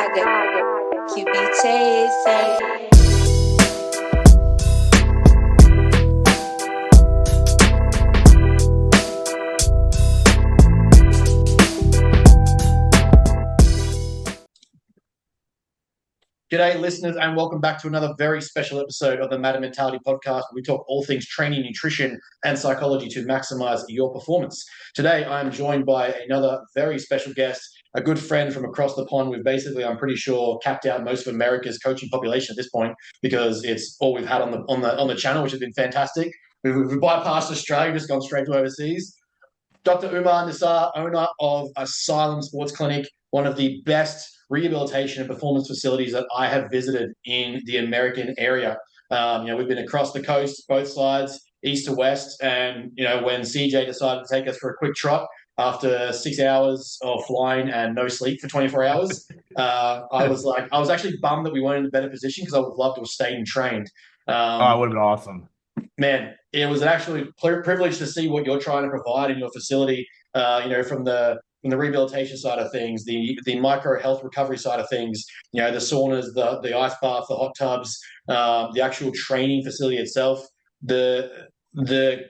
QB chasing. G'day, listeners, and welcome back to another very special episode of the Matter Mentality podcast, where we talk all things training, nutrition, and psychology to maximize your performance. Today, I'm joined by another very special guest, a good friend from across the pond. We've basically, I'm pretty sure, capped out most of America's coaching population at this point because it's all we've had on the channel, which has been fantastic. We've bypassed Australia, just gone straight to overseas. Dr. Umar Nisar, owner of Asylum Sports Clinic, one of the best rehabilitation and performance facilities that I have visited in the American area. We've been across the coast, both sides, east to west, and when CJ decided to take us for a quick trot after 6 hours of flying and no sleep for 24 hours, I was actually bummed that we weren't in a better position because I would love to have stayed and trained. It would have been awesome. Man, it was an actually privilege to see what you're trying to provide in your facility. From the rehabilitation side of things, the micro health recovery side of things. The saunas, the ice bath, the hot tubs, the actual training facility itself, the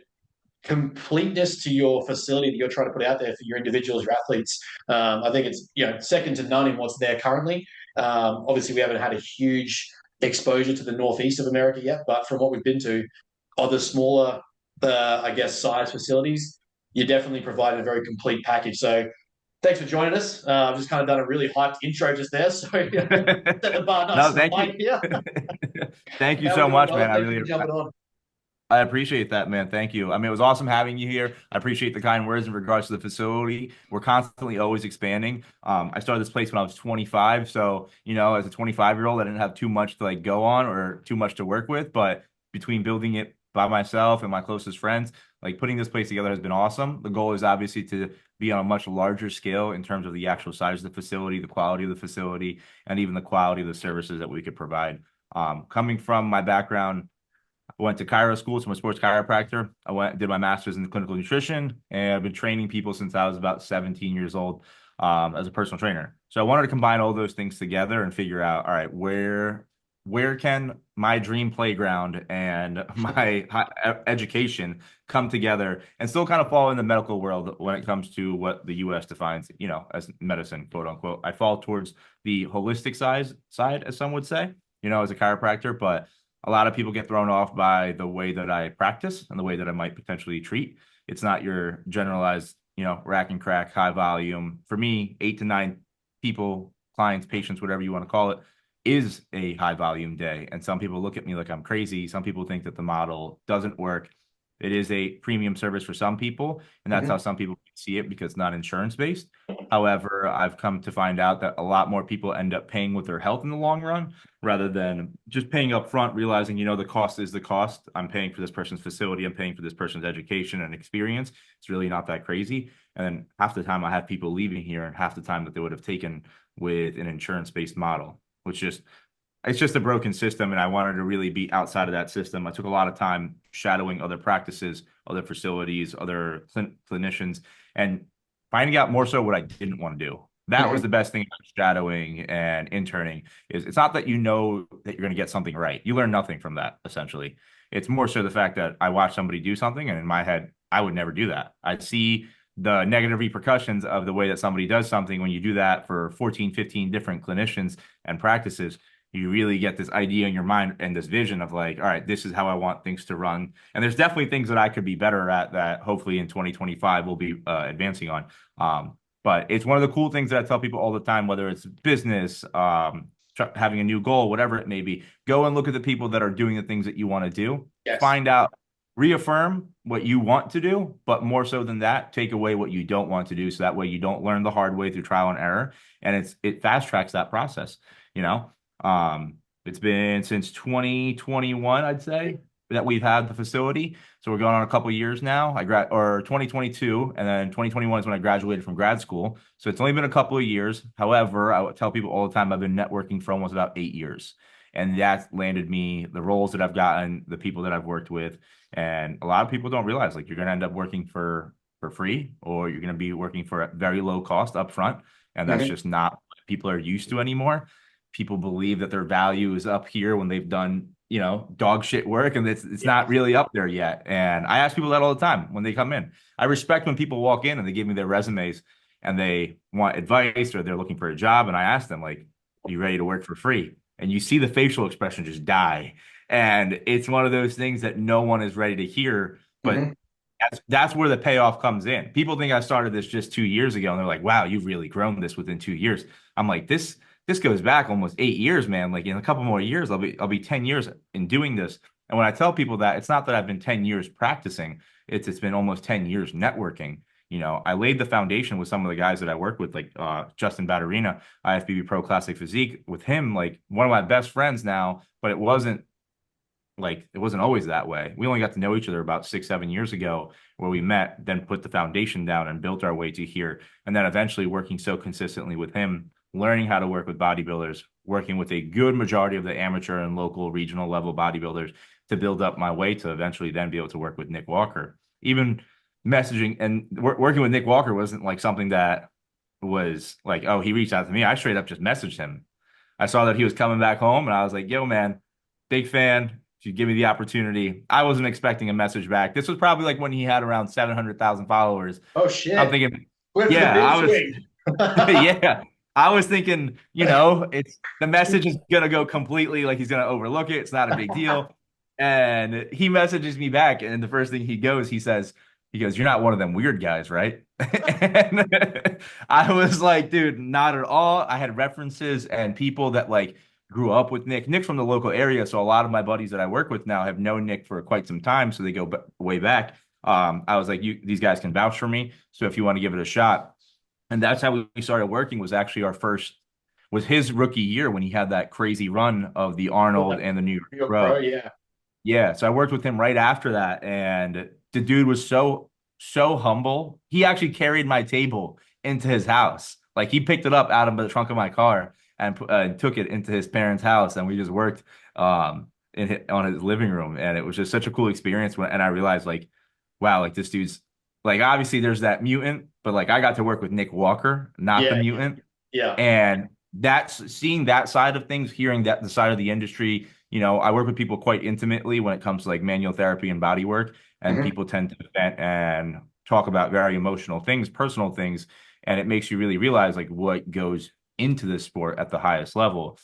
completeness to your facility that you're trying to put out there for your individuals, your athletes. I think it's second to none in what's there currently. Obviously, we haven't had a huge exposure to the northeast of America yet, but from what we've been to, of the smaller, size facilities, you're definitely providing a very complete package. So thanks for joining us. I've just kind of done a really hyped intro just there. So set the bar nice and light here. Thank you so much, man. I appreciate that, man. Thank you. I mean, it was awesome having you here. I appreciate the kind words in regards to the facility. We're constantly always expanding. I started this place when I was 25. So, as a 25-year-old, I didn't have too much to go on or too much to work with. But between building it by myself and my closest friends, putting this place together has been awesome. The goal is obviously to be on a much larger scale in terms of the actual size of the facility, the quality of the facility, and even the quality of the services that we could provide. Coming from my background, I went to chiro school, so I'm a sports chiropractor. Did my master's in clinical nutrition, and I've been training people since I was about 17 years old as a personal trainer. So I wanted to combine all those things together and figure out, all right, where can my dream playground and my education come together and still kind of fall in the medical world when it comes to what the U.S. defines, as medicine, quote unquote. I fall towards the holistic side, as some would say, as a chiropractor, but a lot of people get thrown off by the way that I practice and the way that I might potentially treat. It's not your generalized, rack and crack, high volume. For me, 8 to 9 people, clients, patients, whatever you want to call it, is a high volume day. And some people look at me like I'm crazy. Some people think that the model doesn't work. It is a premium service for some people, and that's how some people see it because it's not insurance based. However, I've come to find out that a lot more people end up paying with their health in the long run rather than just paying up front, realizing, the cost is the cost. I'm paying for this person's facility. I'm paying for this person's education and experience. It's really not that crazy. And then half the time I have people leaving here and half the time that they would have taken with an insurance based model, which it's just a broken system, and I wanted to really be outside of that system. I took a lot of time shadowing other practices, other facilities, other clinicians, and finding out more so what I didn't want to do. That was the best thing about shadowing and interning. Is it's not that that you're going to get something right. You learn nothing from that, essentially. It's more so the fact that I watch somebody do something, and in my head, I would never do that. I'd see the negative repercussions of the way that somebody does something. When you do that for 14, 15 different clinicians and practices, you really get this idea in your mind and this vision of all right, this is how I want things to run. And there's definitely things that I could be better at that hopefully in 2025 we'll be advancing on. But it's one of the cool things that I tell people all the time, whether it's business, having a new goal, whatever it may be, go and look at the people that are doing the things that you want to do. Yes. Find out, reaffirm what you want to do, but more so than that, take away what you don't want to do. So that way you don't learn the hard way through trial and error. And it fast tracks that process, It's been since 2021, I'd say, that we've had the facility. So we're going on a couple of years now. 2022, and then 2021 is when I graduated from grad school. So it's only been a couple of years. However, I would tell people all the time I've been networking for almost about 8 years. And that's landed me the roles that I've gotten, the people that I've worked with. And a lot of people don't realize you're going to end up working for free, or you're going to be working for a very low cost up front. And that's just not people are used to anymore. People believe that their value is up here when they've done, dog shit work, and it's not really up there yet. And I ask people that all the time when they come in. I respect when people walk in and they give me their resumes and they want advice or they're looking for a job, and I ask them, like, are you ready to work for free? And you see the facial expression just die. And it's one of those things that no one is ready to hear, but that's where the payoff comes in. People think I started this just 2 years ago, and they're like, "Wow, you've really grown this within 2 years." I'm like, this goes back almost 8 years, man. Like, in a couple more years, I'll be 10 years in doing this. And when I tell people that, it's not that I've been 10 years practicing; it's been almost 10 years networking. I laid the foundation with some of the guys that I work with, like Justin Batterina, IFBB Pro Classic Physique. With him, like, one of my best friends now, but it wasn't always that way. We only got to know each other about 6-7 years ago, where we met, then put the foundation down and built our way to here. And then eventually working so consistently with him, learning how to work with bodybuilders, working with a good majority of the amateur and local regional level bodybuilders to build up my way to eventually then be able to work with Nick Walker. Even messaging and working with Nick Walker wasn't like something that was like, oh, he reached out to me. I straight up just messaged him. I saw that he was coming back home, and I was like, yo, man, big fan. If you give me the opportunity. I wasn't expecting a message back. This was probably like when he had around 700,000 followers. Oh shit! I'm thinking, yeah, I was thinking, it's the message is gonna go completely, like, he's gonna overlook it. It's not a big deal. And he messages me back, and the first thing he goes, "You're not one of them weird guys, right?" And I was like, dude, not at all. I had references and people that like grew up with Nick. Nick's from the local area, so a lot of my buddies that I work with now have known Nick for quite some time, so they go way back. I was like, these guys can vouch for me, so if you want to give it a shot. And that's how we started working. Was actually was his rookie year when he had that crazy run of the Arnold and the New York Pro. Yeah. So I worked with him right after that, and the dude was so humble. He actually carried my table into his house. Like, he picked it up out of the trunk of my car and took it into his parents' house, and we just worked on his living room, and it was just such a cool experience. And I realized, like, wow, like, this dude's like, obviously there's that mutant, but like, I got to work with Nick Walker, not the mutant. Yeah. And that's seeing that side of things, hearing that the side of the industry. I work with people quite intimately when it comes to like manual therapy and body work, and people tend to vent and talk about very emotional things, personal things, and it makes you really realize like what goes into this sport at the highest level.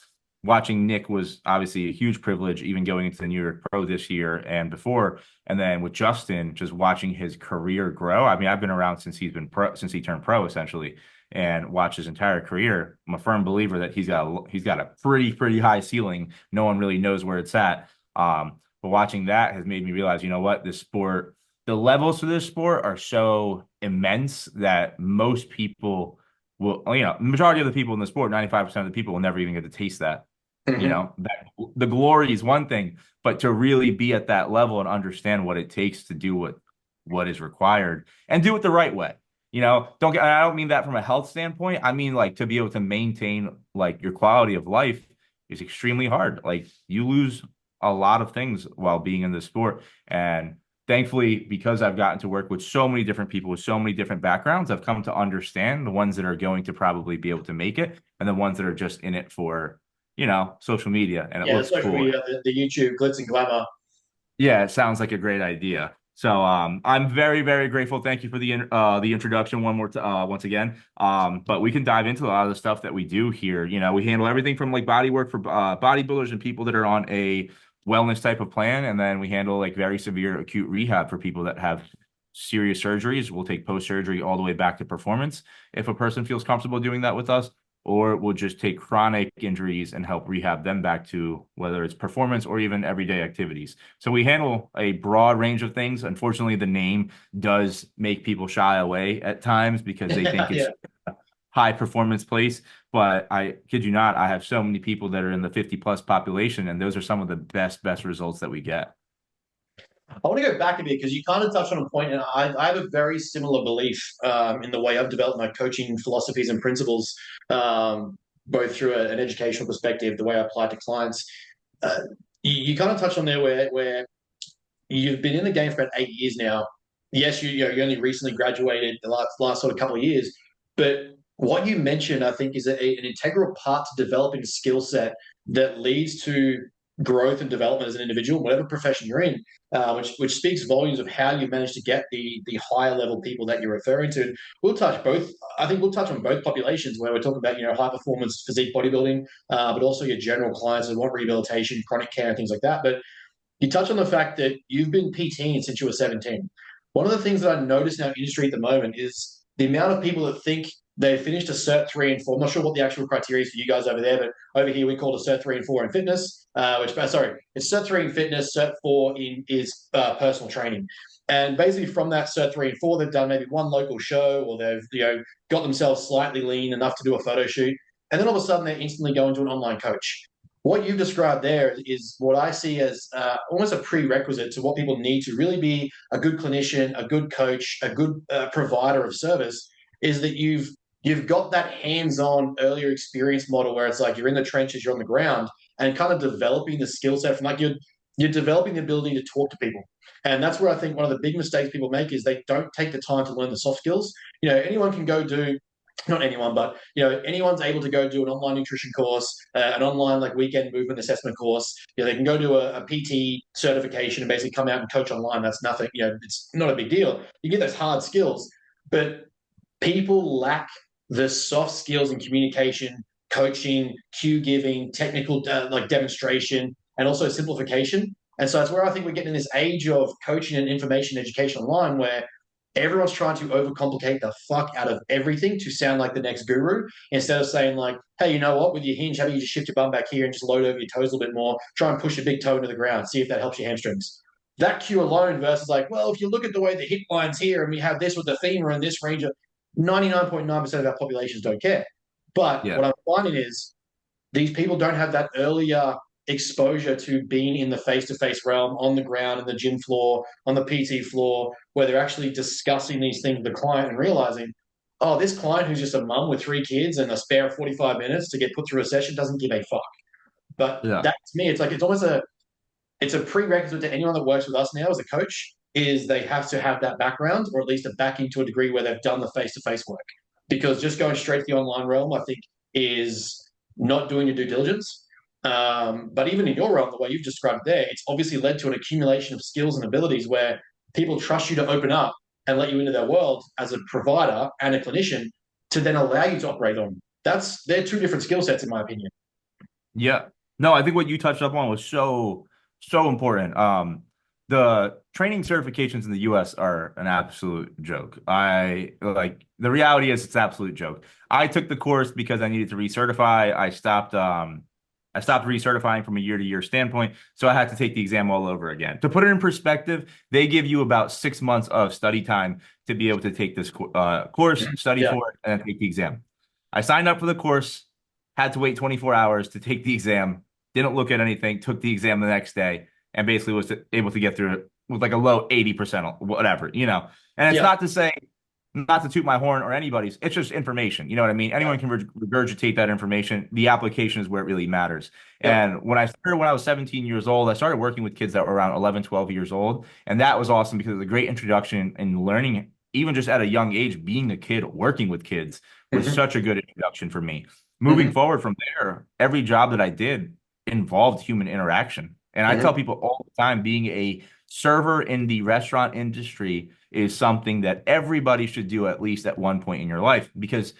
Watching Nick was obviously a huge privilege, even going into the New York Pro this year and before. And then with Justin, just watching his career grow. I mean, I've been around since he turned pro, essentially, and watched his entire career. I'm a firm believer that he's got a pretty high ceiling. No one really knows where it's at. But watching that has made me realize, you know what, this sport, the levels for this sport are so immense that most people will, the majority of the people in the sport, 95% of the people will never even get to taste that. That the glory is one thing, but to really be at that level and understand what it takes to do what is required and do it the right way. I don't mean that from a health standpoint. I mean, like, to be able to maintain like your quality of life is extremely hard. Like, you lose a lot of things while being in the sport. And thankfully, because I've gotten to work with so many different people with so many different backgrounds, I've come to understand the ones that are going to probably be able to make it and the ones that are just in it for, social media. And it looks cool. Media, the YouTube glitz and glamour. Yeah, it sounds like a great idea. So I'm very, very grateful. Thank you for the introduction once again. But we can dive into a lot of the stuff that we do here. We handle everything from like body work for bodybuilders and people that are on a wellness type of plan, and then we handle like very severe acute rehab for people that have serious surgeries. We'll take post-surgery all the way back to performance if a person feels comfortable doing that with us, or we'll just take chronic injuries and help rehab them back to whether it's performance or even everyday activities. So we handle a broad range of things. Unfortunately, the name does make people shy away at times because they think it's a high performance place. But I kid you not, I have so many people that are in the 50 plus population, and those are some of the best results that we get. I want to go back a bit because you kind of touched on a point, and I have a very similar belief in the way I've developed my coaching philosophies and principles, both through an educational perspective, the way I apply to clients. You kind of touched on there where you've been in the game for about 8 years now. Yes, you only recently graduated the last sort of couple of years, but what you mentioned, I think, is an integral part to developing a skill set that leads to growth and development as an individual, whatever profession you're in, which speaks volumes of how you've managed to get the higher level people that you're referring to. We'll touch both. I think we'll touch on both populations where we're talking about high performance physique bodybuilding, but also your general clients that want rehabilitation, chronic care, and things like that. But you touch on the fact that you've been PTing since you were 17. One of the things that I notice in our industry at the moment is the amount of people that think they've finished a Cert 3 and 4. I'm not sure what the actual criteria is for you guys over there, but over here we call it a Cert 3 and 4 in fitness, it's Cert 3 in fitness, Cert 4 is personal training. And basically from that Cert 3 and 4, they've done maybe one local show, or they've got themselves slightly lean enough to do a photo shoot. And then all of a sudden they instantly go into an online coach. What you've described there is what I see as almost a prerequisite to what people need to really be a good clinician, a good coach, a good provider of service, is that you've got that hands-on earlier experience model where it's like you're in the trenches, you're on the ground, and kind of developing the skill set from you're developing the ability to talk to people. And that's where I think one of the big mistakes people make is they don't take the time to learn the soft skills. Anyone can go do not anyone, but anyone's able to go do an online nutrition course, an online weekend movement assessment course. They can go do a PT certification and basically come out and coach online. That's nothing. It's not a big deal. You get those hard skills, but people lack the soft skills in communication, coaching, cue giving, technical demonstration, and also simplification. And so that's where I think we're getting in this age of coaching and information education online, where everyone's trying to overcomplicate the fuck out of everything to sound like the next guru, instead of saying hey, you know what, with your hinge, how about you just shift your bum back here and just load over your toes a little bit more, try and push your big toe into the ground, see if that helps your hamstrings. That cue alone versus if you look at the way the hip line's here and we have this with the femur and this range of 99.9% of our populations don't care. But what I'm finding is these people don't have that earlier exposure to being in the face-to-face realm, on the ground, in the gym floor, on the PT floor, where they're actually discussing these things with the client and realizing, oh, this client who's just a mum with 3 kids and a spare 45 minutes to get put through a session doesn't give a fuck. But that, to me, it's almost it's a prerequisite to anyone that works with us now as a coach, is they have to have that background, or at least a backing to a degree where they've done the face-to-face work. Because just going straight to the online realm, I think, is not doing your due diligence. But even in your realm, the way you've described there, it's obviously led to an accumulation of skills and abilities where people trust you to open up and let you into their world as a provider and a clinician to then allow you to operate on. They're 2 different skill sets, in my opinion. Yeah. No, I think what you touched up on was so important. The training certifications in the US are an absolute joke. The reality is it's an absolute joke. I took the course because I needed to recertify. I stopped recertifying from a year-to-year standpoint, so I had to take the exam all over again. To put it in perspective, they give you about 6 months of study time to be able to take this course, study for it, and then take the exam. I signed up for the course, had to wait 24 hours to take the exam, didn't look at anything, took the exam the next day, and basically was able to get through it with a low 80%, whatever, And it's not to say, not to toot my horn or anybody's, it's just information. You know what I mean? Anyone can regurgitate that information. The application is where it really matters. And when I was 17 years old, I started working with kids that were around 11, 12 years old. And that was awesome because it was a great introduction in learning, even just at a young age, being a kid, working with kids was such a good introduction for me. Moving forward from there, every job that I did involved human interaction. And I tell people all the time, being a server in the restaurant industry is something that everybody should do at least at one point in your life, because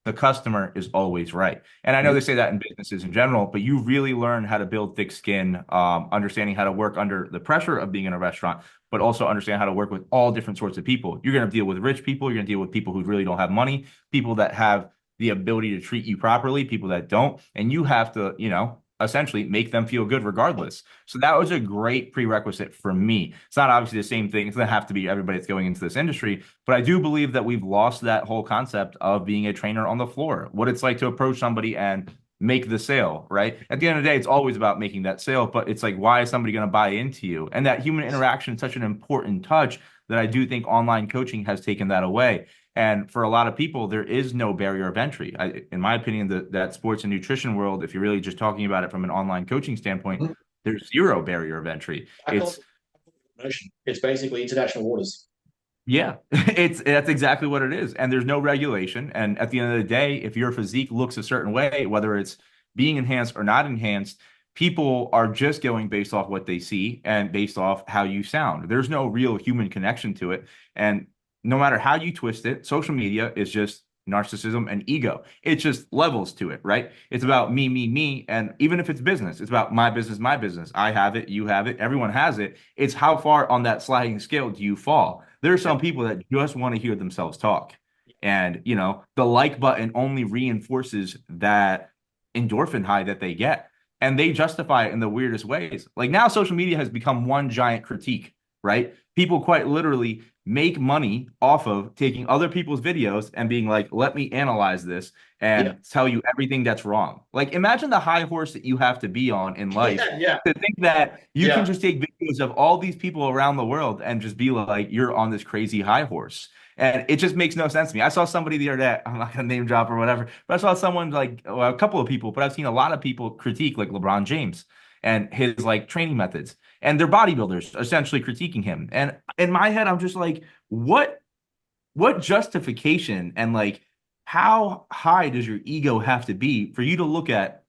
the customer is always right. And I know they say that in businesses in general, but you really learn how to build thick skin, understanding how to work under the pressure of being in a restaurant, but also understand how to work with all different sorts of people. You're going to deal with rich people. You're going to deal with people who really don't have money, people that have the ability to treat you properly, people that don't. And you have to, essentially make them feel good regardless. So that was a great prerequisite for me. It's not obviously the same thing. It's going to have to be everybody that's going into this industry, but I do believe that we've lost that whole concept of being a trainer on the floor, what it's like to approach somebody and make the sale, right? At the end of the day, it's always about making that sale, but it's why is somebody going to buy into you? And that human interaction is such an important touch that I do think online coaching has taken that away. And for a lot of people, there is no barrier of entry. In my opinion, that sports and nutrition world, if you're really just talking about it from an online coaching standpoint, there's zero barrier of entry. It's basically international waters. Yeah, that's exactly what it is. And there's no regulation. And at the end of the day, if your physique looks a certain way, whether it's being enhanced or not enhanced, people are just going based off what they see and based off how you sound. There's no real human connection to it. And no matter how you twist it, social media is just narcissism and ego. It's just levels to it, right? It's about me, me, me. And even if it's business, it's about my business, my business. I have it, you have it, everyone has it. It's how far on that sliding scale do you fall? There are some people that just want to hear themselves talk. And, the like button only reinforces that endorphin high that they get. And they justify it in the weirdest ways. Like now, social media has become one giant critique, right? People quite literally make money off of taking other people's videos and being like, let me analyze this and tell you everything that's wrong. Like, imagine the high horse that you have to be on in life to think that you can just take videos of all these people around the world and just be like, you're on this crazy high horse. And it just makes no sense to me. I saw somebody the other day, I'm not going to name drop or whatever, but I saw someone like, well, a couple of people, but I've seen a lot of people critique like LeBron James and his like training methods, and they're bodybuilders essentially critiquing him. And in my head, I'm just like, what justification and like how high does your ego have to be for you to look at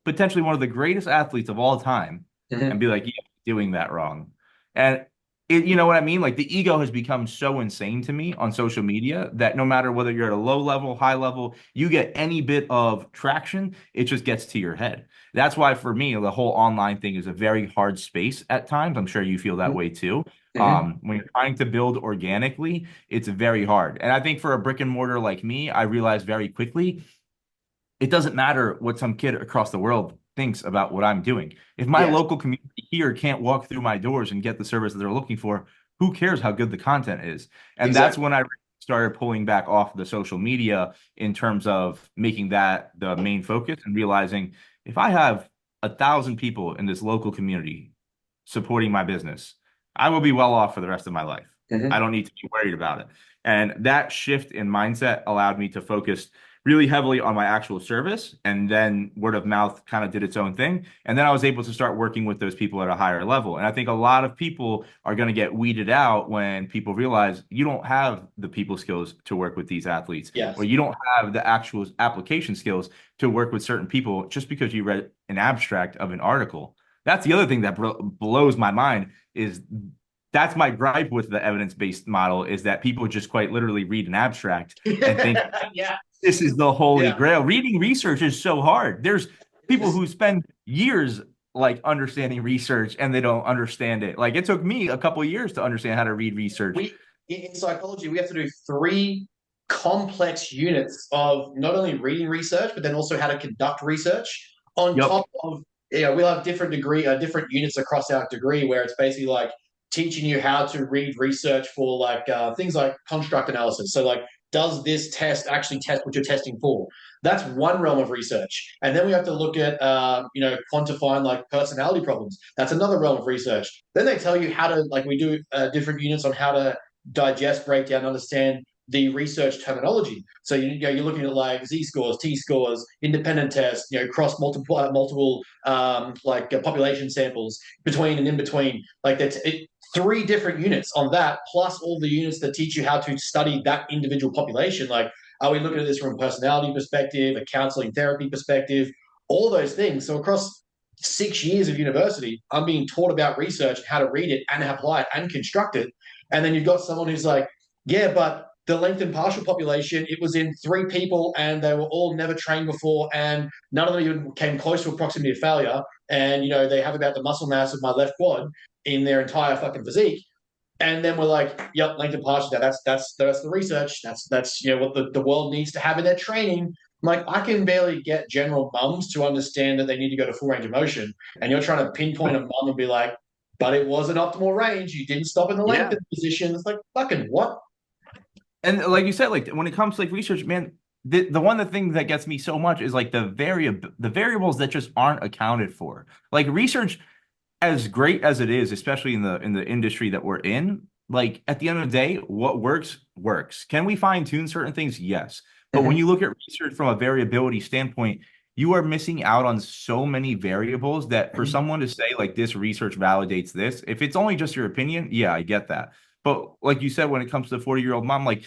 potentially one of the greatest athletes of all time and be like, yeah, doing that wrong? And you know what I mean? Like the ego has become so insane to me on social media that no matter whether you're at a low level, high level, you get any bit of traction, it just gets to your head. That's why for me, the whole online thing is a very hard space at times. I'm sure you feel that way too. When you're trying to build organically, it's very hard. And I think for a brick and mortar like me, I realized very quickly it doesn't matter what some kid across the world thinks about what I'm doing. If my local community here can't walk through my doors and get the service that they're looking for, who cares how good the content is? And that's when I started pulling back off the social media in terms of making that the main focus and realizing if I have 1,000 people in this local community supporting my business, I will be well off for the rest of my life. I don't need to be worried about it. And that shift in mindset allowed me to focus really heavily on my actual service, and then word of mouth kind of did its own thing. And then I was able to start working with those people at a higher level. And I think a lot of people are going to get weeded out when people realize you don't have the people skills to work with these athletes, or you don't have the actual application skills to work with certain people just because you read an abstract of an article. That's the other thing that blows my mind is that's my gripe with the evidence-based model is that people just quite literally read an abstract and think this is the holy grail. Reading research is so hard. There's people who spend years like understanding research and they don't understand it. Like it took me a couple of years to understand how to read research. In psychology, we have to do 3 complex units of not only reading research, but then also how to conduct research on top of, we'll have different units across our degree where it's basically like teaching you how to read research for like things like construct analysis. So like, does this test actually test what you're testing for? That's one realm of research. And then we have to look at, quantifying like personality problems. That's another realm of research. Then they tell you how to, like we do different units on how to digest, break down, understand the research terminology. So you're looking at like Z-scores, T-scores, independent tests, cross multiple population samples between and in between. Like that's 3 different units on that, plus all the units that teach you how to study that individual population. Like, are we looking at this from a personality perspective, a counseling therapy perspective, all those things. So across 6 years of university, I'm being taught about research, how to read it and apply it and construct it. And then you've got someone who's like, yeah, but the length and partial population, it was in 3 people and they were all never trained before and none of them even came close to a proximity of failure. And, they have about the muscle mass of my left quad in their entire fucking physique. And then we're like, yep, length and partial, that's the research. That's what the world needs to have in their training. I'm like, I can barely get general mums to understand that they need to go to full range of motion. And you're trying to pinpoint a mum and be like, but it was an optimal range. You didn't stop in the length position. It's like, fucking what? And like you said, like when it comes to like research, man, the thing that gets me so much is like the variables that just aren't accounted for. Like research, as great as it is, especially in the industry that we're in, like at the end of the day, what works works. Can we fine tune certain things? Yes. But when you look at research from a variability standpoint, you are missing out on so many variables that for someone to say like this research validates this, if it's only just your opinion, yeah, I get that. But like you said, when it comes to the 40-year-old mom, like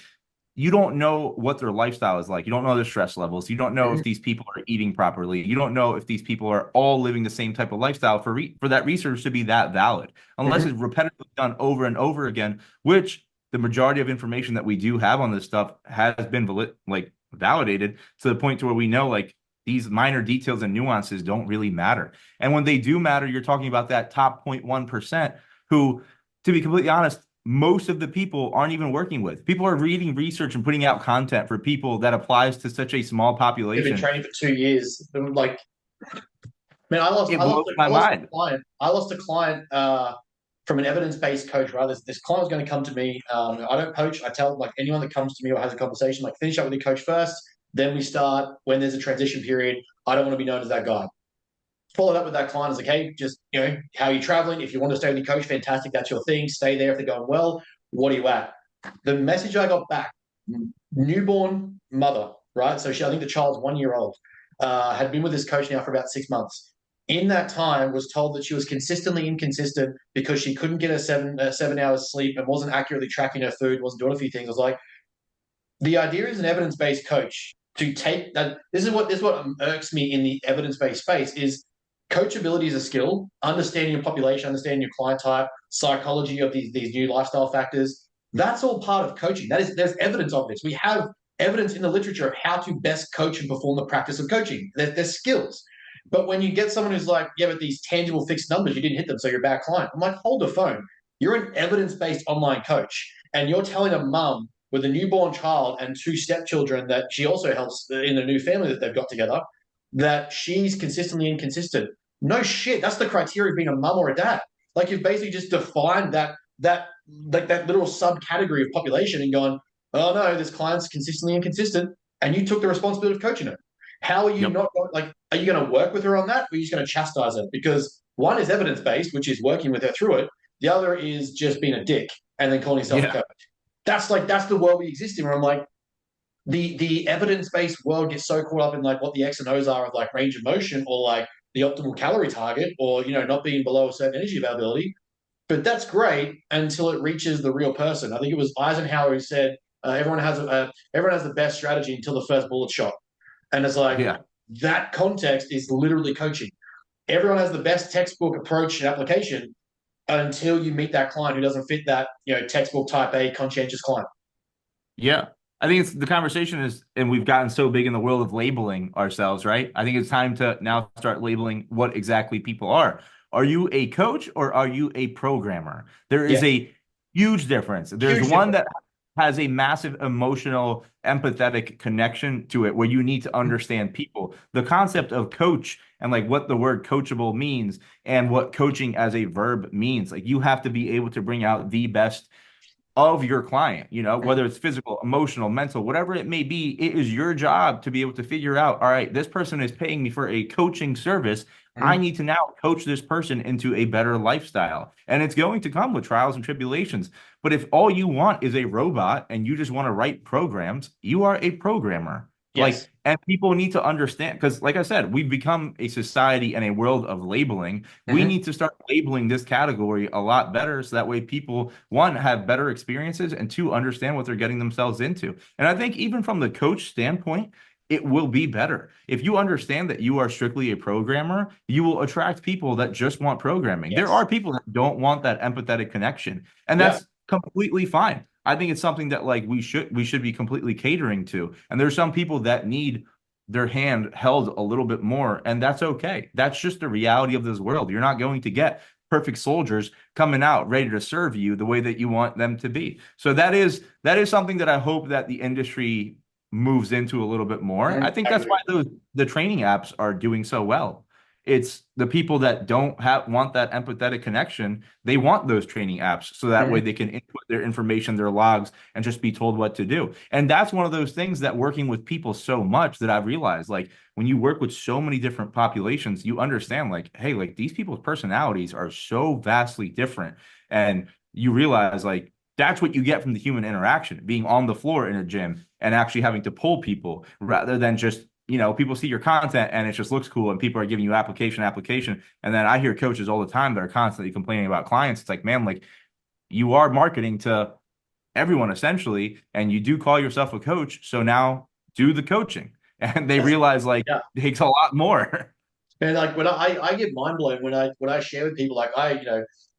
you don't know what their lifestyle is like. You don't know their stress levels. You don't know if these people are eating properly. You don't know if these people are all living the same type of lifestyle for that research to be that valid, unless it's repetitively done over and over again, which the majority of information that we do have on this stuff has been validated to the point to where we know like these minor details and nuances don't really matter. And when they do matter, you're talking about that top 0.1% who, to be completely honest, most of the people aren't even working with. People are reading research and putting out content for people that applies to such a small population. They've been training for 2 years. Like, man, it blows my mind. I lost a client from an evidence-based coach, right? This client was going to come to me. I don't coach. I tell like anyone that comes to me or has a conversation, like finish up with your coach first. Then we start when there's a transition period. I don't want to be known as that guy. Followed up with that client is like, hey, just, how are you traveling? If you want to stay with your coach, fantastic. That's your thing. Stay there if they're going well. What are you at? The message I got back, newborn mother, right? So I think the child's 1 year old, had been with this coach now for about 6 months. In that time, was told that she was consistently inconsistent because she couldn't get her 7 hours sleep and wasn't accurately tracking her food, wasn't doing a few things. I was like, the idea is an evidence-based coach to take that. This is what irks me in the evidence-based space is coachability is a skill, understanding your population, understanding your client type, psychology of these new lifestyle factors. That's all part of coaching. There's evidence of this. We have evidence in the literature of how to best coach and perform the practice of coaching. There's skills. But when you get someone who's like, yeah, but these tangible fixed numbers, you didn't hit them, so you're a bad client. I'm like, hold the phone. You're an evidence-based online coach, and you're telling a mum with a newborn child and 2 stepchildren that she also helps in the new family that they've got together, that she's consistently inconsistent. No shit, that's the criteria of being a mum or a dad. Like you've basically just defined that little subcategory of population and gone, oh no, this client's consistently inconsistent, and you took the responsibility of coaching her. How are you not like? Are you going to work with her on that, or are you just going to chastise her? Because one is evidence based, which is working with her through it. The other is just being a dick and then calling yourself a coach. That's the world we exist in. Where I'm like, the evidence based world gets so caught up in like what the X and O's are of like range of motion or like the optimal calorie target or not being below a certain energy availability. But that's great until it reaches the real person. I think it was Eisenhower who said everyone has the best strategy until the first bullet shot. And it's like that context is literally coaching. Everyone has the best textbook approach and application until you meet that client who doesn't fit that textbook type A conscientious client. Yeah. I think the conversation is, and we've gotten so big in the world of labeling ourselves, right? I think it's time to now start labeling what exactly people are. Are you a coach or are you a programmer? There is a huge difference. There's one that has a massive emotional, empathetic connection to it where you need to understand people. The concept of coach and like what the word coachable means and what coaching as a verb means. Like you have to be able to bring out the best of your client, whether it's physical, emotional, mental, whatever it may be. It is your job to be able to figure out, all right, this person is paying me for a coaching service. I need to now coach this person into a better lifestyle. And it's going to come with trials and tribulations. But if all you want is a robot and you just want to write programs, you are a programmer. Yes. And people need to understand, because like I said, we've become a society and a world of labeling. We need to start labeling this category a lot better so that way people, one, have better experiences, and two, understand what they're getting themselves into. And I think even from the coach standpoint, it will be better. If you understand that you are strictly a programmer, you will attract people that just want programming. There are people that don't want that empathetic connection, and that's completely fine. I think it's something that like we should be completely catering to. And there's some people that need their hand held a little bit more, and that's okay. That's just the reality of this world. You're not going to get perfect soldiers coming out ready to serve you the way that you want them to be. So that is something that I hope that the industry moves into a little bit more. I think that's why the training apps are doing so well. It's the people that don't want that empathetic connection. They want those training apps so that way they can input their information, their logs, and just be told what to do. And that's one of those things that working with people so much that I've realized, like when you work with so many different populations, you understand like, hey, like these people's personalities are so vastly different. And you realize like, that's what you get from the human interaction, being on the floor in a gym and actually having to pull people rather than just, people see your content and it just looks cool and people are giving you application. And then I hear coaches all the time that are constantly complaining about clients. It's like, man, like you are marketing to everyone essentially, and you do call yourself a coach. So now do the coaching. And they realize like it takes a lot more. And like when I get mind blown when I share with people, like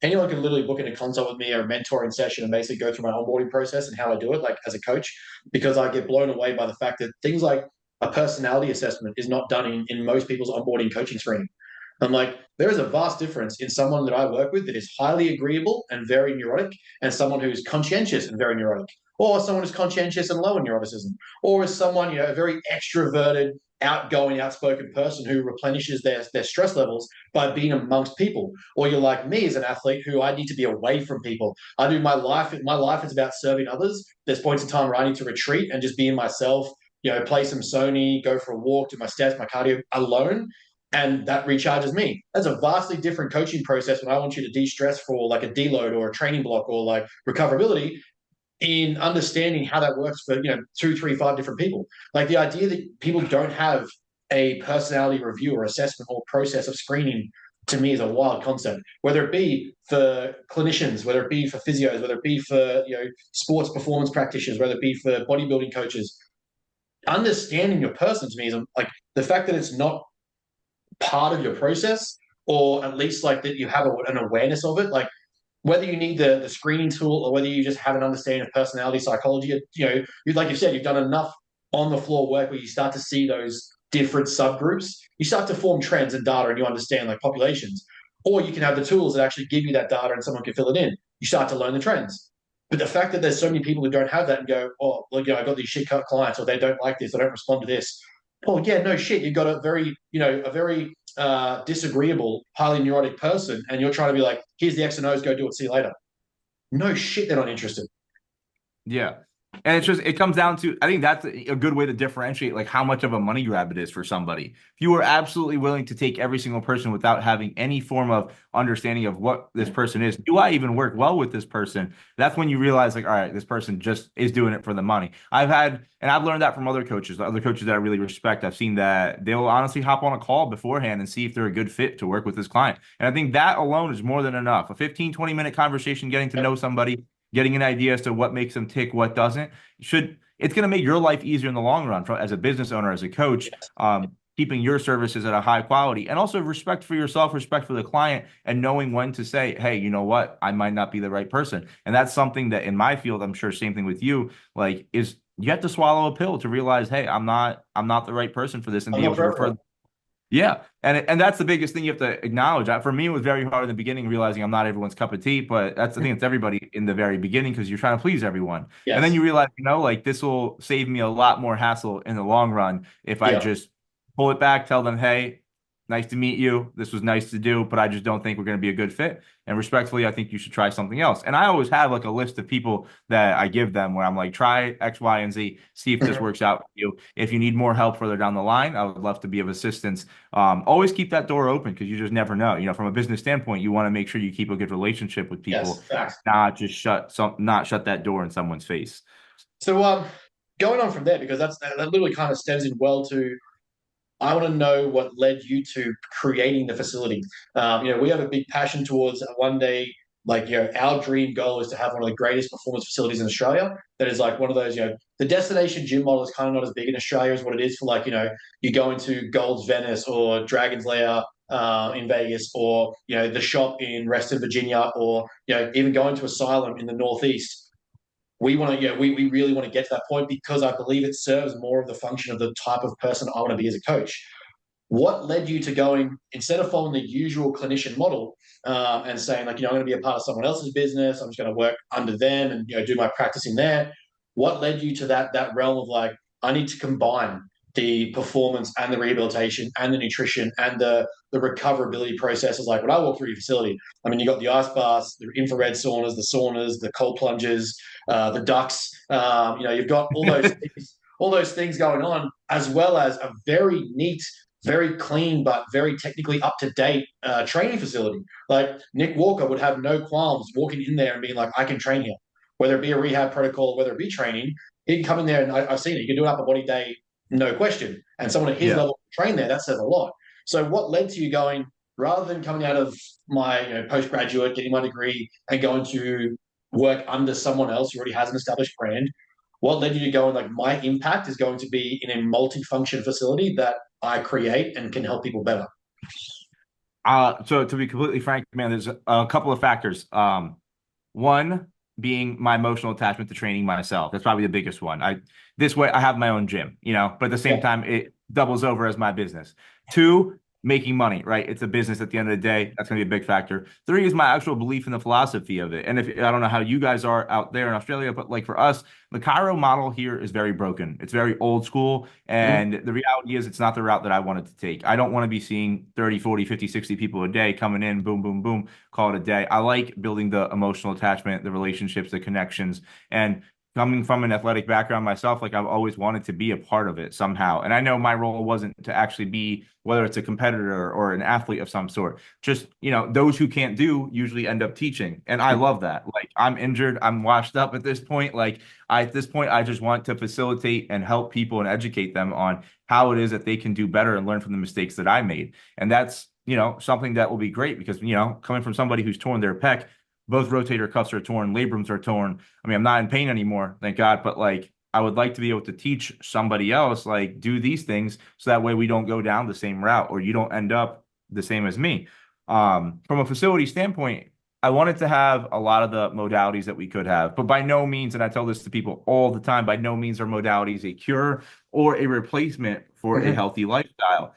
anyone can literally book in a consult with me or a mentoring session and basically go through my onboarding process and how I do it, like as a coach, because I get blown away by the fact that things like a personality assessment is not done in most people's onboarding coaching screening. I'm like, there is a vast difference in someone that I work with that is highly agreeable and very neurotic, and someone who's conscientious and very neurotic, or someone who's conscientious and low in neuroticism, or is someone, a very extroverted, outgoing, outspoken person who replenishes their stress levels by being amongst people. Or you're like me as an athlete who I need to be away from people. I do my life is about serving others. There's points in time where I need to retreat and just be in myself, play some Sony, go for a walk, do my steps, my cardio alone. And that recharges me. That's a vastly different coaching process when I want you to de-stress for like a deload or a training block or like recoverability, in understanding how that works for 2, 3, 5 different people. Like the idea that people don't have a personality review or assessment or process of screening, to me, is a wild concept. Whether it be for clinicians, whether it be for physios, whether it be for sports performance practitioners, whether it be for bodybuilding coaches, understanding your person to me is like the fact that it's not part of your process, or at least like that you have an awareness of it. Like whether you need the screening tool or whether you just have an understanding of personality psychology, like you said, you've done enough on the floor work where you start to see those different subgroups. You start to form trends and data, and you understand like populations. Or you can have the tools that actually give you that data and someone can fill it in. You start to learn the trends. But the fact that there's so many people who don't have that and go, oh, look, I got these shit cut clients, or they don't like this, they don't respond to this. Oh yeah, no shit. You've got a very disagreeable, highly neurotic person, and you're trying to be like, here's the X and O's, go do it, see you later. No shit, they're not interested. Yeah. And it comes down to, I think that's a good way to differentiate like how much of a money grab it is for somebody. If you are absolutely willing to take every single person without having any form of understanding of what this person is, do I even work well with this person? That's when you realize like, all right, this person just is doing it for the money. I've learned that from other coaches that I really respect. I've seen that they'll honestly hop on a call beforehand and see if they're a good fit to work with this client. And I think that alone is more than enough. A 15, 20-minute conversation, getting to know somebody, getting an idea as to what makes them tick, what doesn't, it's going to make your life easier in the long run as a business owner, as a coach, keeping your services at a high quality, and also respect for yourself, respect for the client, and knowing when to say, hey, you know what, I might not be the right person. And that's something that in my field, I'm sure same thing with you, like is you have to swallow a pill to realize, hey, I'm not the right person for this, and be able to refer. Yeah. And that's the biggest thing you have to acknowledge. For me, it was very hard in the beginning, realizing I'm not everyone's cup of tea, but that's the thing, it's everybody in the very beginning, because you're trying to please everyone. Yes. And then you realize, like this will save me a lot more hassle in the long run if I just pull it back, tell them, hey, nice to meet you. This was nice to do, but I just don't think we're going to be a good fit. And respectfully, I think you should try something else. And I always have like a list of people that I give them where I'm like, try X, Y, and Z, see if this works out for you. If you need more help further down the line, I would love to be of assistance. Always keep that door open, because you just never know. From a business standpoint, you want to make sure you keep a good relationship with people, not just shut that door in someone's face. So going on from there, because that literally kind of stems in well to, I want to know what led you to creating the facility. We have a big passion towards one day, like, our dream goal is to have one of the greatest performance facilities in Australia. That is like one of those, the destination gym model is kind of not as big in Australia as what it is for like, you go into Gold's Venice or Dragon's Lair in Vegas, or, the shop in Reston, Virginia, or, even going to Asylum in the Northeast. We want to, we really want to get to that point, because I believe it serves more of the function of the type of person I want to be as a coach. What led you to going, instead of following the usual clinician model and saying like, I'm going to be a part of someone else's business, I'm just going to work under them and do my practicing there? What led you to that realm of like, I need to combine the performance and the rehabilitation and the nutrition and the recoverability processes? Like when I walk through your facility, I mean, you got the ice baths, the infrared saunas, the cold plunges, the ducks. You've got all those things going on, as well as a very neat, very clean, but very technically up-to-date training facility. Like Nick Walker would have no qualms walking in there and being like, I can train here, whether it be a rehab protocol, whether it be training. He can come in there, and I've seen it. You can do an upper body day, no question. And someone at his level train there, that says a lot. So what led to you going, rather than coming out of my postgraduate, getting my degree and going to work under someone else who already has an established brand? What led you to go and like my impact is going to be in a multi-function facility that I create and can help people better? So to be completely frank, man, there's a couple of factors. One being my emotional attachment to training myself. That's probably the biggest one. This way I have my own gym, but at the same Yeah. time it doubles over as my business. Two, making money, right? It's a business at the end of the day. That's going to be a big factor. Three is my actual belief in the philosophy of it. And if I don't know how you guys are out there in Australia, but like for us, the Cairo model here is very broken. It's very old school. Mhm. And the reality is it's not the route that I wanted to take. I don't want to be seeing 30, 40, 50, 60 people a day coming in, boom, boom, boom, call it a day. I like building the emotional attachment, the relationships, the connections. And coming from an athletic background myself, like I've always wanted to be a part of it somehow. And I know my role wasn't to actually be, whether it's a competitor or an athlete of some sort, just, those who can't do usually end up teaching. And I love that. Like I'm injured, I'm washed up at this point. At this point, I just want to facilitate and help people and educate them on how it is that they can do better and learn from the mistakes that I made. And that's, something that will be great because, coming from somebody who's torn their pec, both rotator cuffs are torn, labrums are torn. I mean, I'm not in pain anymore, thank God, but like I would like to be able to teach somebody else, like do these things so that way we don't go down the same route or you don't end up the same as me. From a facility standpoint, I wanted to have a lot of the modalities that we could have, but by no means, and I tell this to people all the time, by no means are modalities a cure or a replacement for a Mhm. healthy lifestyle.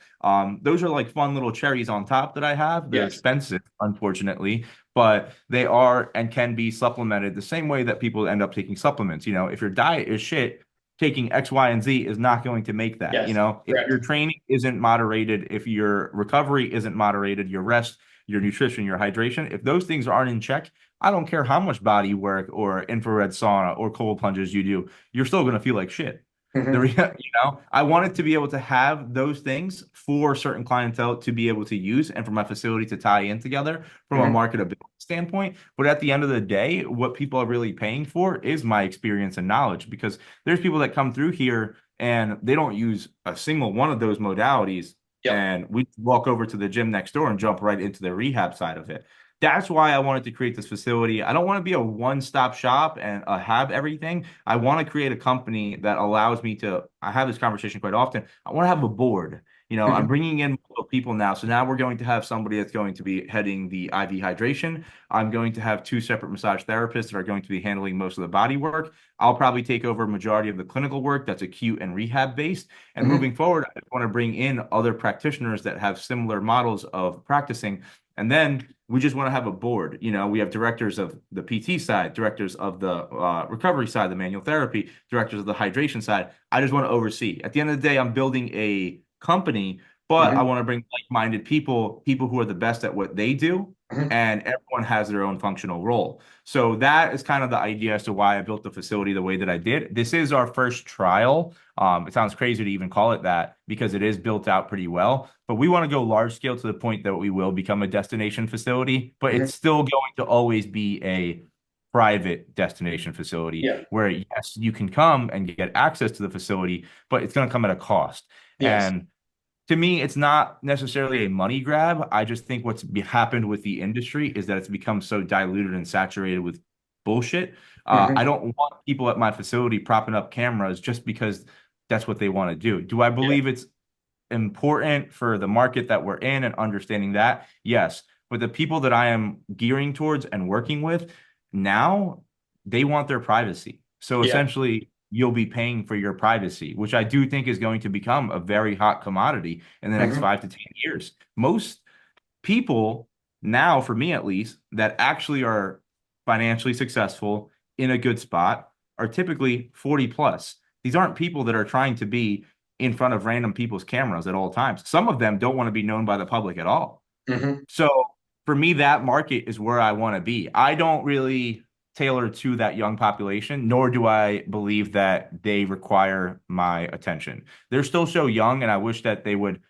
Those are like fun little cherries on top that I have. They're Yes. expensive, unfortunately, but they are and can be supplemented the same way that people end up taking supplements. If your diet is shit, taking X, Y, and Z is not going to make that. Yes. If Correct. your training isn't moderated, if your recovery isn't moderated, your rest, your nutrition, your hydration, if those things aren't in check, I don't care how much body work or infrared sauna or cold plunges you do, you're still going to feel like shit. Mhm. I wanted to be able to have those things for certain clientele to be able to use and for my facility to tie in together from a Mhm. marketability standpoint. But at the end of the day, what people are really paying for is my experience and knowledge because there's people that come through here and they don't use a single one of those modalities. Yep. And we walk over to the gym next door and jump right into the rehab side of it. That's why I wanted to create this facility. I don't want to be a one-stop shop and have everything. I want to create a company that allows me to. I have this conversation quite often. I want to have a board. I'm Mhm. bringing in people now. So now we're going to have somebody that's going to be heading the IV hydration. I'm going to have two separate massage therapists that are going to be handling most of the body work. I'll probably take over a majority of the clinical work that's acute and rehab based. And Mhm. moving forward, I want to bring in other practitioners that have similar models of practicing. And then we just want to have a board. We have directors of the PT side, directors of the recovery side, the manual therapy, directors of the hydration side. I just want to oversee. At the end of the day, I'm building a company, but I Mhm. want to bring like-minded people who are the best at what they do, Mhm. and everyone has their own functional role. So that is kind of the idea as to why I built the facility the way that I did. This is our first trial. It sounds crazy to even call it that because it is built out pretty well, but we want to go large scale to the point that we will become a destination facility, but Mhm. it's still going to always be a private destination facility Yeah. where yes, you can come and get access to the facility, but it's going to come at a cost. Yes. And to me, it's not necessarily a money grab. I just think happened with the industry is that it's become so diluted and saturated with bullshit. I Mhm. don't want people at my facility propping up cameras just because that's what they want to do. Do I Yeah. believe it's important for the market that we're in and understanding that? Yes. But the people that I am gearing towards and working with now, they want their privacy. So Yeah. essentially, you'll be paying for your privacy, which I do think is going to become a very hot commodity in the next Mhm. 5 to 10 years. Most people now, for me at least, that actually are financially successful in a good spot are typically 40 plus. These aren't people that are trying to be in front of random people's cameras at all times. Some of them don't want to be known by the public at all. Mhm. So for me, that market is where I want to be. I don't really tailor to that young population, nor do I believe that they require my attention. They're still so young, and I wish that they would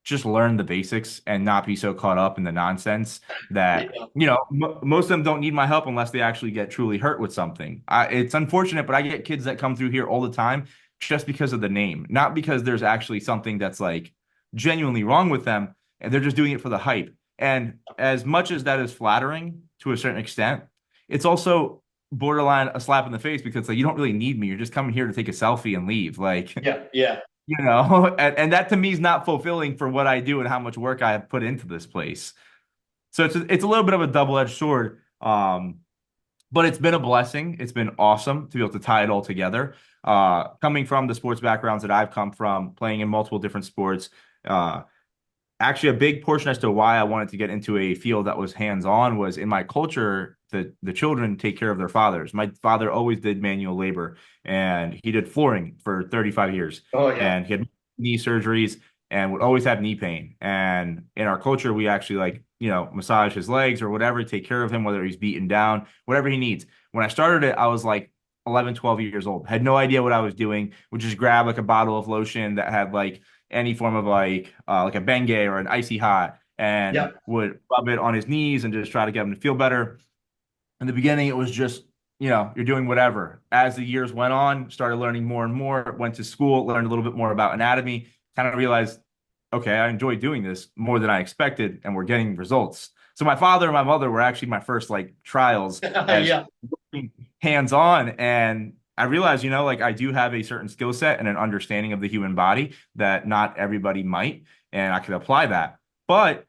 just learn the basics and not be so caught up in the nonsense that Yeah. most of them don't need my help unless they actually get truly hurt with something. It's unfortunate, but I get kids that come through here all the time just because of the name, not because there's actually something that's like genuinely wrong with them, and they're just doing it for the hype. And as much as that is flattering to a certain extent, it's also borderline a slap in the face because like you don't really need me. You're just coming here to take a selfie and leave. Like, Yeah. and that to me is not fulfilling for what I do and how much work I have put into this place. So it's a little bit of a double-edged sword. But it's been a blessing. It's been awesome to be able to tie it all together. Coming from the sports backgrounds that I've come from, playing in multiple different sports, uh, actually a big portion as to why I wanted to get into a field that was hands-on was in my culture, the children take care of their fathers. My father always did manual labor and he did flooring for 35 years. Oh yeah. And he had knee surgeries and would always have knee pain. And in our culture, we actually like, massage his legs or whatever, take care of him, whether he's beaten down, whatever he needs. When I started it, I was like 11, 12 years old. Had no idea what I was doing. Would just grab like a bottle of lotion that had like any form of like a Bengay or an icy hot and would rub it on his knees and just try to get him to feel better. In the beginning, it was just, you're doing whatever. As the years went on, started learning more and more, went to school, learned a little bit more about anatomy, kind of realized, okay, I enjoy doing this more than I expected, and we're getting results. So my father and my mother were actually my first like trials as hands-on. And I realized, like I do have a certain skill set and an understanding of the human body that not everybody might, and I could apply that. But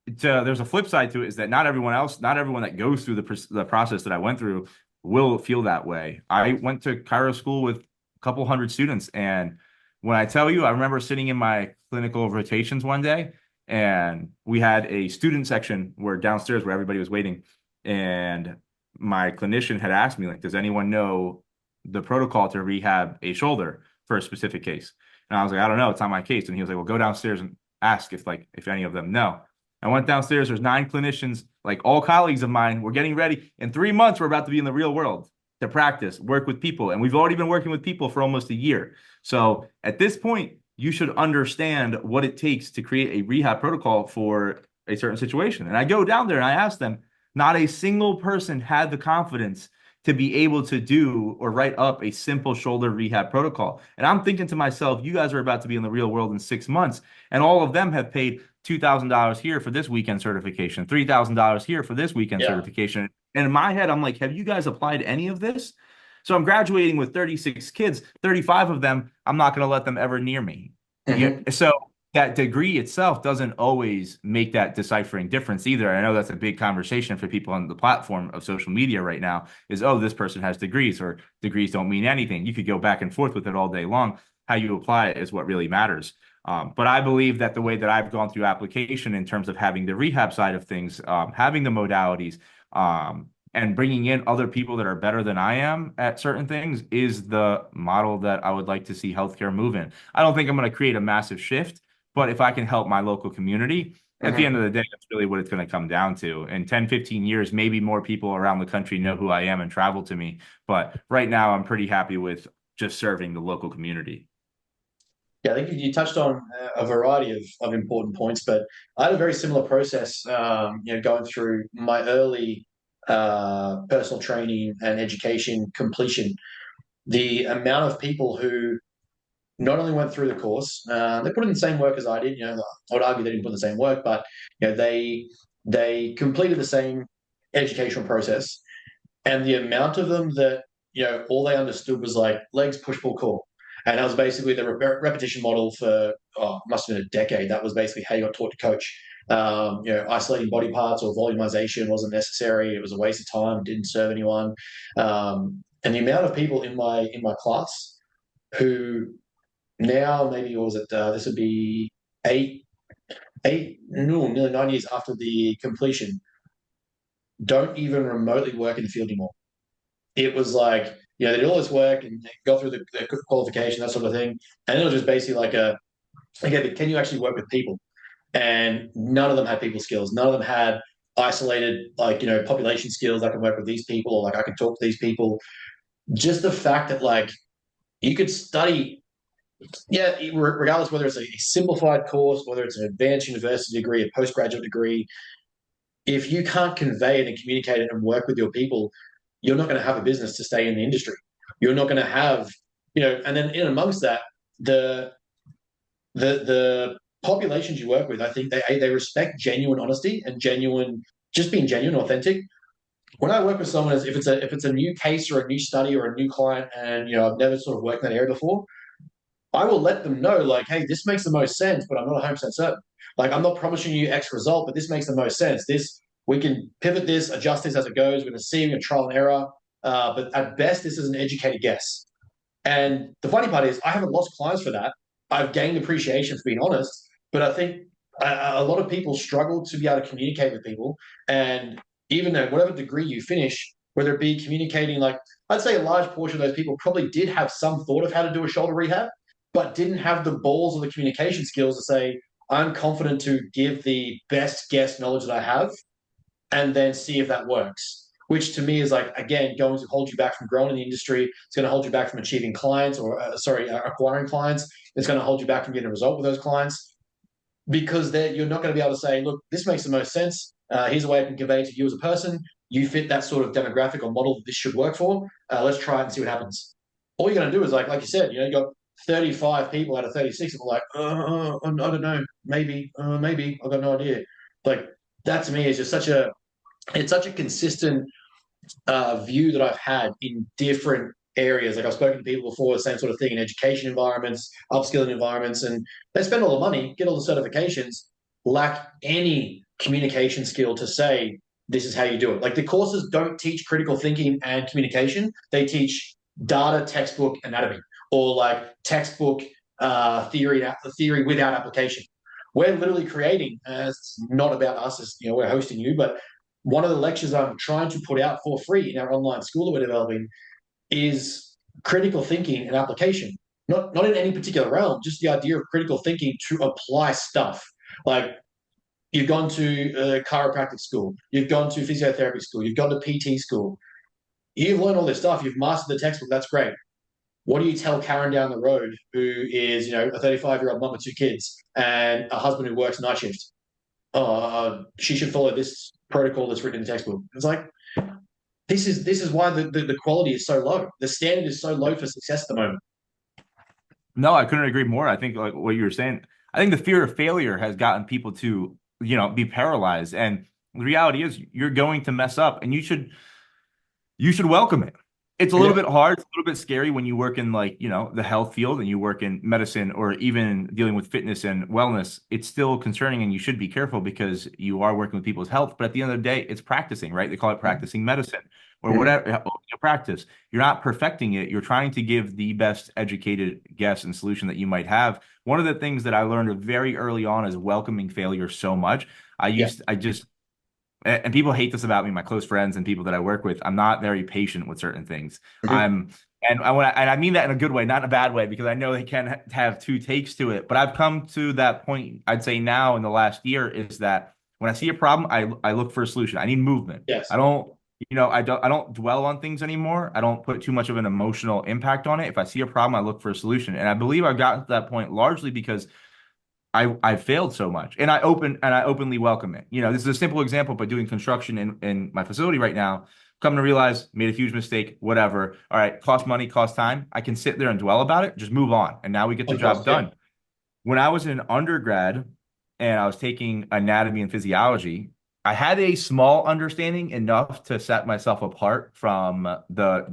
there's a flip side to it is that not everyone that goes through the process that I went through will feel that way. I went to Chiro school with a couple hundred students, and when I tell you, I remember sitting in my clinical rotations one day, and we had a student section where downstairs where everybody was waiting, and my clinician had asked me, like, does anyone know the protocol to rehab a shoulder for a specific case? And I was like, I don't know, it's not my case. And he was like, well, go downstairs and ask if any of them know. I went downstairs, there's 9 clinicians, like all colleagues of mine. We're getting ready. In 3 months, we're about to be in the real world to practice, work with people. And we've already been working with people for almost a year. So at this point, you should understand what it takes to create a rehab protocol for a certain situation. And I go down there and I ask them, not a single person had the confidence to be able to do or write up a simple shoulder rehab protocol. And I'm thinking to myself, you guys are about to be in the real world in 6 months. And all of them have paid $2,000 here for this weekend certification, $3,000 here for this weekend certification. And in my head, I'm like, have you guys applied any of this? So I'm graduating with 36 kids, 35 of them, I'm not going to let them ever near me. So that degree itself doesn't always make that deciphering difference either. I know that's a big conversation for people on the platform of social media right now is, oh, this person has degrees or degrees don't mean anything. You could go back and forth with it all day long. How you apply it is what really matters. But I believe that the way that I've gone through application in terms of having the rehab side of things, having the modalities, and bringing in other people that are better than I am at certain things is the model that I would like to see healthcare move in. I don't think I'm going to create a massive shift, but if I can help my local community, at the end of the day, that's really what it's going to come down to. In 10, 15 years, maybe more people around the country know who I am and travel to me. But right now, I'm pretty happy with just serving the local community. Yeah, I think you touched on a variety of important points, but I had a very similar process, going through my early personal training and education completion. The amount of people who not only went through the course, they put in the same work as I did. I would argue they didn't put in the same work, but they completed the same educational process, and the amount of them that all they understood was like legs, push, pull, core. And that was basically the repetition model for must have been a decade. That was basically how you got taught to coach. Isolating body parts or volumization wasn't necessary. It was a waste of time. Didn't serve anyone. And the amount of people in my class who now maybe what was it? This would be nearly 9 years after the completion. Don't even remotely work in the field anymore. It was like, they did all this work and go through the qualification, that sort of thing. And it was just basically like can you actually work with people? And none of them had people skills. None of them had isolated, population skills. I can work with these people, or I can talk to these people. Just the fact that you could study, regardless whether it's a simplified course, whether it's an advanced university degree, a postgraduate degree, if you can't convey it and communicate it and work with your people, you're not going to have a business to stay in the industry. You're not going to have, and then in amongst that, the populations you work with, I think they respect genuine honesty and just being genuine, authentic. when I work with someone, if it's a new case or a new study or a new client, and I've never sort of worked in that area before, I will let them know, like, hey, this makes the most sense, but I'm not 100% certain. Like, I'm not promising you X result, but this makes the most sense. This, we can pivot this, adjust this as it goes. We're going to see, we're going to trial and error. But at best, this is an educated guess. And the funny part is, I haven't lost clients for that. I've gained appreciation for being honest, but I think a lot of people struggle to be able to communicate with people. And even at whatever degree you finish, whether it be communicating, like I'd say a large portion of those people probably did have some thought of how to do a shoulder rehab, but didn't have the balls or the communication skills to say, I'm confident to give the best guess knowledge that I have and then see if that works. Which to me is like, again, going to hold you back from growing in the industry. It's going to hold you back from achieving clients or, acquiring clients. It's going to hold you back from getting a result with those clients because you're not going to be able to say, look, this makes the most sense. Here's a way I can convey to you as a person. You fit that sort of demographic or model that this should work for. Let's try it and see what happens. All you're going to do is like you said, you got 35 people out of 36 that were like, I don't know, maybe, I've got no idea. Like that to me is just it's such a consistent view that I've had in different areas. Like I've spoken to people before, the same sort of thing in education environments, upskilling environments, and they spend all the money, get all the certifications, lack any communication skill to say, this is how you do it. Like the courses don't teach critical thinking and communication. They teach data, textbook, anatomy, or like textbook theory without application. We're literally creating, it's not about us as we're hosting you, but one of the lectures I'm trying to put out for free in our online school that we're developing is critical thinking and application. Not in any particular realm, just the idea of critical thinking to apply stuff. Like you've gone to chiropractic school, you've gone to physiotherapy school, you've gone to PT school. You've learned all this stuff, you've mastered the textbook, that's great. What do you tell Karen down the road who is, a 35-year-old mum with 2 kids and a husband who works night shift? She should follow this protocol that's written in the textbook. It's like, this is why the quality is so low. The standard is so low for success at the moment. No, I couldn't agree more. I think like what you were saying, I think the fear of failure has gotten people to, be paralyzed. And the reality is you're going to mess up and you should welcome it. It's a little bit hard, it's a little bit scary when you work in like, the health field and you work in medicine or even dealing with fitness and wellness. It's still concerning and you should be careful because you are working with people's health. But at the end of the day, it's practicing, right? They call it practicing medicine or whatever you practice. You're not perfecting it. You're trying to give the best educated guess and solution that you might have. One of the things that I learned very early on is welcoming failure so much. And people hate this about me, my close friends and people that I work with. I'm not very patient with certain things. And I mean that in a good way, not in a bad way, because I know they can have 2 takes to it. But I've come to that point, I'd say now in the last year, is that when I see a problem, I look for a solution. I need movement. Yes. I don't dwell on things anymore. I don't put too much of an emotional impact on it. If I see a problem, I look for a solution. And I believe I've gotten to that point largely because I failed so much and I openly welcome it. This is a simple example, but doing construction in my facility right now, come to realize made a huge mistake, whatever. All right. Cost money, cost time. I can sit there and dwell about it. Just move on. And now we get the job done. When I was in undergrad and I was taking anatomy and physiology, I had a small understanding enough to set myself apart from the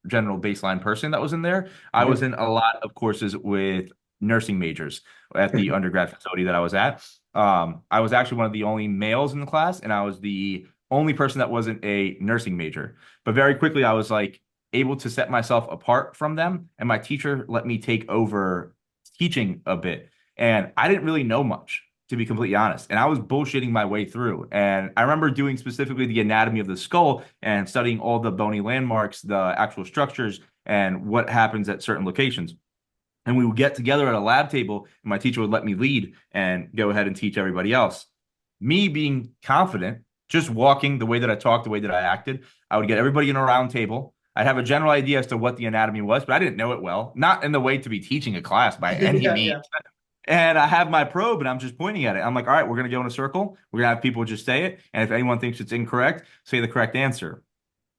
general baseline person that was in there. I was in a lot of courses with nursing majors at the undergrad facility that I was at. I was actually one of the only males in the class, and I was the only person that wasn't a nursing major. But very quickly, I was like able to set myself apart from them, and my teacher let me take over teaching a bit. And I didn't really know much, to be completely honest. And I was bullshitting my way through. And I remember doing specifically the anatomy of the skull and studying all the bony landmarks, the actual structures, and what happens at certain locations. And we would get together at a lab table and my teacher would let me lead and go ahead and teach everybody else. Me being confident, just walking the way that I talked, the way that I acted, I would get everybody in a round table. I'd have a general idea as to what the anatomy was, but I didn't know it well, not in the way to be teaching a class by any means. And I have my probe and I'm just pointing at it. I'm like, all right, we're going to go in a circle. We're going to have people just say it. And if anyone thinks it's incorrect, say the correct answer.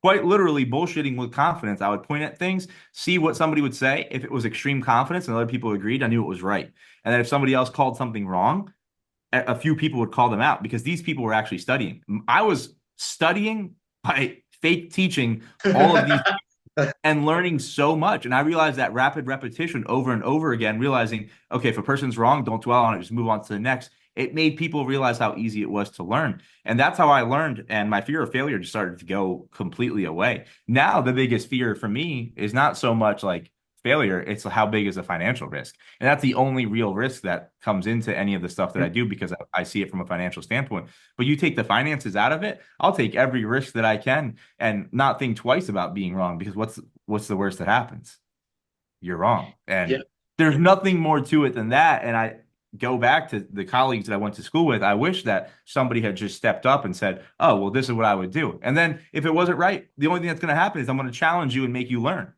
Quite literally bullshitting with confidence. I would point at things, see what somebody would say. If it was extreme confidence and other people agreed, I knew it was right. And then if somebody else called something wrong, a few people would call them out because these people were actually studying. I was studying by fake teaching all of these and learning so much. And I realized that rapid repetition over and over again, realizing, okay, if a person's wrong, don't dwell on it, just move on to the next. It made people realize how easy it was to learn. And that's how I learned. And my fear of failure just started to go completely away. Now, the biggest fear for me is not so much like failure, it's how big is the financial risk. And that's the only real risk that comes into any of the stuff that I do, because I see it from a financial standpoint. But you take the finances out of it, I'll take every risk that I can and not think twice about being wrong, because what's the worst that happens? You're wrong. And there's nothing more to it than that. And I go back to the colleagues that I went to school with. I wish that somebody had just stepped up and said, oh, well, this is what I would do. And then if it wasn't right, the only thing that's going to happen is I'm going to challenge you and make you learn.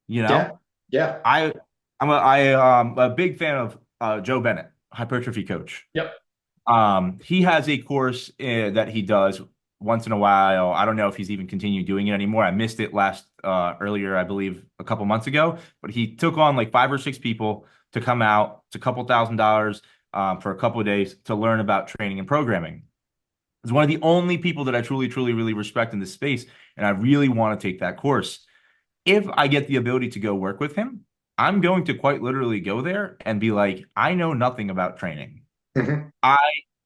You know? Yeah. I'm a big fan of Joe Bennett, hypertrophy coach. Yep. He has a course that he does once in a while. I don't know if he's even continued doing it anymore. I missed it earlier, I believe, a couple months ago. But he took on like 5 or 6 people to come out. It's a couple $1,000s for a couple of days to learn about training and programming. He's one of the only people that I truly, truly, really respect in this space, and I really want to take that course. If I get the ability to go work with him, I'm going to quite literally go there and be like, I know nothing about training. I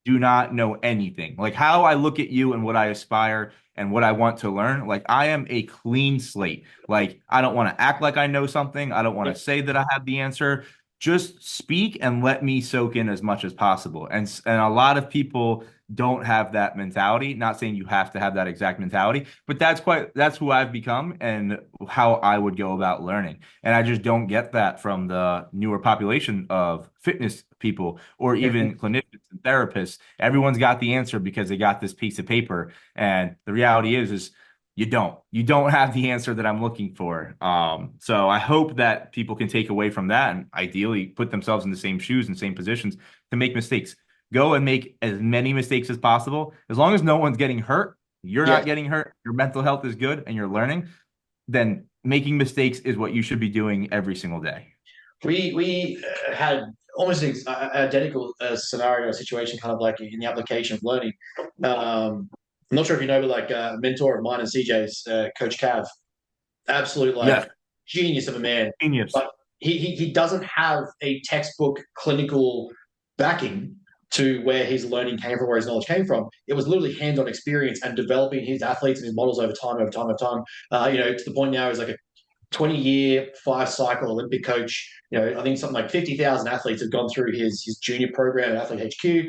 do not know anything. Like how I look at you and what I aspire and what I want to learn. Like I am a clean slate. Like I don't want to act like I know something. I don't want to say that I have the answer. Just speak and let me soak in as much as possible. And a lot of people don't have that mentality. Not saying you have to have that exact mentality, but that's who I've become and how I would go about learning. And I just don't get that from the newer population of fitness people or even clinicians and therapists. Everyone's got the answer because they got this piece of paper. And the reality is you don't have the answer that I'm looking for. So I hope that people can take away from that and ideally put themselves in the same shoes and same positions to make mistakes. Go and make as many mistakes as possible. As long as no one's getting hurt, you're not getting hurt, your mental health is good, and you're learning, then making mistakes is what you should be doing every single day. We had almost an identical scenario, situation, kind of like in the application of learning. I'm not sure if you know, but like a mentor of mine and CJ's, Coach Cav, absolute genius of a man. Genius. But he doesn't have a textbook clinical backing to where his learning came from, where his knowledge came from. It was literally hands-on experience and developing his athletes and his models over time. To the point now he's like a 20-year, 5-cycle Olympic coach. I think something like 50,000 athletes have gone through his junior program at Athlete HQ,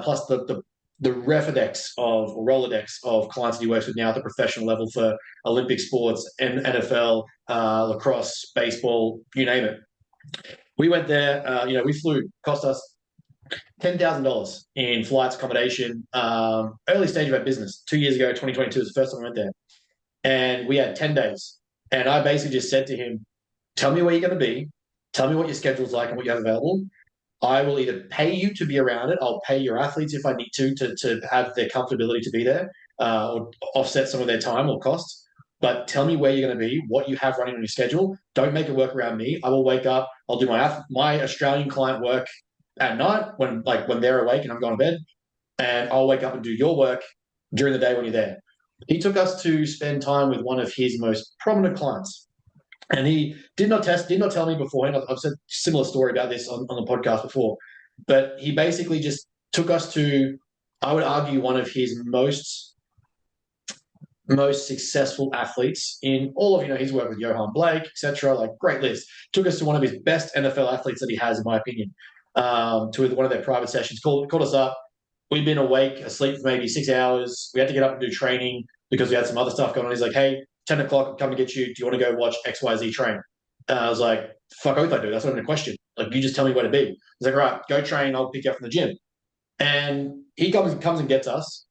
plus the Rolodex of clients that he works with now at the professional level for Olympic sports and NFL, lacrosse, baseball, you name it. We went there, we flew, cost us $10,000 in flights, accommodation, early stage of our business. 2 years ago, 2022 was the first time I went there. And we had 10 days. And I basically just said to him, tell me where you're going to be. Tell me what your schedule's like and what you have available. I will either pay you to be around it. I'll pay your athletes if I need to have their comfortability to be there, or offset some of their time or costs. But tell me where you're going to be, what you have running on your schedule. Don't make it work around me. I will wake up. I'll do my Australian client work at night when they're awake and I'm going to bed, and I'll wake up and do your work during the day when you're there. He took us to spend time with one of his most prominent clients, and he did not tell me beforehand. I've said a similar story about this on the podcast before, but he basically just took us to, I would argue, one of his most successful athletes in all of, his work with Johan Blake, etc. Like, great list. Took us to one of his best NFL athletes that he has, in my opinion, to one of their private sessions. Called us up. We'd been asleep for maybe 6 hours. We had to get up and do training because we had some other stuff going on. He's like, hey, 10 o'clock, I'm coming to get you. Do you want to go watch XYZ train? I was like, fuck oath I do. That's not even a question. Like, you just tell me where to be. He's like, all right, go train. I'll pick you up from the gym. And he comes and gets us.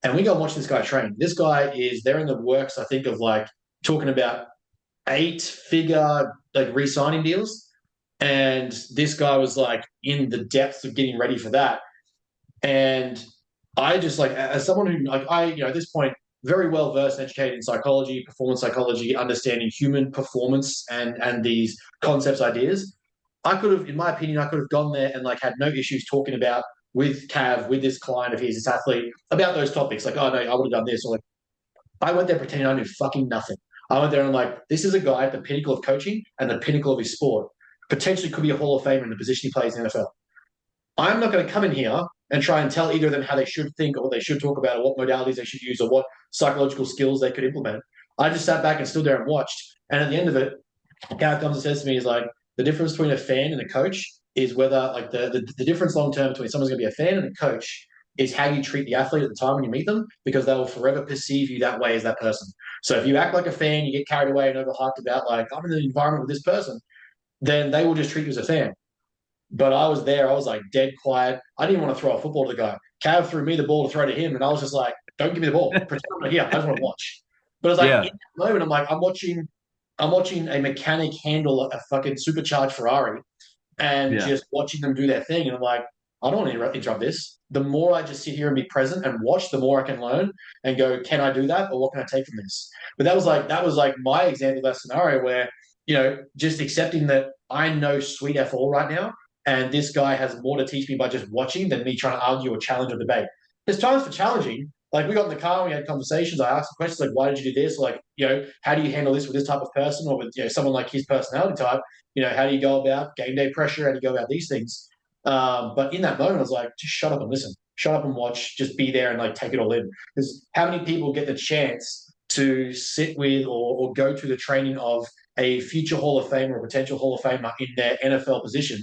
And we go and watch this guy train. This guy they're in the works, I think, of like talking about 8-figure like re-signing deals. And this guy was like in the depths of getting ready for that. And I just, like, as someone who, like, at this point, very well versed and educated in psychology, performance psychology, understanding human performance and these concepts, ideas, I could have, in my opinion, gone there and like had no issues talking about with Cav, with this client of his, this athlete, about those topics. Like, oh no, I would have done this, or like, I went there pretending I knew fucking nothing. I went there and I'm like, this is a guy at the pinnacle of coaching and the pinnacle of his sport. Potentially could be a Hall of Famer in the position he plays in the NFL. I'm not going to come in here and try and tell either of them how they should think or what they should talk about or what modalities they should use or what psychological skills they could implement. I just sat back and stood there and watched. And at the end of it, guy comes and says to me is like, the difference between a fan and a coach is whether like the difference long term between someone's going to be a fan and a coach is how you treat the athlete at the time when you meet them, because they will forever perceive you that way as that person. So if you act like a fan, you get carried away and overhyped about like, I'm in the environment with this person, then they will just treat you as a fan. But I was there, I was like dead quiet. I didn't want to throw a football to the guy. Cav threw me the ball to throw to him, and I was just like, don't give me the ball. Pretend I'm not here. I just want to watch. But I was like, in that moment, I'm like, I'm watching a mechanic handle a fucking supercharged Ferrari and just watching them do their thing. And I'm like, I don't want to interrupt this. The more I just sit here and be present and watch, the more I can learn and go, can I do that? Or what can I take from this? But that was like my example of that scenario where, just accepting that I know sweet F all right now. And this guy has more to teach me by just watching than me trying to argue or challenge or debate. There's times for challenging. Like we got in the car, we had conversations. I asked questions like, "Why did you do this?" Or like, how do you handle this with this type of person, or with someone like his personality type? How do you go about game day pressure? How do you go about these things? But in that moment, I was like, just shut up and listen. Shut up and watch. Just be there and like take it all in. Because how many people get the chance to sit with or go to the training of a future Hall of Famer or potential Hall of Famer in their NFL position,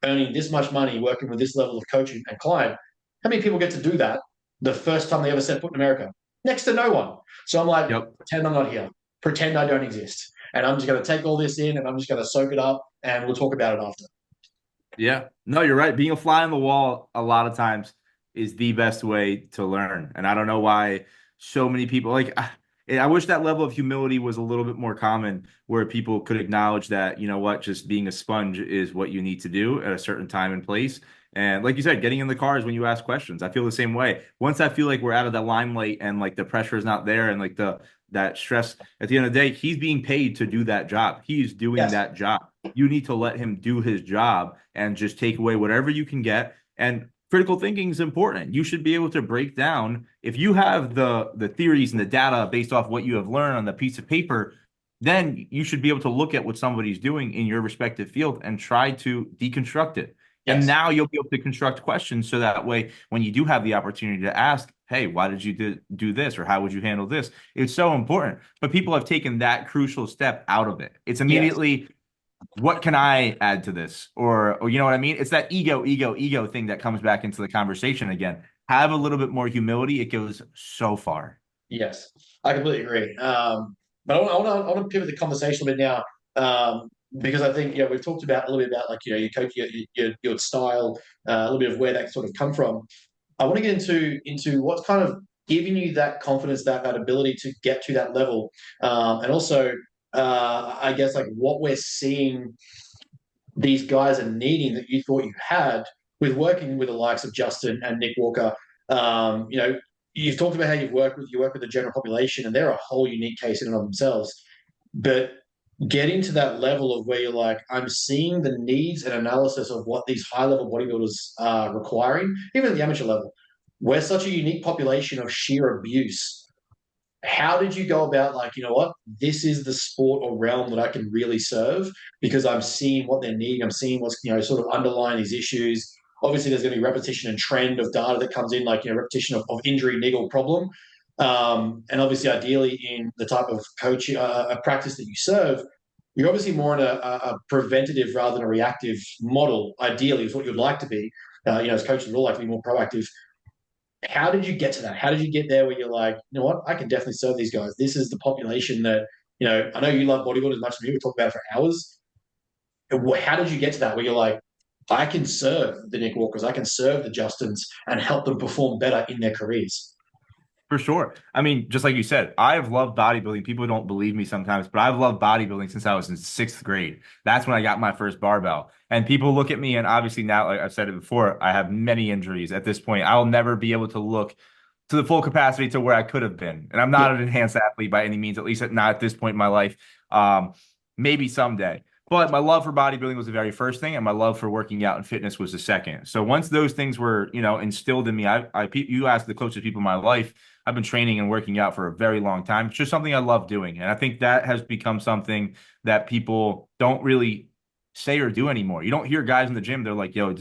earning this much money, working with this level of coaching and client? How many people get to do that the first time they ever set foot in America? Next to no one. So I'm like, pretend I'm not here. Pretend I don't exist. And I'm just going to take all this in and I'm just going to soak it up and we'll talk about it after. Yeah. No, you're right. Being a fly on the wall a lot of times is the best way to learn. And I don't know why so many people I wish that level of humility was a little bit more common where people could acknowledge that, just being a sponge is what you need to do at a certain time and place. And like you said, getting in the car is when you ask questions. I feel the same way. Once I feel like we're out of the limelight and like the pressure is not there and like that stress, at the end of the day, he's being paid to do that job. He's doing that job. You need to let him do his job and just take away whatever you can get. And critical thinking is important. You should be able to break down, if you have the theories and the data based off what you have learned on the piece of paper, then you should be able to look at what somebody's doing in your respective field and try to deconstruct it. Yes. And now you'll be able to construct questions so that way, when you do have the opportunity to ask, hey, why did you do this? Or how would you handle this? It's so important. But people have taken that crucial step out of it. It's immediately, what can I add to this? Or you know what I mean? It's that ego thing that comes back into the conversation again. Have a little bit more humility. It goes so far. Yes, I completely agree. But I want to pivot the conversation a bit now, because I think we've talked about a little bit about like your coach, your style, a little bit of where that sort of come from. I want to get into what's kind of giving you that confidence, that ability to get to that level, and also I guess like what we're seeing these guys are needing that you thought you had with working with the likes of Justin and Nick Walker. You've talked about how you work with the general population, and they're a whole unique case in and of themselves. But getting to that level of where you're like, I'm seeing the needs and analysis of what these high-level bodybuilders are requiring, even at the amateur level. We're such a unique population of sheer abuse. How did you go about like, this is the sport or realm that I can really serve because I'm seeing what they're needing. I'm seeing what's, sort of underlying these issues. Obviously, there's going to be repetition and trend of data that comes in, like, repetition of injury, niggle, problem. And obviously, ideally, in the type of coach, a practice that you serve, you're obviously more in a preventative rather than a reactive model, ideally, is what you'd like to be. As coaches, we'd all like to be more proactive. How did you get to that? How did you get there where you're like, you know what, I can definitely serve these guys. This is the population that, I know you love bodybuilding as much as me. We talk about it for hours. How did you get to that where you're like, I can serve the Nick Walkers, I can serve the Justins and help them perform better in their careers? For sure. I mean, just like you said, I've loved bodybuilding. People don't believe me sometimes, but I've loved bodybuilding since I was in 6th grade. That's when I got my first barbell. And people look at me, and obviously now, like I've said it before, I have many injuries at this point. I'll never be able to look to the full capacity to where I could have been. And I'm not an enhanced athlete by any means, at least not at this point in my life. Maybe someday. But my love for bodybuilding was the very first thing, and my love for working out and fitness was the second. So once those things were, instilled in me, you asked the closest people in my life, I've been training and working out for a very long time. It's just something I love doing. And I think that has become something that people don't really say or do anymore. You don't hear guys in the gym, they're like, yo,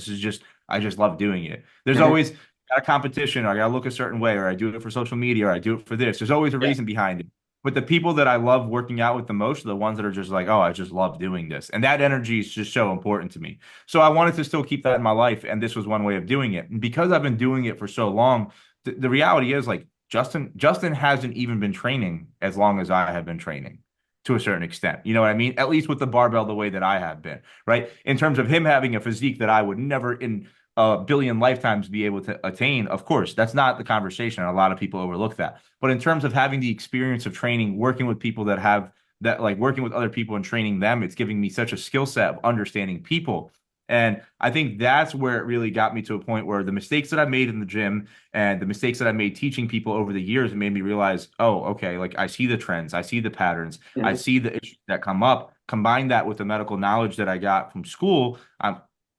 I just love doing it. There's always a competition, or I gotta look a certain way, or I do it for social media, or I do it for this. There's always a reason behind it. But the people that I love working out with the most are the ones that are just like, oh, I just love doing this. And that energy is just so important to me. So I wanted to still keep that in my life. And this was one way of doing it. And because I've been doing it for so long, the reality is like Justin hasn't even been training as long as I have been training to a certain extent. You know what I mean? At least with the barbell the way that I have been, right? In terms of him having a physique that I would never in a billion lifetimes be able to attain. Of course, that's not the conversation. A lot of people overlook that. But in terms of having the experience of training, working with people that have that, like working with other people and training them, it's giving me such a skill set of understanding people. And I think that's where it really got me to a point where the mistakes that I made in the gym and the mistakes that I made teaching people over the years made me realize, oh, okay, like I see the trends, I see the patterns, I see the issues that come up. Combine that with the medical knowledge that I got from school,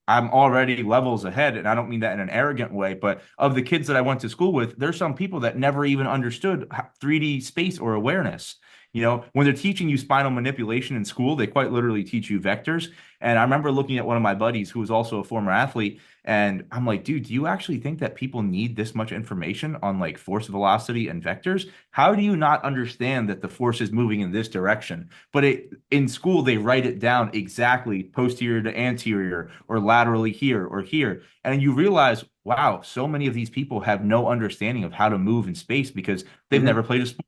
I'm already levels ahead. And I don't mean that in an arrogant way, but of the kids that I went to school with, there's some people that never even understood 3D space or awareness. When they're teaching you spinal manipulation in school, they quite literally teach you vectors. And I remember looking at one of my buddies who was also a former athlete, and I'm like, dude, do you actually think that people need this much information on like force velocity and vectors? How do you not understand that the force is moving in this direction? But in school, they write it down exactly posterior to anterior or laterally here or here. And you realize, wow, so many of these people have no understanding of how to move in space because they've never played a sport.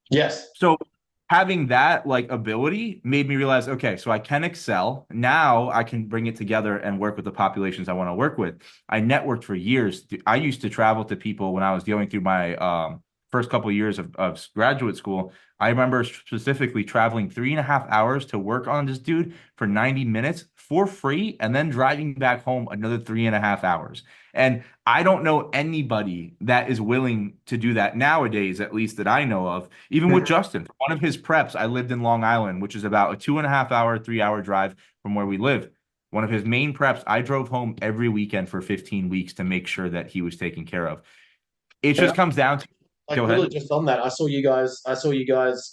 Yes. So having that like ability made me realize, okay, so I can excel. Now I can bring it together and work with the populations I want to work with. I networked for years. I used to travel to people when I was going through my first couple of years of graduate school. I remember specifically traveling 3.5 hours to work on this dude for 90 minutes for free and then driving back home another 3.5 hours. And I don't know anybody that is willing to do that nowadays, at least that I know of. Even with Justin, one of his preps, I lived in Long Island, which is about a 2.5 hour, 3 hour drive from where we live. One of his main preps, I drove home every weekend for 15 weeks to make sure that he was taken care of. It just comes down to like really just on that. I saw you guys.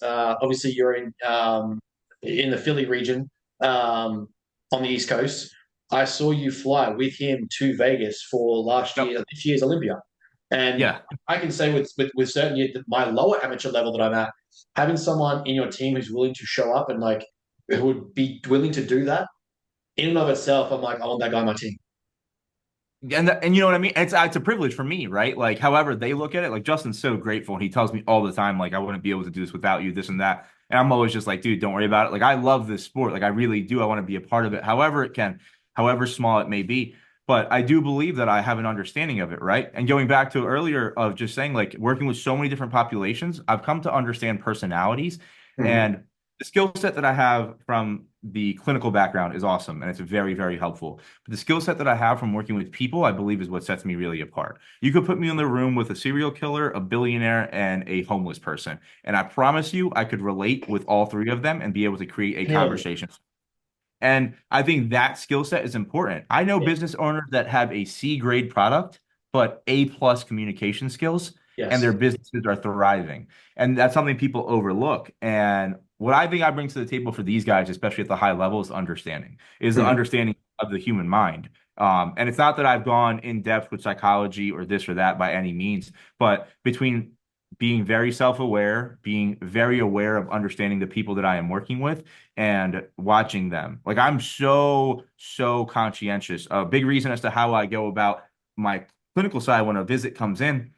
Obviously, you're in the Philly region, on the East Coast. I saw you fly with him to Vegas for this year's Olympia. And yeah, I can say with certainty that my lower amateur level that I'm at, having someone in your team who's willing to show up and like who would be willing to do that in and of itself, I'm like, I want that guy on my team. And you know what I mean? It's a privilege for me, right? Like, however they look at it, like Justin's so grateful, and he tells me all the time, like, I wouldn't be able to do this without you, this and that. And I'm always just like, dude, don't worry about it. Like, I love this sport. Like, I really do. I want to be a part of it, however small it may be. But I do believe that I have an understanding of it, right? And going back to earlier of just saying, like, working with so many different populations, I've come to understand personalities. And the skill set that I have from the clinical background is awesome, and it's very, very helpful. But the skill set that I have from working with people, I believe, is what sets me really apart. You could put me in the room with a serial killer, a billionaire, and a homeless person, and I promise you, I could relate with all three of them and be able to create a conversation. And I think that skill set is important. I know business owners that have a C grade product, but A plus communication skills, and their businesses are thriving. And that's something people overlook. And what I think I bring to the table for these guys, especially at the high level, is the understanding of the human mind. And it's not that I've gone in depth with psychology or this or that by any means, but between being very self-aware, being very aware of understanding the people that I am working with and watching them. Like I'm so conscientious. A big reason as to how I go about my clinical side when a visit comes in.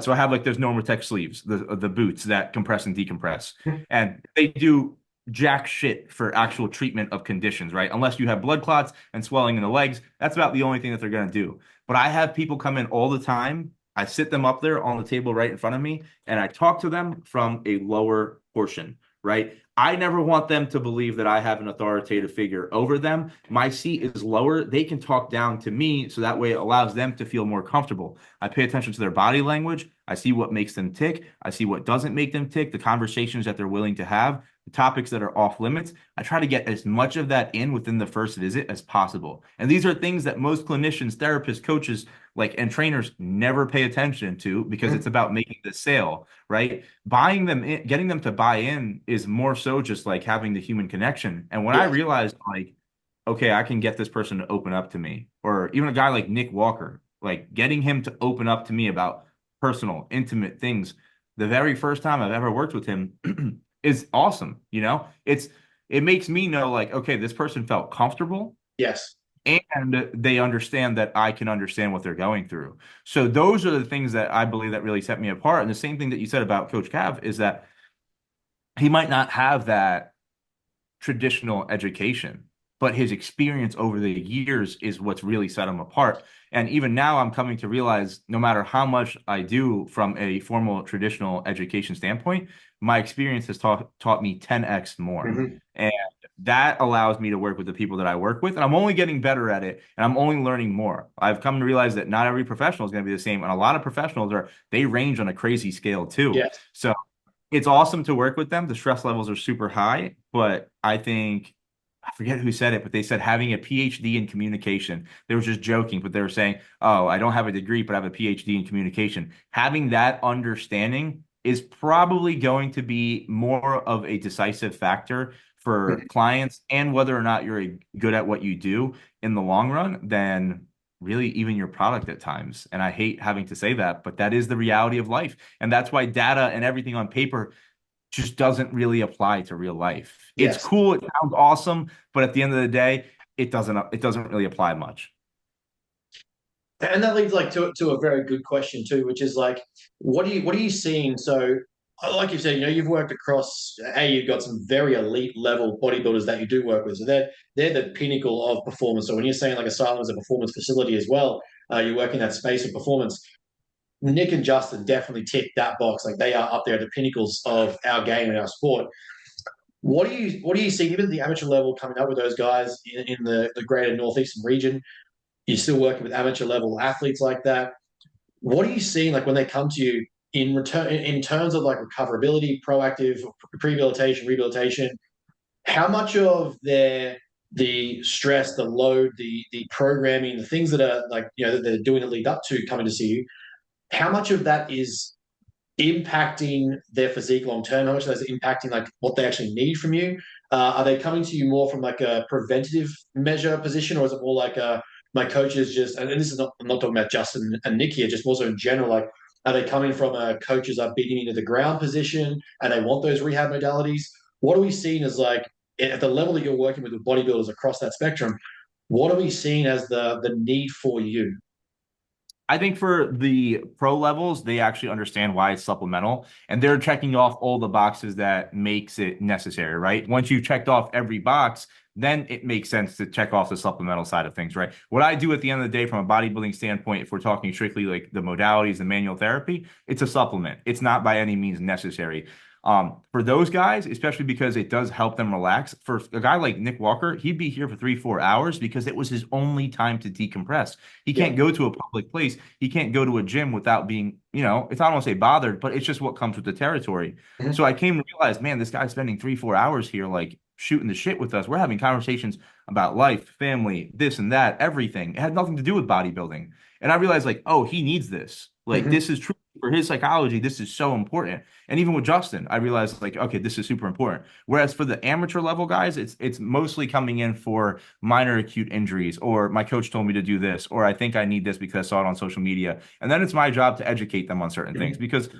So I have like those Normatec sleeves, the boots that compress and decompress, and they do jack shit for actual treatment of conditions, right? Unless you have blood clots and swelling in the legs, that's about the only thing that they're going to do. But I have people come in all the time. I sit them up there on the table right in front of me, and I talk to them from a lower portion, right? I never want them to believe that I have an authoritative figure over them. My seat is lower. They can talk down to me, so that way it allows them to feel more comfortable. I pay attention to their body language. I see what makes them tick. I see what doesn't make them tick, the conversations that they're willing to have. topics that are off limits, I try to get as much of that in within the first visit as possible. And these are things that most clinicians, therapists, coaches, like and trainers never pay attention to because it's about making the sale, right? Buying them in, getting them to buy in is more so just like having the human connection. And when I Yes. realized like, okay, I can get this person to open up to me, or even a guy like Nick Walker, like getting him to open up to me about personal, intimate things. The very first time I've ever worked with him is awesome. It makes me know like, okay, this person felt comfortable Yes. and they understand that I can understand what they're going through. So those are the things that I believe that really set me apart. And the same thing that you said about Coach Cav is that he might not have that traditional education, but his experience over the years is what's really set him apart. And even now, I'm coming to realize no matter how much I do from a formal traditional education standpoint, my experience has taught me 10x more. Mm-hmm. And that allows me to work with the people that I work with. And I'm only getting better at it and I'm only learning more. I've come to realize that not every professional is going to be the same. And a lot of professionals they range on a crazy scale too. Yes. So it's awesome to work with them. The stress levels are super high, but I think I forget who said it, but they said having a PhD in communication. They were just joking, but they were saying, "Oh, I don't have a degree, but I have a PhD in communication." Having that understanding is probably going to be more of a decisive factor for clients and whether or not you're good at what you do in the long run than really even your product at times. And I hate having to say that, but that is the reality of life. And that's why data and everything on paper just doesn't really apply to real life. It's Yes. cool, it sounds awesome, but at the end of the day, it doesn't really apply much. And that leads like to a very good question too, which is like, what are you seeing? So, like you said, you've worked across. You've got some very elite level bodybuilders that you do work with. So they're the pinnacle of performance. So when you're saying like Asylum is a performance facility as well, you work in that space of performance. Nick and Justin definitely tick that box. Like they are up there at the pinnacles of our game and our sport. What do you see even at the amateur level coming up with those guys in the greater northeastern region? You're still working with amateur level athletes like that. What are you seeing like when they come to you in return in terms of like recoverability, proactive rehabilitation, rehabilitation? How much of the stress, the load, the programming, the things that are like that they're doing to lead up to coming to see you? How much of that is impacting their physique long term? How much of that is impacting like what they actually need from you? Are they coming to you more from like a preventative measure position, or is it more like my coaches just? And this is not I'm not talking about Justin and Nick here, just more so in general. Like, are they coming from coaches are beating into the ground position, and they want those rehab modalities? What are we seeing as like at the level that you're working with bodybuilders across that spectrum? What are we seeing as the need for you? I think for the pro levels, they actually understand why it's supplemental and they're checking off all the boxes that makes it necessary, right? Once you've checked off every box, then it makes sense to check off the supplemental side of things, right? What I do at the end of the day from a bodybuilding standpoint, if we're talking strictly like the modalities and manual therapy, it's a supplement. It's not by any means necessary. For those guys, especially because it does help them relax. For a guy like Nick Walker, he'd be here for 3, 4 hours because it was his only time to decompress. He can't go to a public place. He can't go to a gym without being, it's I don't want to say bothered, but it's just what comes with the territory. Mhm. So I came to realize, man, this guy's spending 3, 4 hours here, like shooting the shit with us. We're having conversations about life, family, this and that, everything. It had nothing to do with bodybuilding. And I realized, like, oh, he needs this. Like, Mhm. this is true for his psychology. This is so important. And even with Justin, I realized, like, okay, this is super important. Whereas for the amateur level guys, it's mostly coming in for minor acute injuries, or my coach told me to do this, or I think I need this because I saw it on social media. And then it's my job to educate them on certain things Mhm. because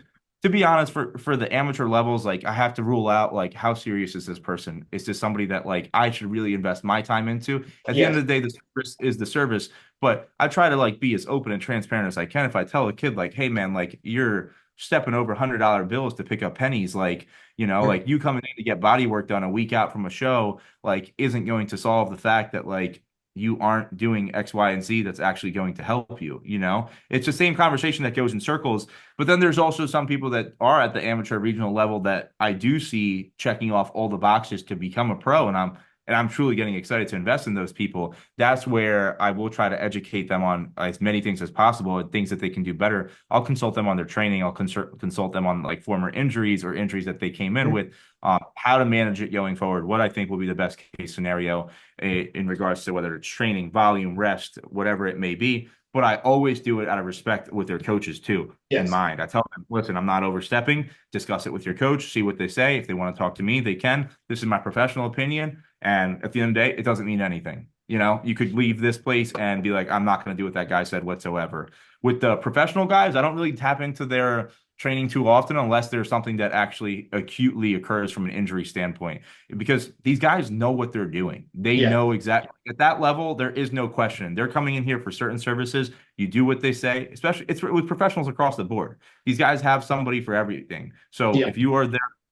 to be honest, for the amateur levels, like I have to rule out like how serious is this person? Is this somebody that like I should really invest my time into? At the end Yes. of the day, the service is the service, but I try to like be as open and transparent as I can. If I tell a kid like, hey man, like you're stepping over $100 bills to pick up pennies, like, like you coming in to get body work done a week out from a show, like isn't going to solve the fact that like you aren't doing X, Y, and Z that's actually going to help you, It's the same conversation that goes in circles. But then there's also some people that are at the amateur regional level that I do see checking off all the boxes to become a pro. And and I'm truly getting excited to invest in those people, that's where I will try to educate them on as many things as possible and things that they can do better. I'll consult them on their training. I'll consult them on like former injuries or injuries that they came in with, how to manage it going forward, what I think will be the best case scenario in regards to whether it's training, volume, rest, whatever it may be. But I always do it out of respect with their coaches too in mind. I tell them, listen, I'm not overstepping. Discuss it with your coach, see what they say. If they want to talk to me, they can. This is my professional opinion. And at the end of the day, it doesn't mean anything. You know, you could leave this place and be like, I'm not going to do what that guy said whatsoever. With the professional guys, I don't really tap into their training too often unless there's something that actually acutely occurs from an injury standpoint, because these guys know what they're doing. They know exactly at that level. There is no question. They're coming in here for certain services. You do what they say, especially it's with professionals across the board. These guys have somebody for everything. So if you are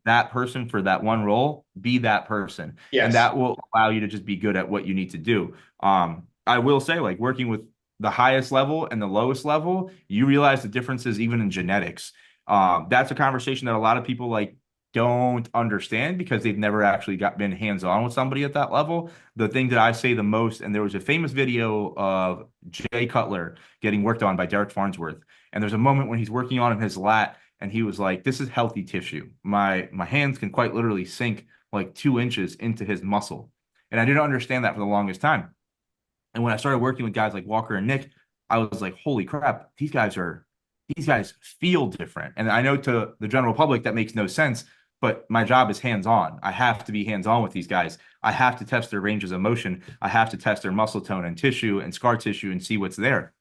that person for that one role, be that person. And that will allow you to just be good at what you need to do. I will say, like, working with the highest level and the lowest level, you realize the differences even in genetics. That's a conversation that a lot of people like don't understand because they've never actually been hands-on with somebody at that level. The thing that I say the most, and there was a famous video of Jay Cutler getting worked on by Derek Farnsworth, and there's a moment when he's working on his lat, and he was like, "This is healthy tissue. My hands can quite literally sink like 2 inches into his muscle," and I didn't understand that for the longest time. And when I started working with guys like Walker and Nick, I was like, "Holy crap, these guys feel different." And I know to the general public that makes no sense, but my job is hands-on. I have to be hands-on with these guys. I have to test their ranges of motion. I have to test their muscle tone and tissue and scar tissue and see what's there.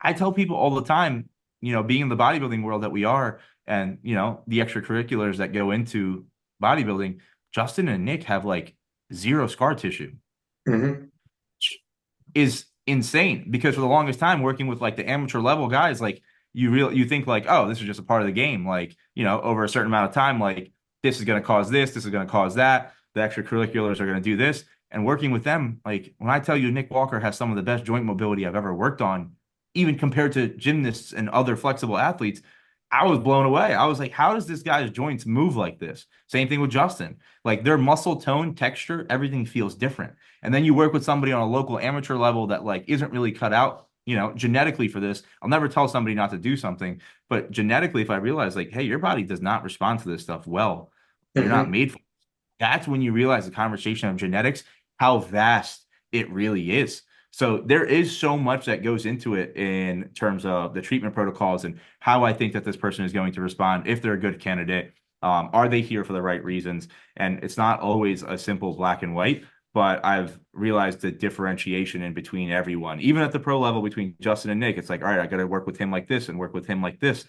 I tell people all the time, you know, being in the bodybuilding world that we are, and, you know, the extracurriculars that go into bodybuilding, Justin and Nick have like 0 scar tissue. Is insane, because for the longest time working with like the amateur level guys, like you think like, oh, this is just a part of the game. Like, you know, over a certain amount of time, like this is going to cause this is going to cause that. The extracurriculars are going to do this. And working with them, like when I tell you Nick Walker has some of the best joint mobility I've ever worked on, even compared to gymnasts and other flexible athletes, I was blown away. I was like, how does this guy's joints move like this? Same thing with Justin. Like their muscle tone, texture, everything feels different. And then you work with somebody on a local amateur level that like isn't really cut out, you know, genetically for this. I'll never tell somebody not to do something, but genetically, if I realize like, hey, your body does not respond to this stuff well, you're not made for it. That's when you realize the conversation of genetics, how vast it really is. So there is so much that goes into it in terms of the treatment protocols and how I think that this person is going to respond if they're a good candidate. Are they here for the right reasons? And it's not always a simple black and white, but I've realized the differentiation in between everyone, even at the pro level between Justin and Nick. It's like, all right, I got to work with him like this and work with him like this.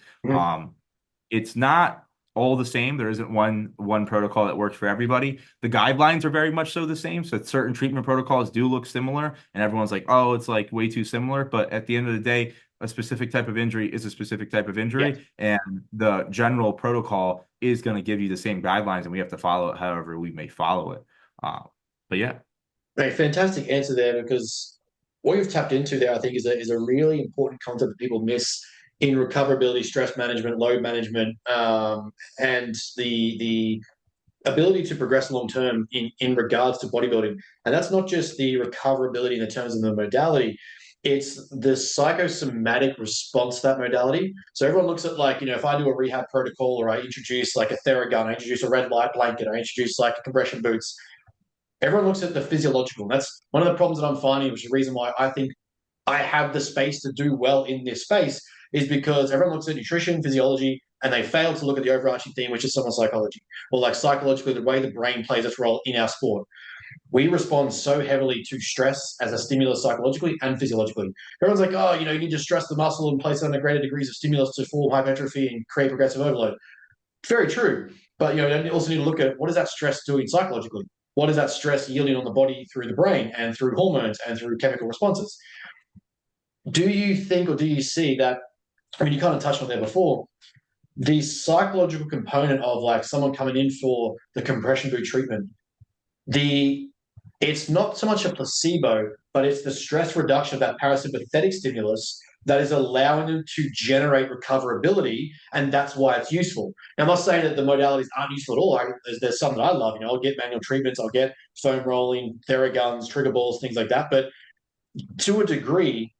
It's not all the same. There isn't one protocol that works for everybody. The guidelines are very much so the same. So certain treatment protocols do look similar, and everyone's like, oh, it's like way too similar. But at the end of the day, a specific type of injury is a specific type of injury, and the general protocol is going to give you the same guidelines, and we have to follow it however we may follow it. But yeah. Right, fantastic answer there, because what you've tapped into there, I think, is a really important concept that people miss in recoverability, stress management, load management, and the ability to progress long term in regards to bodybuilding. And that's not just the recoverability in the terms of the modality, it's the psychosomatic response to that modality. So everyone looks at, like, you know, if I do a rehab protocol, or I introduce like a Theragun, I introduce a red light blanket, I introduce like compression boots, everyone looks at the physiological. And that's one of the problems that I'm finding, which is the reason why I think I have the space to do well in this space, is because everyone looks at nutrition, physiology, and they fail to look at the overarching theme, which is someone's psychology, or like psychologically, the way the brain plays its role in our sport. We respond so heavily to stress as a stimulus psychologically and physiologically. Everyone's like, oh, you know, you need to stress the muscle and place it under greater degrees of stimulus to form hypertrophy and create progressive overload. Very true. But, you know, you also need to look at, what is that stress doing psychologically? What is that stress yielding on the body through the brain and through hormones and through chemical responses? Do you think, or do you see that, I mean, you kind of touched on there before, the psychological component of like someone coming in for the compression boot treatment, it's not so much a placebo, but it's the stress reduction of that parasympathetic stimulus that is allowing them to generate recoverability, and that's why it's useful. Now, I'm not saying that the modalities aren't useful at all. There's some that I love. I'll get manual treatments, I'll get foam rolling, theraguns, trigger balls, things like that. But to a degree,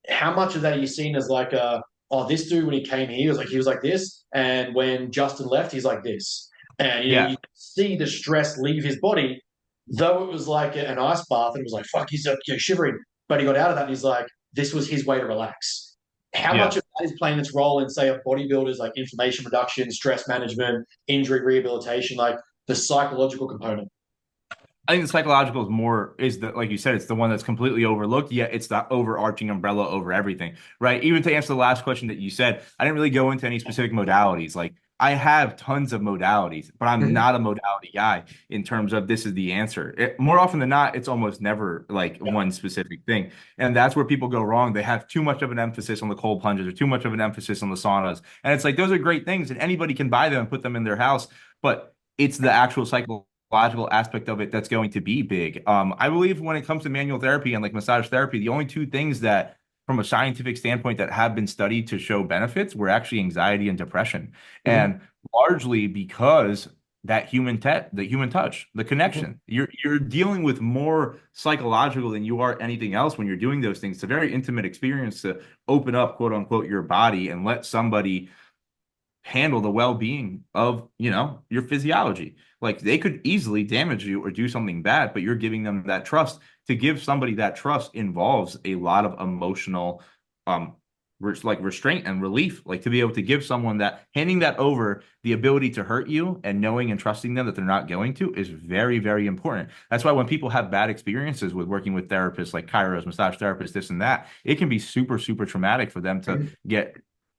how much of that are you seen as like oh, this dude when he came here he was like this, and when Justin left, he's like this, and Yeah. you see the stress leave his body, though it was like an ice bath, and it was like fuck, he's shivering, but he got out of that, and he's like, this was his way to relax. How much Yeah. of that is playing its role in, say, a bodybuilder's like inflammation reduction, stress management, injury rehabilitation, like the psychological component? I think the psychological is the, like you said, it's the one that's completely overlooked, yet it's the overarching umbrella over everything, right? Even to answer the last question that you said, I didn't really go into any specific modalities. Like I have tons of modalities, but I'm Mhm. not a modality guy in terms of this is the answer. More often than not, it's almost never like Yeah. one specific thing. And that's where people go wrong. They have too much of an emphasis on the cold plunges or too much of an emphasis on the saunas. And it's like, those are great things and anybody can buy them and put them in their house, but it's the actual psychological aspect of it that's going to be big. I believe when it comes to manual therapy and like massage therapy, the only two things that, from a scientific standpoint, that have been studied to show benefits were actually anxiety and depression, Mhm. and largely because the human touch, the Mhm. connection. You're dealing with more psychological than you are anything else when you're doing those things. It's a very intimate experience to open up, quote unquote, your body and let somebody handle the well-being of, your physiology. Like they could easily damage you or do something bad, but you're giving them that trust. To give somebody that trust involves a lot of emotional um restraint and relief. Like to be able to give someone that, handing that over, the ability to hurt you and knowing and trusting them that they're not going to, is very, very important. That's why when people have bad experiences with working with therapists like chiros, massage therapists, this and that, it can be super, super traumatic for them to Mhm. get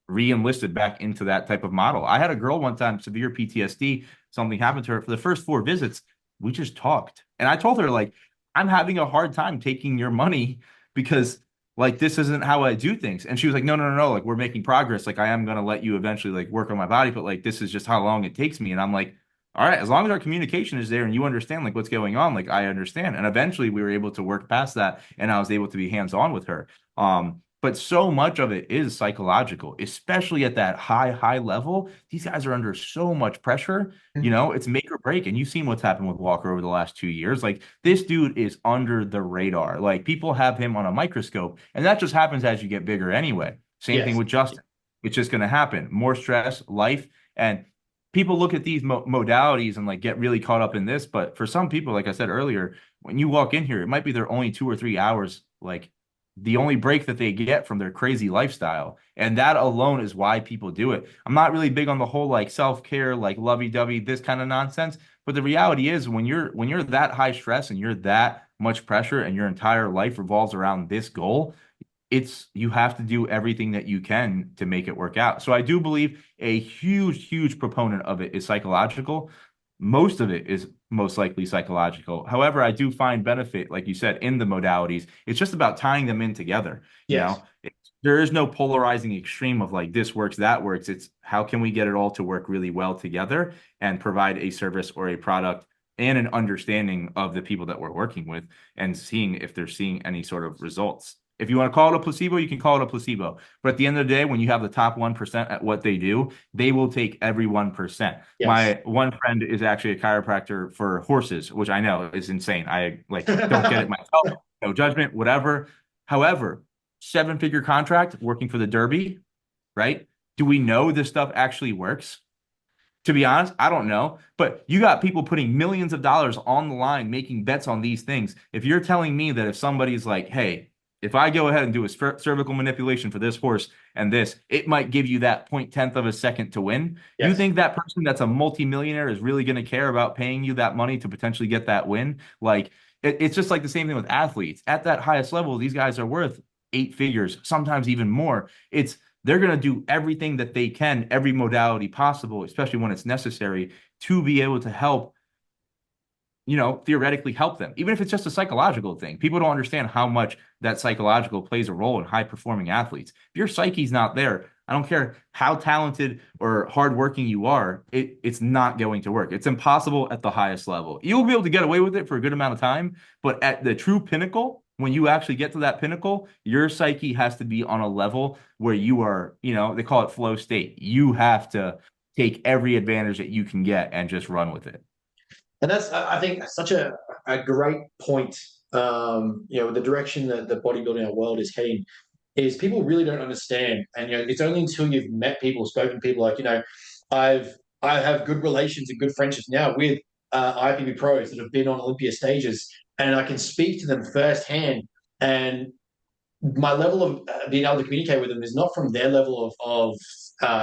re-enlisted back into that type of model. I had a girl one time, severe PTSD, something happened to her. For the first 4 visits, we just talked. And I told her, like, I'm having a hard time taking your money because like this isn't how I do things. And she was like, no, no, no, no, like we're making progress. Like I am gonna let you eventually like work on my body, but like this is just how long it takes me. And I'm like, all right, as long as our communication is there and you understand like what's going on, like I understand. And eventually we were able to work past that and I was able to be hands-on with her. But so much of it is psychological, especially at that high level. These guys are under so much pressure. It's make or break. And you've seen what's happened with Walker over the last 2 years. Like this dude is under the radar. Like people have him on a microscope, and that just happens as you get bigger anyway. Same thing Yes. with Justin. It's just going to happen. More stress, life, and people look at these modalities and like get really caught up in this. But for some people, like I said earlier, when you walk in here, it might be their only 2 or 3 hours, like the only break that they get from their crazy lifestyle. And that alone is why people do it. I'm not really big on the whole like self-care, like lovey-dovey, this kind of nonsense. But the reality is when you're that high stress and you're that much pressure and your entire life revolves around this goal, it's you have to do everything that you can to make it work out. So I do believe a huge, huge proponent of it is psychological. Most of it is most likely psychological. However, I do find benefit, like you said, in the modalities. It's just about tying them in together. Yes. There is no polarizing extreme of like this works, that works. It's how can we get it all to work really well together and provide a service or a product and an understanding of the people that we're working with and seeing if they're seeing any sort of results. If you want to call it a placebo, you can call it a placebo. But at the end of the day, when you have the top 1% at what they do, they will take every 1%. Yes. My one friend is actually a chiropractor for horses, which I know is insane. I like don't get it myself. No judgment, whatever. However, 7-figure contract working for the Derby, right? Do we know this stuff actually works? To be honest, I don't know. But you got people putting millions of dollars on the line, making bets on these things. If you're telling me that if somebody's like, hey, if I go ahead and do a cervical manipulation for this horse and this, it might give you that 0.10 of a second to win. You Yes. think that person that's a multimillionaire is really going to care about paying you that money to potentially get that win? Like, it's just like the same thing with athletes. At that highest level, these guys are worth 8 figures, sometimes even more. They're going to do everything that they can, every modality possible, especially when it's necessary, to be able to help, theoretically help them, even if it's just a psychological thing. People don't understand how much that psychological plays a role in high performing athletes. If your psyche's not there, I don't care how talented or hardworking you are, it's not going to work. It's impossible at the highest level. You'll be able to get away with it for a good amount of time, but at the true pinnacle, when you actually get to that pinnacle, your psyche has to be on a level where you are, they call it flow state. You have to take every advantage that you can get and just run with it. And that's, I think, such a great point. The direction that the bodybuilding our world is heading is people really don't understand. And, it's only until you've met people, spoken to people, like, I have good relations and good friendships now with IFBB pros that have been on Olympia stages, and I can speak to them firsthand. And my level of being able to communicate with them is not from their level of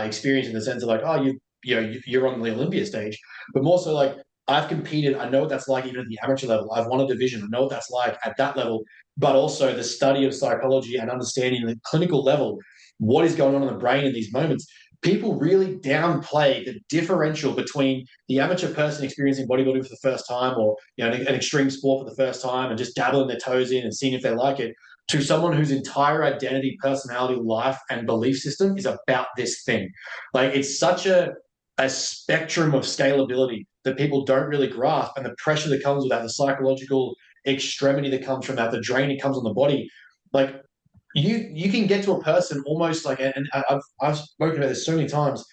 experience in the sense of like, oh, you're on the Olympia stage, but more so like I've competed. I know what that's like even at the amateur level. I've won a division. I know what that's like at that level, but also the study of psychology and understanding the clinical level, what is going on in the brain in these moments. People really downplay the differential between the amateur person experiencing bodybuilding for the first time, or an extreme sport for the first time, and just dabbling their toes in and seeing if they like it, to someone whose entire identity, personality, life, and belief system is about this thing. Like, it's such a spectrum of scalability that people don't really grasp, and the pressure that comes with that, the psychological extremity that comes from that, the drain that comes on the body. Like, you can get to a person almost like, and I've spoken about this so many times.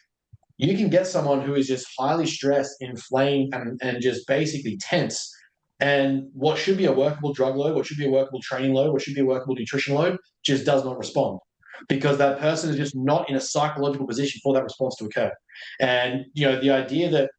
You can get someone who is just highly stressed, inflamed, and just basically tense. And what should be a workable drug load, what should be a workable training load, what should be a workable nutrition load, just does not respond, because that person is just not in a psychological position for that response to occur. And, the idea that,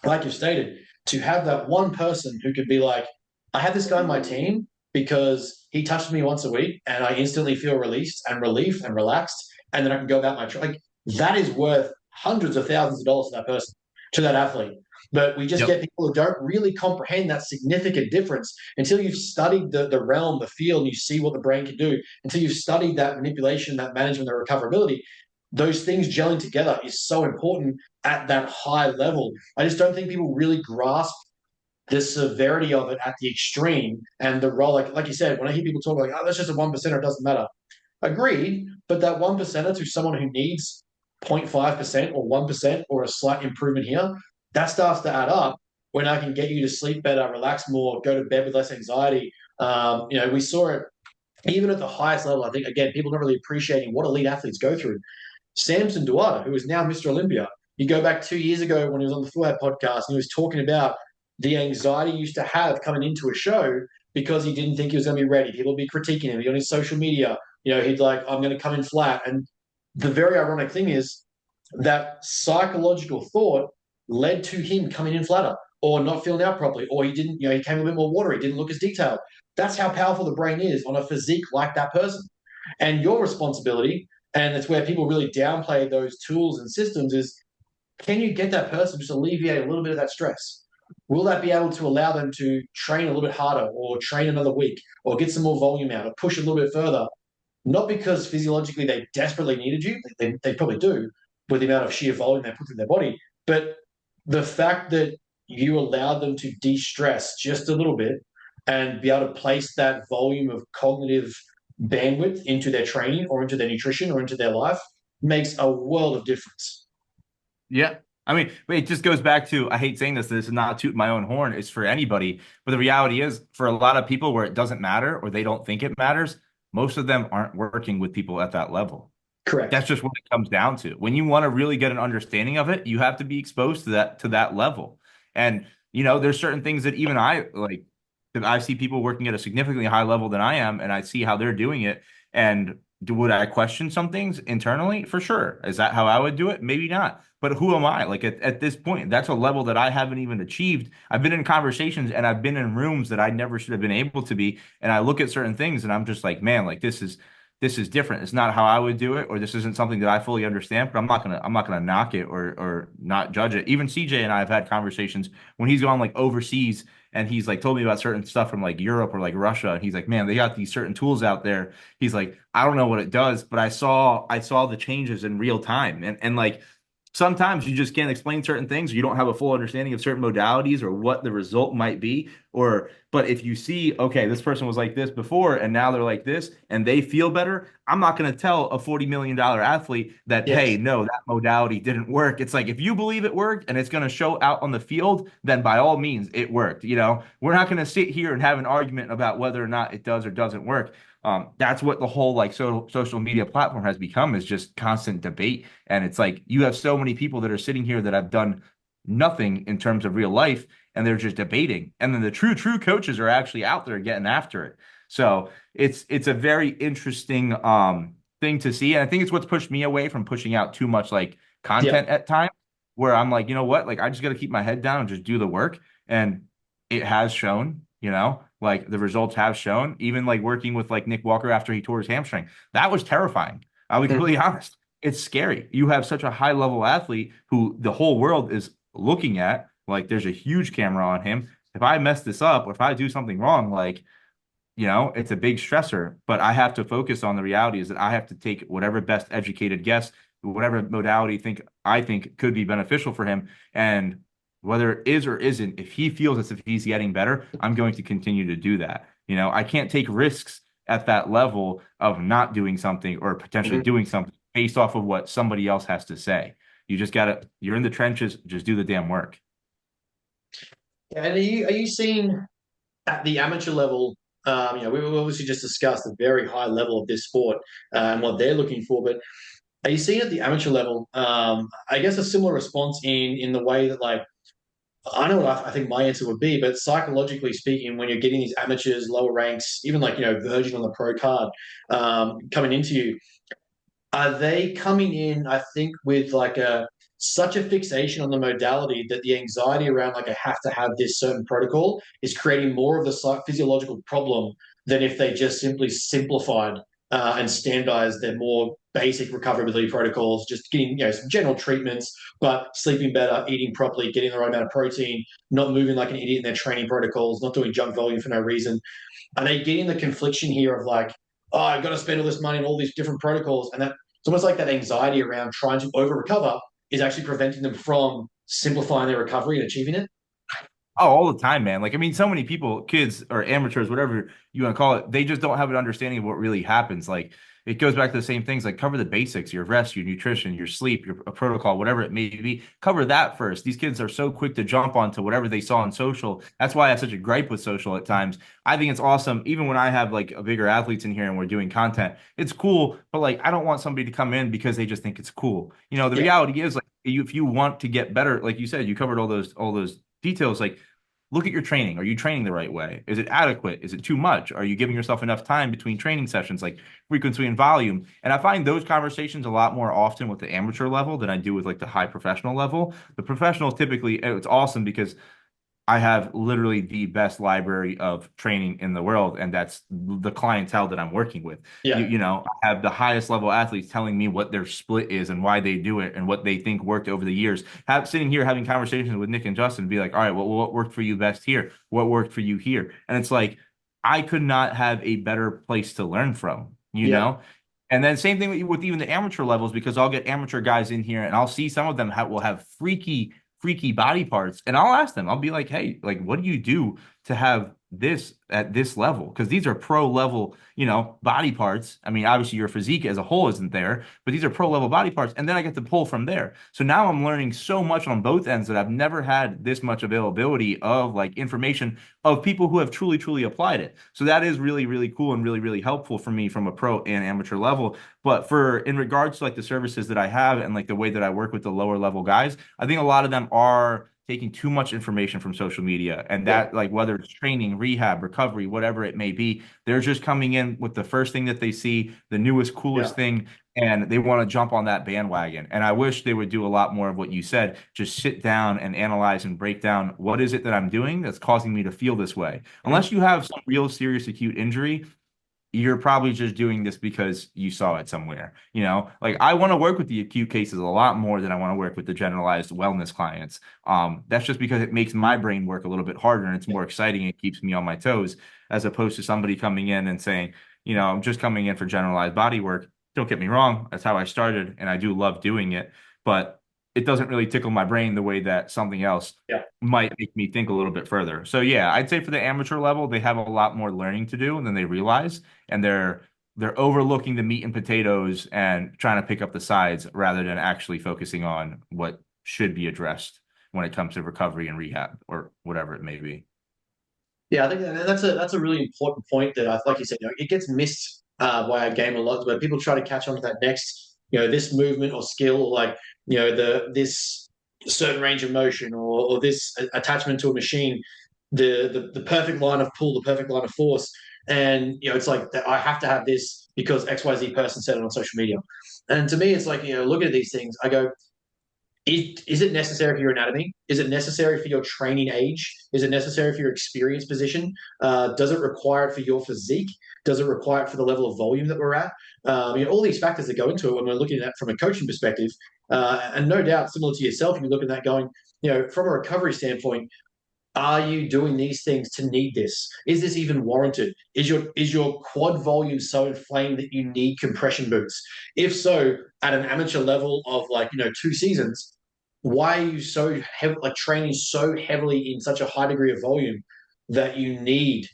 like you've stated, to have that one person who could be like, I have this guy on my team because he touches me once a week and I instantly feel released and relief and relaxed, and then I can go about my like, that is worth hundreds of thousands of dollars to that person, to that athlete. But we just get people who don't really comprehend that significant difference until you've studied the realm, the field, and you see what the brain can do, until you've studied that manipulation, that management, the recoverability. Those things gelling together is so important at that high level. I just don't think people really grasp the severity of it at the extreme, and the role. Like you said, when I hear people talk like, oh, that's just a 1%, it doesn't matter. Agreed, but that 1%er to someone who needs 0.5% or 1% or a slight improvement here, that starts to add up when I can get you to sleep better, relax more, go to bed with less anxiety. We saw it even at the highest level. I think, again, people not really appreciating what elite athletes go through. Samson Duarte, who is now Mr. Olympia, you go back 2 years ago when he was on the Full Head podcast, and he was talking about the anxiety he used to have coming into a show because he didn't think he was going to be ready. People would be critiquing him. He'd on his social media, he'd like, I'm going to come in flat. And the very ironic thing is that psychological thought led to him coming in flatter or not filling out properly, or he didn't, he came a bit more watery, didn't look as detailed. That's how powerful the brain is on a physique like that person. And your responsibility, and it's where people really downplay those tools and systems, is can you get that person just alleviate a little bit of that stress? Will that be able to allow them to train a little bit harder, or train another week, or get some more volume out, or push a little bit further? Not because physiologically they desperately needed you, they probably do, with the amount of sheer volume they put through their body, but the fact that you allowed them to de-stress just a little bit and be able to place that volume of cognitive bandwidth into their training or into their nutrition or into their life makes a world of difference. Yeah. I mean, it just goes back to, I hate saying this is not toot my own horn, it's for anybody. But the reality is, for a lot of people where it doesn't matter or they don't think it matters, most of them aren't working with people at that level. Correct. That's just what it comes down to. When you want to really get an understanding of it, you have to be exposed to that level. And, there's certain things that even I like, that I see people working at a significantly high level than I am, and I see how they're doing it. And would I question some things internally? For sure. Is that how I would do it? Maybe not. But who am I? Like at this point, that's a level that I haven't even achieved. I've been in conversations and I've been in rooms that I never should have been able to be. And I look at certain things and I'm just like, man, like this is different. It's not how I would do it, or this isn't something that I fully understand, but I'm not gonna knock it or not judge it. Even CJ and I have had conversations when he's gone like overseas and he's like told me about certain stuff from like Europe or like Russia. And he's like, man, they got these certain tools out there. He's like, I don't know what it does, but I saw the changes in real time. And like, sometimes you just can't explain certain things, or you don't have a full understanding of certain modalities or what the result might be. But if you see, okay, this person was like this before and now they're like this and they feel better, I'm not going to tell a $40 million athlete that, hey, Yes. no, that modality didn't work. It's like, if you believe it worked and it's going to show out on the field, then by all means it worked. We're not going to sit here and have an argument about whether or not it does or doesn't work. That's what the whole like social media platform has become, is just constant debate. And it's like you have so many people that are sitting here that have done nothing in terms of real life, and they're just debating. And then the true coaches are actually out there getting after it. So it's a very interesting thing to see. And I think it's what's pushed me away from pushing out too much like Yeah. content at times, where I'm like, you know what? Like I just got to keep my head down and just do the work. And it has shown, like the results have shown, even like working with like Nick Walker after he tore his hamstring. That was terrifying. I'll be Mm. completely honest. It's scary. You have such a high level athlete who the whole world is looking at. Like there's a huge camera on him. If I mess this up or if I do something wrong, like, it's a big stressor. But I have to focus on the reality is that I have to take whatever best educated guess, whatever modality I think could be beneficial for him. And whether it is or isn't, if he feels as if he's getting better, I'm going to continue to do that. I can't take risks at that level of not doing something or potentially Mhm. doing something based off of what somebody else has to say. You're in the trenches, just do the damn work. And are you seeing at the amateur level? We obviously just discussed the very high level of this sport and what they're looking for, but are you seeing at the amateur level? I guess a similar response in the way that like I know what I think my answer would be, but psychologically speaking, when you're getting these amateurs, lower ranks, even like Virgin on the pro card coming into you, are they coming in, I think, with like such a fixation on the modality that the anxiety around like I have to have this certain protocol is creating more of the physiological problem than if they just simply simplified and standardized their more basic recoverability protocols, just getting some general treatments, but sleeping better, eating properly, getting the right amount of protein, not moving like an idiot in their training protocols, not doing junk volume for no reason. Are they getting the confliction here of like, oh, I've got to spend all this money on all these different protocols, and that it's almost like that anxiety around trying to over recover is actually preventing them from simplifying their recovery and achieving it? Oh, all the time, man. Like, I mean, so many people, kids or amateurs, whatever you want to call it, they just don't have an understanding of what really happens. Like, it goes back to the same things, like cover the basics, your rest, your nutrition, your sleep, your protocol, whatever it may be. Cover that first. These kids are so quick to jump onto whatever they saw on social. That's why I have such a gripe with social at times. I think it's awesome. Even when I have like a bigger athletes in here and we're doing content, it's cool. But like, I don't want somebody to come in because they just think it's cool. The Yeah. reality is like, if you want to get better, like you said, you covered all those details. Like, look at your training. Are you training the right way? Is it adequate? Is it too much? Are you giving yourself enough time between training sessions, like frequency and volume? And I find those conversations a lot more often with the amateur level than I do with like the high professional level. The professional typically, it's awesome because I have literally the best library of training in the world, and that's the clientele that I'm working with. Yeah. I have the highest level athletes telling me what their split is and why they do it and what they think worked over the years. Sitting here having conversations with Nick and Justin, be like, all right, well, what worked for you best here? What worked for you here? And it's like, I could not have a better place to learn from, you Yeah. know? And then same thing with even the amateur levels, because I'll get amateur guys in here and I'll see some of them will have freaky body parts. And I'll ask them, I'll be like, hey, like, what do you do to have this at this level? Because these are pro level, body parts. I mean, obviously your physique as a whole isn't there, but these are pro level body parts. And then I get to pull from there. So now I'm learning so much on both ends that I've never had this much availability of like information of people who have truly applied it. So that is really, really cool and really helpful for me from a pro and amateur level. But in regards to like the services that I have and like the way that I work with the lower level guys, I think a lot of them are taking too much information from social media, and Yeah. that, like, whether it's training, rehab, recovery, whatever it may be, they're just coming in with the first thing that they see, the newest, Yeah. coolest thing, and they want to jump on that bandwagon. And I wish they would do a lot more of what you said, just sit down and analyze and break down what is it that I'm doing that's causing me to feel this way. Mhm. Unless you have some real serious acute injury, you're probably just doing this because you saw it somewhere. Like, I want to work with the acute cases a lot more than I want to work with the generalized wellness clients. That's just because it makes my brain work a little bit harder and it's more exciting. It keeps me on my toes, as opposed to somebody coming in and saying, I'm just coming in for generalized body work. Don't get me wrong, that's how I started and I do love doing it. But it doesn't really tickle my brain the way that something else Yeah. might make me think a little bit further. So yeah, I'd say for the amateur level, they have a lot more learning to do than they realize, and they're overlooking the meat and potatoes and trying to pick up the sides rather than actually focusing on what should be addressed when it comes to recovery and rehab or whatever it may be. Yeah, I think that's a really important point that like you said, it gets missed by our game a lot, where people try to catch on to that next, this movement or skill, like this certain range of motion or this attachment to a machine, the perfect line of pull, the perfect line of force, and it's like I have to have this because XYZ person said it on social media, and to me, it's like looking at these things, I go, is it necessary for your anatomy? Is it necessary for your training age? Is it necessary for your experience position? Does it require it for your physique? Does it require it for the level of volume that we're at? All these factors that go into it when we're looking at it from a coaching perspective. And no doubt, similar to yourself, you're looking at that going, from a recovery standpoint, are you doing these things to need this? Is this even warranted? Is your quad volume so inflamed that you need compression boots? If so, at an amateur level of 2 seasons, why are you so training so heavily in such a high degree of volume that you need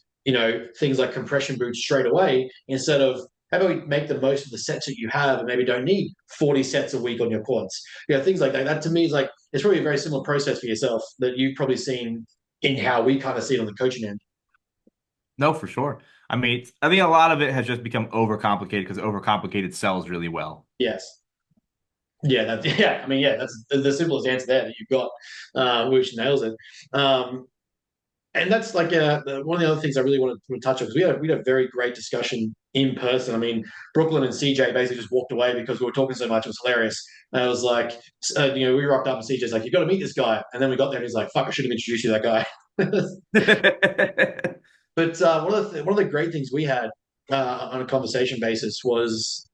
things like compression boots straight away instead of how about we make the most of the sets that you have and maybe don't need 40 sets a week on your quads? Things like that. That to me is like it's probably a very similar process for yourself that you've probably seen in how we kind of see it on the coaching end. No, for sure. I mean, I think a lot of it has just become overcomplicated because overcomplicated sells really well. Yes. Yeah, yeah. I mean, yeah, that's the simplest answer there that you've got, which nails it. And that's like one of the other things I really wanted to touch on because we had a very great discussion in person. I mean, Brooklyn and CJ basically just walked away because we were talking so much. It was hilarious. And I was like, we rocked up and CJ's like, you got to meet this guy. And then we got there and he's like, fuck, I should have introduced you to that guy. But one of the great things we had on a conversation basis was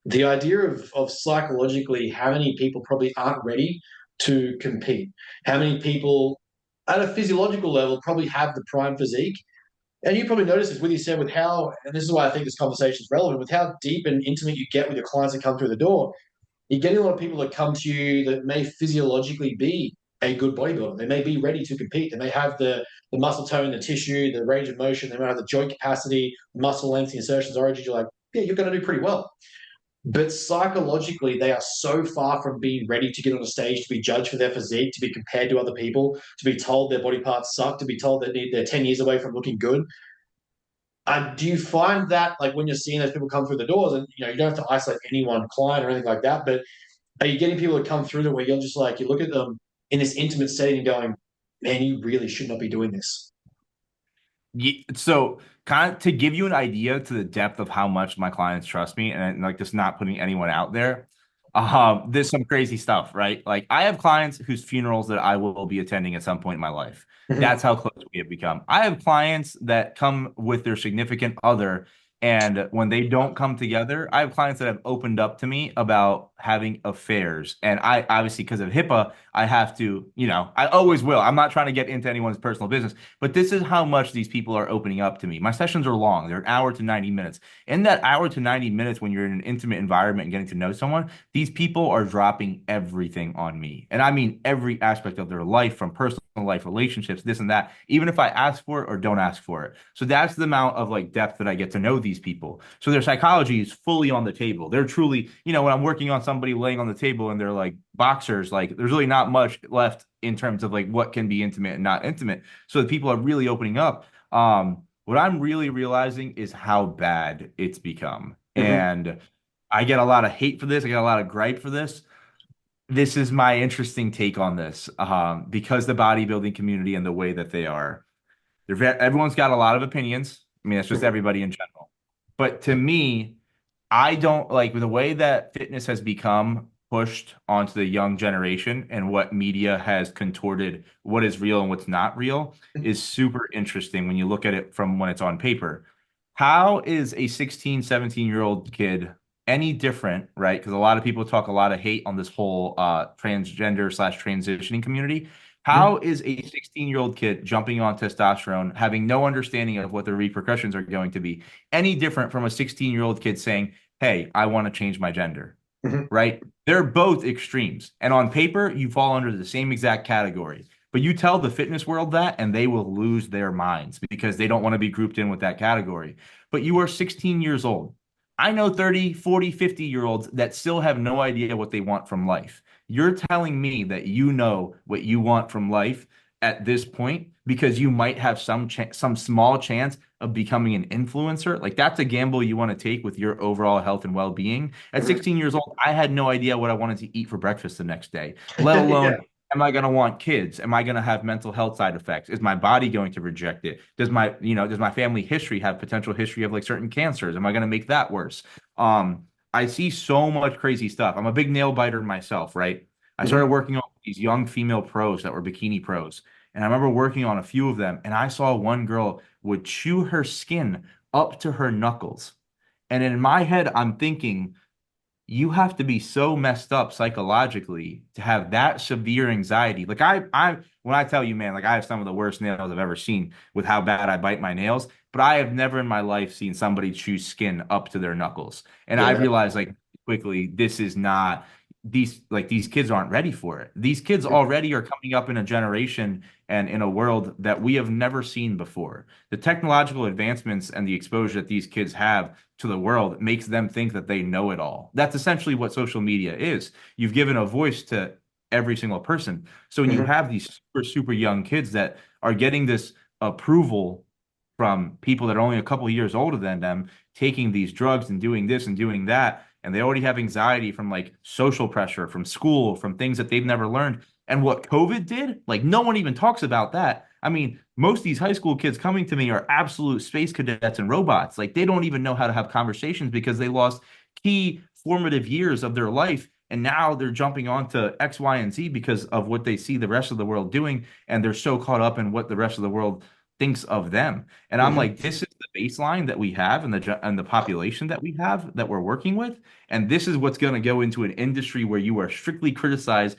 the idea of psychologically how many people probably aren't ready to compete. How many people at a physiological level probably have the prime physique. And you probably notice this with yourself with how, and this is why I think this conversation is relevant, with how deep and intimate you get with your clients that come through the door. You're getting a lot of people that come to you that may physiologically be a good bodybuilder. They may be ready to compete. They may have the muscle tone, the tissue, the range of motion. They may have the joint capacity, muscle length, the insertions, origins. You're like, yeah, you're going to do pretty well. But psychologically, they are so far from being ready to get on a stage, to be judged for their physique, to be compared to other people, to be told their body parts suck, to be told that they're 10 years away from looking good. Do you find that, like, when you're seeing those people come through the doors, and you don't have to isolate any one client or anything like that, but are you getting people to come through where you're just like, you look at them in this intimate setting and going, man, you really should not be doing this? So kind of to give you an idea to the depth of how much my clients trust me and like just not putting anyone out there. There's some crazy stuff, right? Like I have clients whose funerals that I will be attending at some point in my life. That's how close we have become. I have clients that come with their significant other, and when they don't come together, I have clients that have opened up to me about having affairs. And I obviously, because of HIPAA, I have to, I always will. I'm not trying to get into anyone's personal business, but this is how much these people are opening up to me. My sessions are long, they're an hour to 90 minutes. In that hour to 90 minutes, when you're in an intimate environment and getting to know someone, these people are dropping everything on me. And I mean every aspect of their life, from personal life, relationships, this and that, even if I ask for it or don't ask for it. So that's the amount of like depth that I get to know these people. So their psychology is fully on the table. They're truly, when I'm working on somebody laying on the table and they're like boxers, like there's really not much left in terms of like what can be intimate and not intimate. So the people are really opening up. What I'm really realizing is how bad it's become. And I get a lot of hate for this. I get a lot of gripe for this. This is my interesting take on this, because the bodybuilding community and the way that they are, everyone's got a lot of opinions. I mean, it's just everybody in general. But to me, I don't like the way that fitness has become pushed onto the young generation, and what media has contorted what is real and what's not real is super interesting when you look at it from when it's on paper. How is a 16, 17-year-old kid any different, right? Because a lot of people talk a lot of hate on this whole transgender slash transitioning community. How is a 16-year-old kid jumping on testosterone, having no understanding of what the repercussions are going to be, any different from a 16-year-old kid saying, hey, I want to change my gender, right? They're both extremes. And on paper, you fall under the same exact category. But you tell the fitness world that, and they will lose their minds because they don't want to be grouped in with that category. But you are 16 years old. I know 30, 40, 50-year-olds that still have no idea what they want from life. You're telling me that you know what you want from life at this point because you might have some small chance of becoming an influencer. Like that's a gamble you want to take with your overall health and well-being. At Mhm. 16 years old, I had no idea what I wanted to eat for breakfast the next day, let alone Yeah. am I going to want kids? Am I going to have mental health side effects? Is my body going to reject it? Does my family history have potential history of like certain cancers? Am I going to make that worse? I see so much crazy stuff. I'm a big nail biter myself, right? I started Mhm. working on these young female pros that were bikini pros. And I remember working on a few of them, and I saw one girl would chew her skin up to her knuckles. And in my head, I'm thinking, you have to be so messed up psychologically to have that severe anxiety. Like when I tell you, man, like I have some of the worst nails I've ever seen with how bad I bite my nails, but I have never in my life seen somebody chew skin up to their knuckles. And I Yeah. realized like quickly, this is not these kids aren't ready for it. These kids already are coming up in a generation and in a world that we have never seen before. The technological advancements and the exposure that these kids have to the world makes them think that they know it all. That's essentially what social media is. You've given a voice to every single person. So when you Mhm. have these super, super young kids that are getting this approval from people that are only a couple of years older than them, taking these drugs and doing this and doing that, and they already have anxiety from like social pressure, from school, from things that they've never learned. And what COVID did, like no one even talks about that. I mean, most of these high school kids coming to me are absolute space cadets and robots. Like they don't even know how to have conversations because they lost key formative years of their life. And now they're jumping onto X, Y, and Z because of what they see the rest of the world doing. And they're so caught up in what the rest of the world thinks of them. And I'm Mhm. like, this is the baseline that we have and the population that we have that we're working with. And this is what's going to go into an industry where you are strictly criticized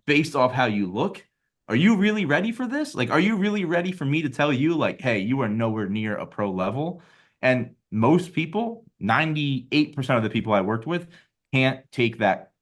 based off how you look. Are you really ready for this? Like, are you really ready for me to tell you, like, hey, you are nowhere near a pro level? And most people, 98% of the people I worked with, can't take that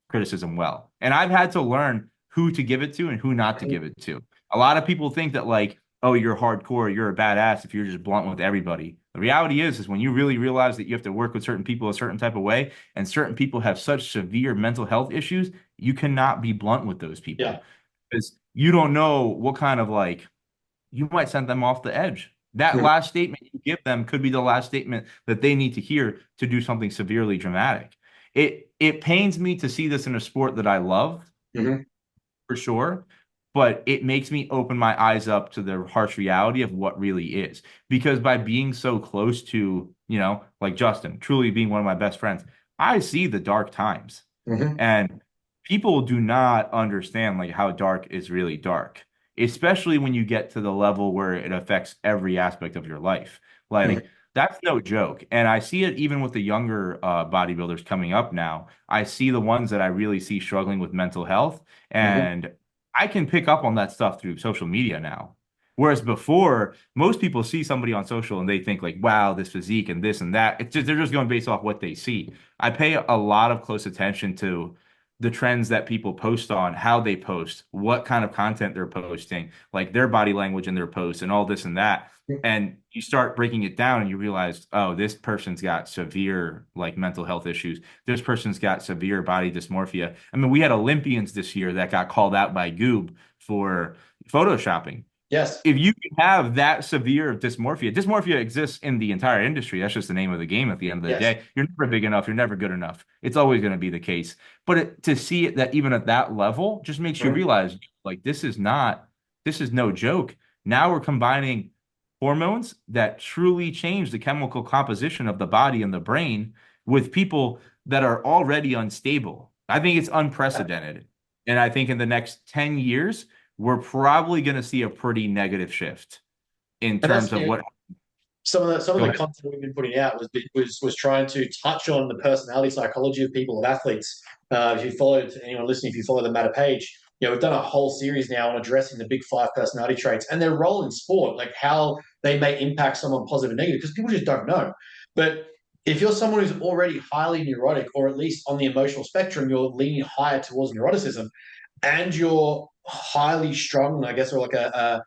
criticism well. And I've had to learn who to give it to and who not to give it to. A lot of people think that, like, oh, you're hardcore, you're a badass if you're just blunt with everybody. The reality is when you really realize that you have to work with certain people a certain type of way, and certain people have such severe mental health issues, you cannot be blunt with those Yeah. people because you don't know what kind of like you might send them off the edge. That Mhm. last statement you give them could be the last statement that they need to hear to do something severely dramatic. It pains me to see this in a sport that I love Mhm. for sure, but it makes me open my eyes up to the harsh reality of what really is. Because by being so close to, like Justin, truly being one of my best friends, I see the dark times. Mhm. And people do not understand like how dark is really dark, especially when you get to the level where it affects every aspect of your life. Mhm. Like that's no joke. And I see it even with the younger bodybuilders coming up now. I see the ones that I really see struggling with mental health. Mhm. And I can pick up on that stuff through social media now. Whereas before, most people see somebody on social and they think like, wow, this physique and this and that. It's just they're just going based off what they see. I pay a lot of close attention to the trends that people post on, how they post, what kind of content they're posting, like their body language in their posts and all this and that. And you start breaking it down and you realize, oh, this person's got severe like mental health issues. This person's got severe body dysmorphia. I mean, we had Olympians this year that got called out by Goob for photoshopping. Yes. If you can have that severe of dysmorphia exists in the entire industry. That's just the name of the game at the end of the Yes. day. You're never big enough. You're never good enough. It's always going to be the case. But to see it that even at that level just makes you Mhm. realize like this is no joke. Now we're combining hormones that truly change the chemical composition of the body and the brain with people that are already unstable. I think it's unprecedented. And I think in the next 10 years, we're probably going to see a pretty negative shift in And terms that's of what. some of Go the ahead. content we've been putting out was trying to touch on the personality psychology of people, of athletes. If you followed anyone listening, if you follow the Matter page, we've done a whole series now on addressing the big five personality traits and their role in sport, like how they may impact someone positive and negative, because people just don't know. But if you're someone who's already highly neurotic, or at least on the emotional spectrum, you're leaning higher towards neuroticism, and you're highly strung, I guess, or like a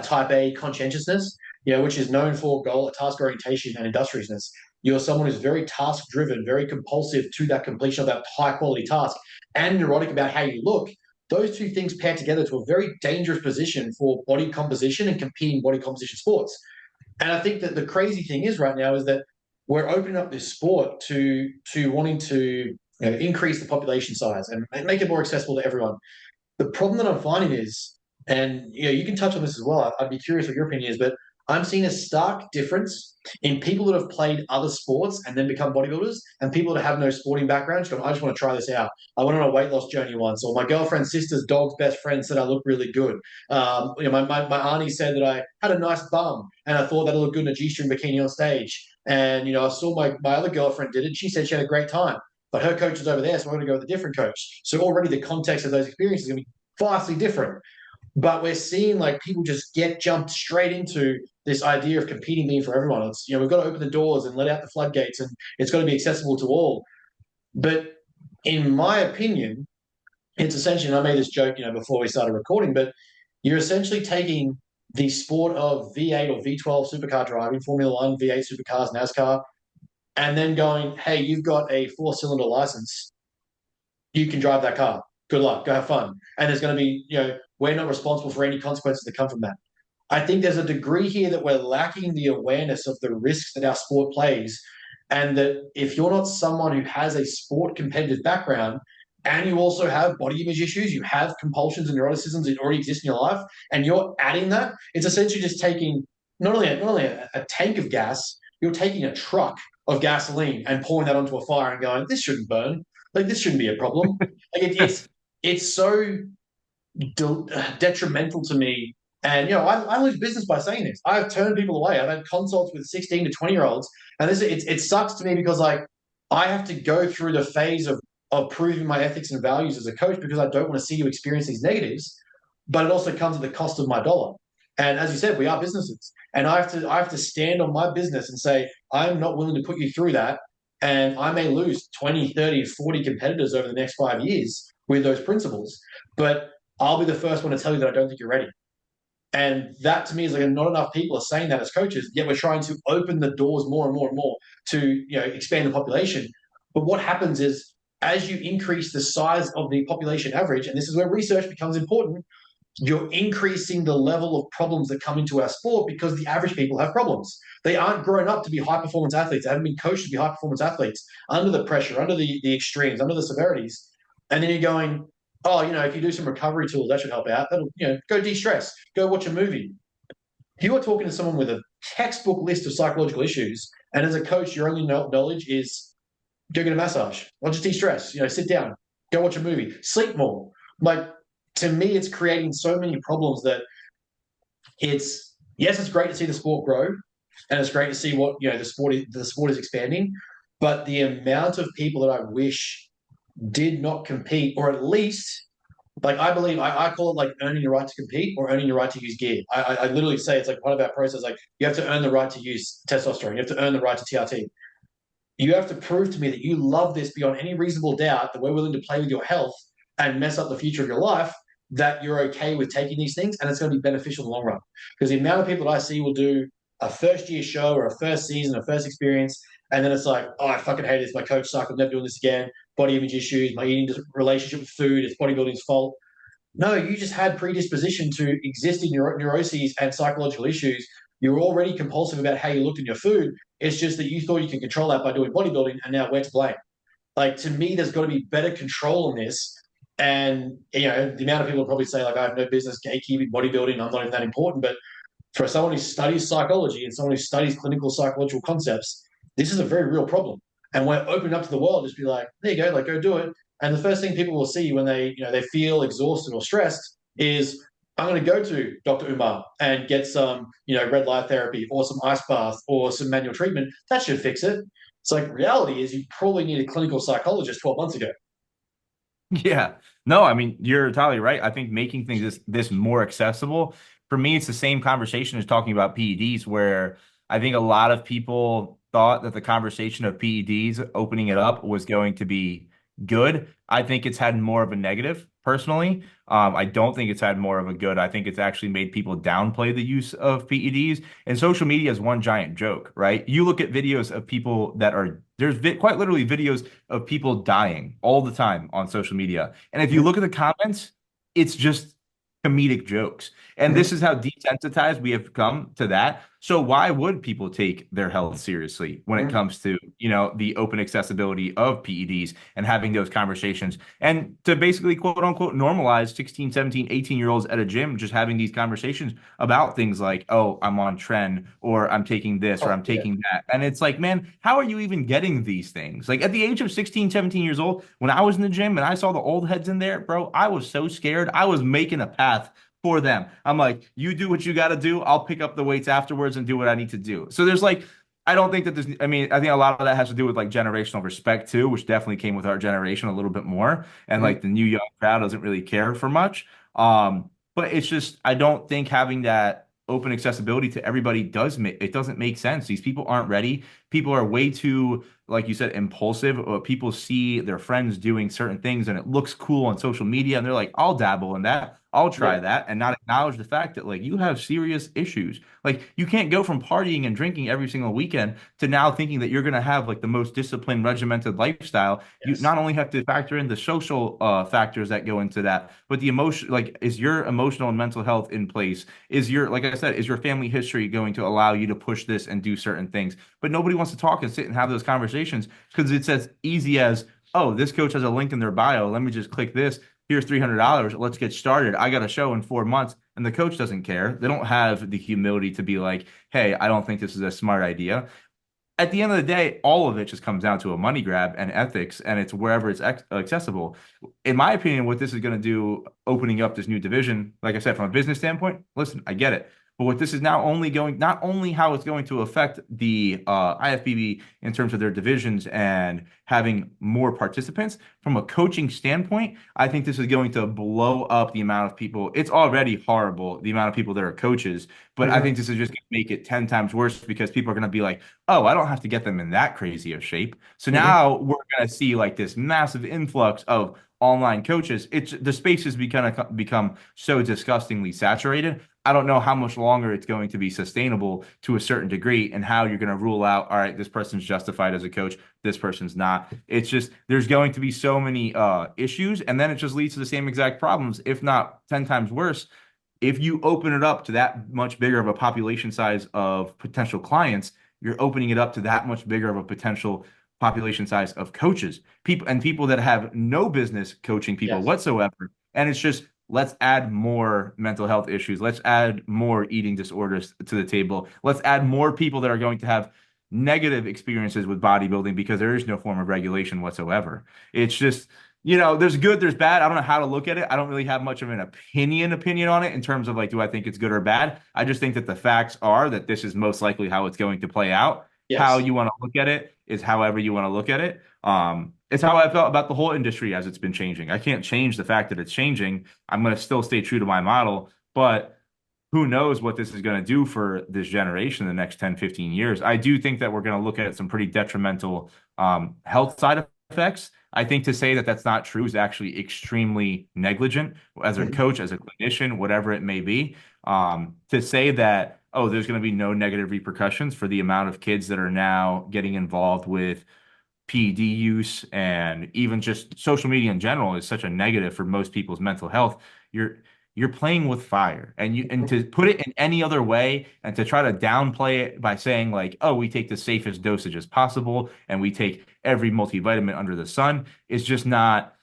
type A conscientiousness, which is known for goal, task orientation, and industriousness. You're someone who's very task driven, very compulsive to that completion of that high quality task, and neurotic about how you look. Those two things pair together to a very dangerous position for body composition and competing body composition sports. And I think that the crazy thing is right now is that we're opening up this sport to wanting to increase the population size and make it more accessible to everyone. The problem that I'm finding is, and you can touch on this as well. I'd be curious what your opinion is, but I'm seeing a stark difference in people that have played other sports and then become bodybuilders, and people that have no sporting background. I just want to try this out. I went on a weight loss journey once, or my girlfriend's sister's dog's best friend said I look really good. My auntie said that I had a nice bum, and I thought that I looked good in a G-string bikini on stage. And I saw my other girlfriend did it. She said she had a great time, but her coach is over there, so I'm going to go with a different coach. So already the context of those experiences is going to be vastly different. But we're seeing like people just get jumped straight into this idea of competing being for everyone. It's we've got to open the doors and let out the floodgates, and it's got to be accessible to all. But in my opinion, it's essentially, and I made this joke, before we started recording, but you're essentially taking the sport of V8 or V12 supercar driving, Formula One, V8 supercars, NASCAR, and then going, hey, you've got a 4-cylinder license. You can drive that car. Good luck. Go have fun. And there's going to be, we're not responsible for any consequences that come from that. I think there's a degree here that we're lacking the awareness of the risks that our sport plays. And that if you're not someone who has a sport competitive background, and you also have body image issues, you have compulsions and neuroticisms that already exist in your life, and you're adding that, it's essentially just taking not only a tank of gas, you're taking a truck of gasoline and pouring that onto a fire and going, this shouldn't burn. Like, this shouldn't be a problem. Like it's so detrimental to me. And I lose business by saying this. I've turned people away. I've had consults with 16 to 20-year-olds, and it sucks to me because like I have to go through the phase of proving my ethics and values as a coach because I don't want to see you experience these negatives, but it also comes at the cost of my dollar. And as you said, we are businesses, and I have to stand on my business and say I'm not willing to put you through that, and I may lose 20, 30, 40 competitors over the next 5 years with those principles, but I'll be the first one to tell you that I don't think you're ready. And that to me is like not enough people are saying that as coaches, yet we're trying to open the doors more and more and more to expand the population. But what happens is as you increase the size of the population average, and this is where research becomes important, you're increasing the level of problems that come into our sport because the average people have problems. They aren't grown up to be high performance athletes. They haven't been coached to be high performance athletes under the pressure, under the extremes, under the severities. And then you're going, oh, if you do some recovery tools, that should help out. That'll, go de-stress, go watch a movie. You are talking to someone with a textbook list of psychological issues, and as a coach, your only knowledge is go get a massage, or just de-stress, sit down, go watch a movie, sleep more. Like, to me, it's creating so many problems that it's great to see the sport grow, and it's great to see what, the sport is expanding, but the amount of people that I wish did not compete, or at least, like, I believe I call it like earning the right to compete or earning the right to use gear. I literally say it's like part of our process. Like, you have to earn the right to use testosterone. You have to earn the right to TRT. You have to prove to me that you love this beyond any reasonable doubt, that we're willing to play with your health and mess up the future of your life, that you're okay with taking these things, and it's going to be beneficial in the long run. Because the amount of people that I see will do a first-year show or a first season, a first experience, and then it's like, oh, I fucking hate this. My coach sucks. I'm never doing this again. Body image issues, my eating relationship with food, it's bodybuilding's fault. No, you just had predisposition to existing neuroses and psychological issues. You were already compulsive about how you looked in your food. It's just that you thought you could control that by doing bodybuilding, and now we're to blame. Like, to me, there's got to be better control on this. And, the amount of people will probably say, like, I have no business gatekeeping bodybuilding. I'm not even that important. But for someone who studies psychology and someone who studies clinical psychological concepts, this is a very real problem. And we're opening up to the world, just be like, there you go, like, go do it. And the first thing people will see when they feel exhausted or stressed is, I'm going to go to Dr. Umar and get some, red light therapy or some ice bath or some manual treatment. That should fix it. It's like, reality is you probably need a clinical psychologist 12 months ago. Yeah. No, I mean, you're entirely right. I think making things this more accessible, for me, it's the same conversation as talking about PEDs, where I think a lot of people thought that the conversation of PEDs opening it up was going to be good. I think it's had more of a negative personally. I don't think it's had more of a good. I think it's actually made people downplay the use of PEDs. And social media is one giant joke, right? You look at videos of people that are quite literally videos of people dying all the time on social media. And if you look at the comments, it's just comedic jokes. And this is how desensitized we have come to that. So why would people take their health seriously when it comes to, the open accessibility of PEDs and having those conversations and to basically quote unquote normalize 16, 17, 18-year-olds at a gym just having these conversations about things like, oh, I'm on trend or I'm taking this or I'm taking that. And it's like, man, how are you even getting these things? Like at the age of 16, 17 years old, when I was in the gym and I saw the old heads in there, bro, I was so scared. I was making a path for them. I'm like, you do what you got to do. I'll pick up the weights afterwards and do what I need to do. So there's like, I don't think that there's, I mean, I think a lot of that has to do with like generational respect too, which definitely came with our generation a little bit more. And like the new young crowd doesn't really care for much. But it's just, I don't think having that open accessibility to everybody it doesn't make sense. These people aren't ready. People are way too, like you said, impulsive. People see their friends doing certain things and it looks cool on social media and they're like, I'll dabble in that. I'll try that and not acknowledge the fact that like you have serious issues. Like you can't go from partying and drinking every single weekend to now thinking that you're going to have like the most disciplined, regimented lifestyle. You not only have to factor in the social factors that go into that, but the emotion, like is your emotional and mental health in place? Like I said, is your family history going to allow you to push this and do certain things? But nobody wants to talk and sit and have those conversations because it's as easy as, oh, this coach has a link in their bio. Let me just click this. Here's $300. Let's get started. I got a show in 4 months. And the coach doesn't care. They don't have the humility to be like, hey, I don't think this is a smart idea. At the end of the day, all of it just comes down to a money grab and ethics, and it's wherever it's accessible. In my opinion, what this is going to do, opening up this new division, like I said, from a business standpoint, listen, I get it. But what this is now not only how it's going to affect the IFBB in terms of their divisions and having more participants, from a coaching standpoint, I think this is going to blow up the amount of people. It's already horrible, the amount of people that are coaches, but I think this is just going to make it 10 times worse because people are going to be like, oh, I don't have to get them in that crazy of shape. So now we're going to see like this massive influx of online coaches. The space has become so disgustingly saturated. I don't know how much longer it's going to be sustainable to a certain degree and how you're going to rule out, all right, this person's justified as a coach, this person's not. It's just there's going to be so many issues, and then it just leads to the same exact problems, if not 10 times worse. If you open it up to that much bigger of a population size of potential clients, you're opening it up to that much bigger of a potential population size of coaches, people that have no business coaching people whatsoever. And it's just, let's add more mental health issues. Let's add more eating disorders to the table. Let's add more people that are going to have negative experiences with bodybuilding because there is no form of regulation whatsoever. It's just, there's good, there's bad. I don't know how to look at it. I don't really have much of an opinion on it in terms of like, do I think it's good or bad? I just think that the facts are that this is most likely how it's going to play out. How you want to look at it is however you want to look at it. It's how I felt about the whole industry as it's been changing. I can't change the fact that it's changing. I'm going to still stay true to my model, but who knows what this is going to do for this generation in the next 10, 15 years. I do think that we're going to look at some pretty detrimental health side effects. I think to say that that's not true is actually extremely negligent as a coach, as a clinician, whatever it may be. To say that, oh, there's going to be no negative repercussions for the amount of kids that are now getting involved with PED use and even just social media in general is such a negative for most people's mental health. You're playing with fire, and to put it in any other way and to try to downplay it by saying like, oh, we take the safest dosage as possible and we take every multivitamin under the sun is just not.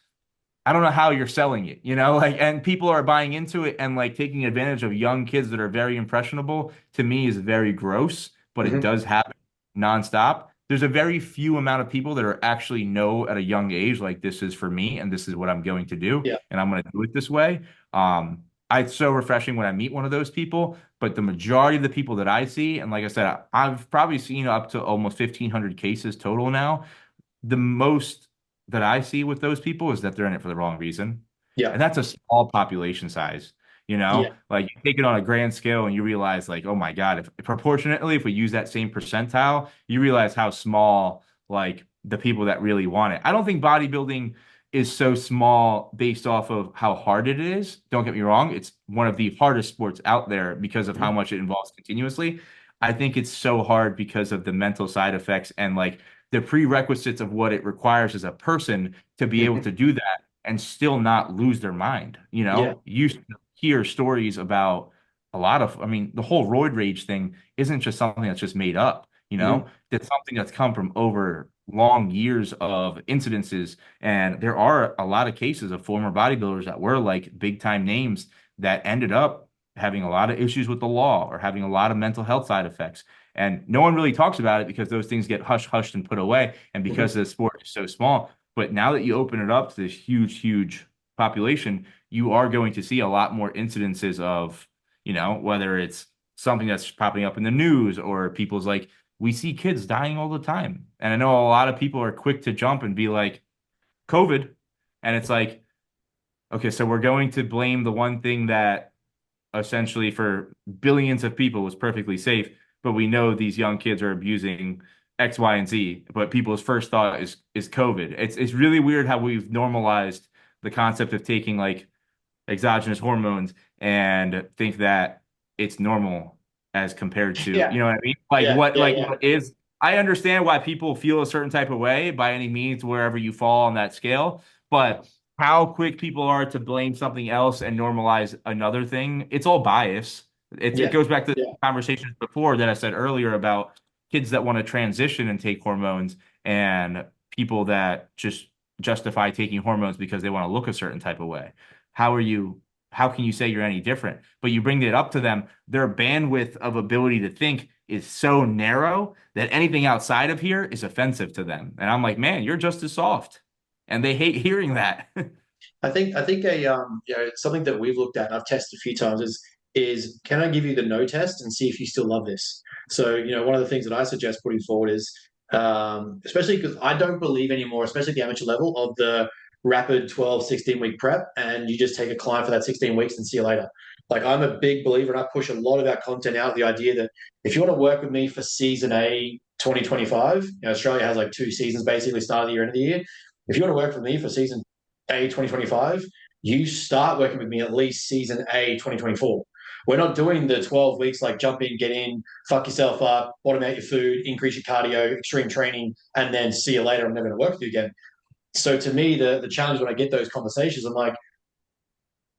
I don't know how you're selling it, like, and people are buying into it and like taking advantage of young kids that are very impressionable to me is very gross, but it does happen nonstop. There's a very few amount of people that are actually know at a young age, like this is for me and this is what I'm going to do. And I'm going to do it this way. It's so refreshing when I meet one of those people, but the majority of the people that I see, and like I said, I've probably seen up to almost 1,500 cases total now. The most that I see with those people is that they're in it for the wrong reason. And that's a small population size. you Yeah. know, like you take it on a grand scale and you realize like, oh my God, if proportionately, if we use that same percentile, you realize how small like the people that really want it. I don't think bodybuilding is so small based off of how hard it is. Don't get me wrong, it's one of the hardest sports out there because of how much it involves continuously. I think it's so hard because of the mental side effects and like the prerequisites of what it requires as a person to be able Mhm. to do that and still not lose their mind. You Yeah. know, you hear stories about a lot of, I mean, the whole roid rage thing isn't just something that's just made up, you Mhm. know, it's something that's come from over long years of incidences. And there are a lot of cases of former bodybuilders that were like big time names that ended up having a lot of issues with the law or having a lot of mental health side effects. And no one really talks about it because those things get hushed and put away. And because Mhm. the sport is so small. But now that you open it up to this huge population, you are going to see a lot more incidences of, you know, whether it's something that's popping up in the news or people's like, we see kids dying all the time. And I know a lot of people are quick to jump and be like, COVID. And it's like, okay, so we're going to blame the one thing that essentially for billions of people was perfectly safe, but we know these young kids are abusing X, Y, and Z. But people's first thought is COVID. It's really weird how we've normalized the concept of taking like exogenous hormones and think that it's normal as compared to, Yeah. you know what I mean? Yeah. Yeah. Like Yeah. what is I understand why people feel a certain type of way by any means wherever you fall on that scale, but how quick people are to blame something else and normalize another thing, it's all bias. It Yeah. goes back to the Yeah. conversations before that I said earlier about kids that want to transition and take hormones and people that just justify taking hormones because they want to look a certain type of way. How are you, how can you say you're any different? But you bring it up to them, their bandwidth of ability to think is so narrow that anything outside of here is offensive to them. And I'm like, man, you're just as soft. And they hate hearing that. I think a something that we've looked at and I've tested a few times is can I give you the no test and see if you still love this? So one of the things that I suggest putting forward is especially because I don't believe anymore, especially at the amateur level, of the rapid 12, 16 week prep and you just take a client for that 16 weeks and see you later. Like I'm a big believer and I push a lot of our content out, the idea that if you want to work with me for season A 2025, Australia has like 2 seasons basically, start of the year, end of the year. If you want to work for me for season A 2025, you start working with me at least season A 2024. We're not doing the 12 weeks like jump in, get in, fuck yourself up, bottom out your food, increase your cardio, extreme training, and then see you later. I'm never going to work with you again. So to me, the challenge when I get those conversations, I'm like,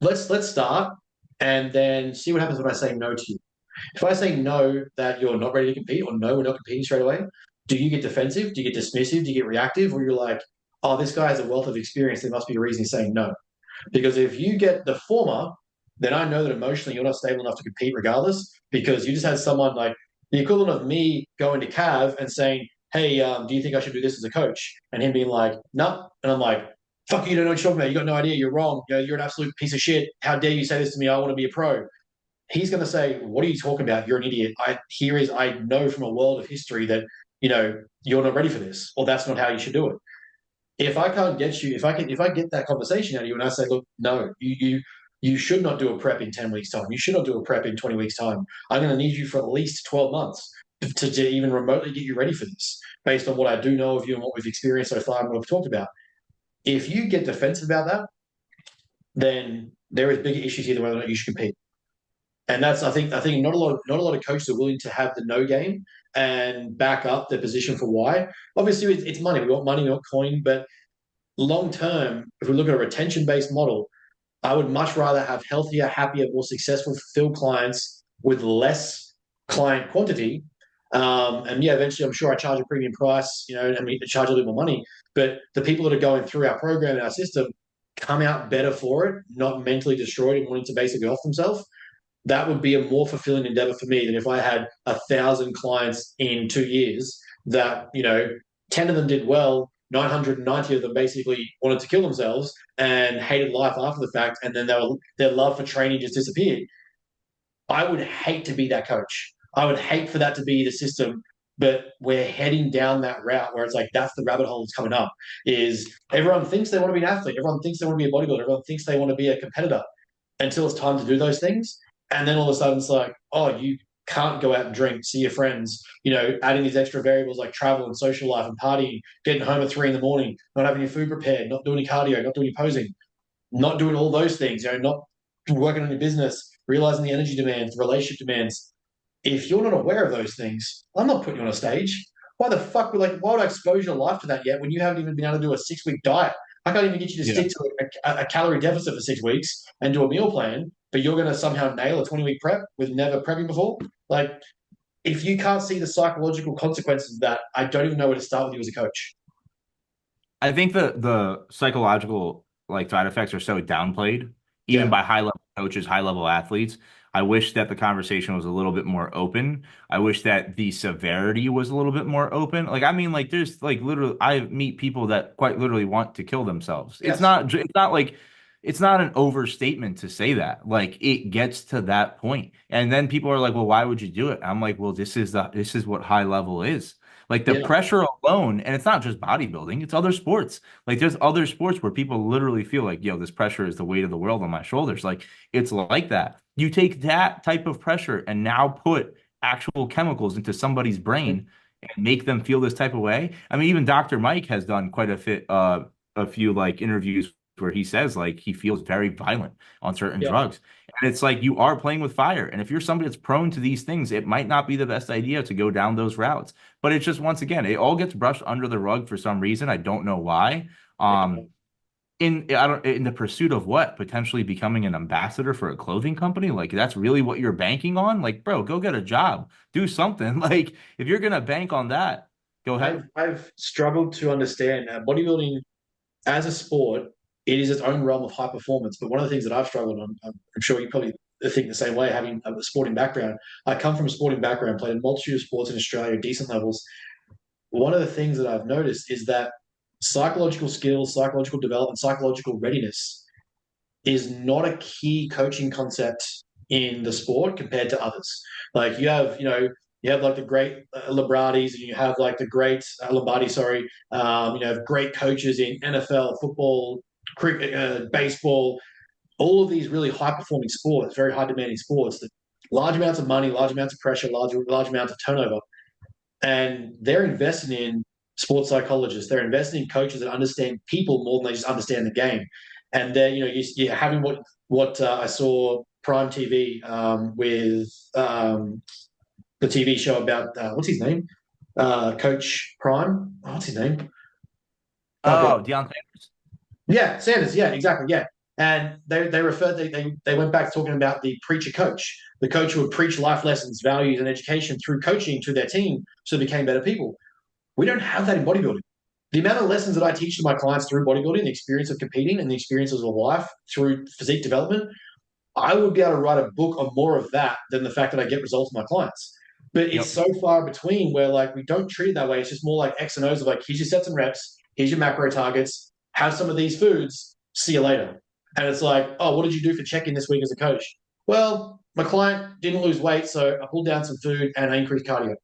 let's start and then see what happens when I say no to you. If I say no, that you're not ready to compete, or no, we're not competing straight away, do you get defensive? Do you get dismissive? Do you get reactive? Or you're like, oh, this guy has a wealth of experience. There must be a reason he's saying no. Because if you get the former, then I know that emotionally you're not stable enough to compete regardless, because you just had someone like the equivalent of me going to Cav and saying, hey, do you think I should do this as a coach? And him being like, no. Nah. And I'm like, fuck you, don't know what you're talking about. You got no idea. You're wrong. You're an absolute piece of shit. How dare you say this to me? I want to be a pro. He's going to say, what are you talking about? You're an idiot. I know from a world of history that, you're not ready for this, or that's not how you should do it. If I can't get you, if I get that conversation out of you and I say, look, no, you should not do a prep in 10 weeks time. You should not do a prep in 20 weeks time. I'm going to need you for at least 12 months to even remotely get you ready for this based on what I do know of you and what we've experienced so far and what we've talked about. If you get defensive about that, then there is bigger issues here than whether or not you should compete. And that's I think not a lot of coaches are willing to have the no game and back up their position for why. Obviously, it's money. We want money, we want coin, but long term, if we look at a retention based model, I would much rather have healthier, happier, more successful, fulfilled clients with less client quantity. And yeah, eventually, I'm sure I charge a premium price, and we charge a little more money. But the people that are going through our program and our system come out better for it, not mentally destroyed and wanting to basically off themselves. That would be a more fulfilling endeavor for me than if I had 1,000 clients in 2 years that, 10 of them did well, 990 of them basically wanted to kill themselves and hated life after the fact, and then their love for training just disappeared. I would hate to be that coach. I would hate for that to be the system, but we're heading down that route where it's like that's the rabbit hole that's coming up. Is everyone thinks they want to be an athlete, everyone thinks they want to be a bodybuilder, everyone thinks they want to be a competitor. until it's time to do those things. And then all of a sudden it's like, oh, you can't go out and drink, see your friends, adding these extra variables like travel and social life and partying, getting home at 3 in the morning, not having your food prepared, not doing your cardio, not doing your posing, not doing all those things, not working on your business, realizing the energy demands, the relationship demands. If you're not aware of those things, I'm not putting you on a stage. Why the fuck why would I expose your life to that yet when you haven't even been able to do a 6 week diet? I can't even get you to stick to a calorie deficit for 6 weeks and do a meal plan, but you're going to somehow nail a 20-week prep with never prepping before. Like, if you can't see the psychological consequences of that, I don't even know where to start with you as a coach. I think the psychological side effects are so downplayed, even by high level coaches, high level athletes. I wish that the conversation was a little bit more open. I wish that the severity was a little bit more open. There's literally, I meet people that quite literally want to kill themselves. Yes. It's not an overstatement to say that. Like, it gets to that point. And then people are like, well, why would you do it? I'm like, well, this is what high level is. Like, the pressure alone, and it's not just bodybuilding, it's other sports. Like, there's other sports where people literally feel like, yo, this pressure is the weight of the world on my shoulders. Like, it's like that. You take that type of pressure and now put actual chemicals into somebody's brain and make them feel this type of way. I mean, even Dr. Mike has done quite a few interviews where he says he feels very violent on certain drugs. And it's like, you are playing with fire. And if you're somebody that's prone to these things, it might not be the best idea to go down those routes. But it's just, once again, it all gets brushed under the rug for some reason. I don't know why. In the pursuit of what? Potentially becoming an ambassador for a clothing company? Like, that's really what you're banking on? Like, bro, go get a job. Do something. Like, if you're gonna bank on that, go ahead. I've struggled to understand bodybuilding as a sport. It is its own realm of high performance. But one of the things that I've struggled on, I'm sure you probably think the same way, having a sporting background. I come from a sporting background, played a multitude of sports in Australia, decent levels. One of the things that I've noticed is that psychological skills, psychological development, psychological readiness is not a key coaching concept in the sport compared to others. Like, you have like the great Libratis, and you have like the great Lombardi, sorry. You have great coaches in NFL, football, cricket, baseball, all of these really high performing sports, very high demanding sports, that large amounts of money, large amounts of pressure, large amounts of turnover. And they're investing in sports psychologists. They're investing in coaches that understand people more than they just understand the game. And they're, you're having what I saw Prime TV with the TV show about what's his name, Coach Prime. Oh, what's his name? Oh, Deion Sanders. Yeah, Sanders. Yeah, exactly. Yeah, and they went back talking about the preacher coach, the coach who would preach life lessons, values, and education through coaching to their team, so they became better people. We don't have that in bodybuilding. The amount of lessons that I teach to my clients through bodybuilding, the experience of competing and the experiences of life through physique development, I would be able to write a book on more of that than the fact that I get results with my clients. But it's so far between where we don't treat it that way. It's just more like X and O's of here's your sets and reps, here's your macro targets, have some of these foods, see you later. And it's like, oh, what did you do for check-in this week as a coach? Well, my client didn't lose weight, so I pulled down some food and I increased cardio.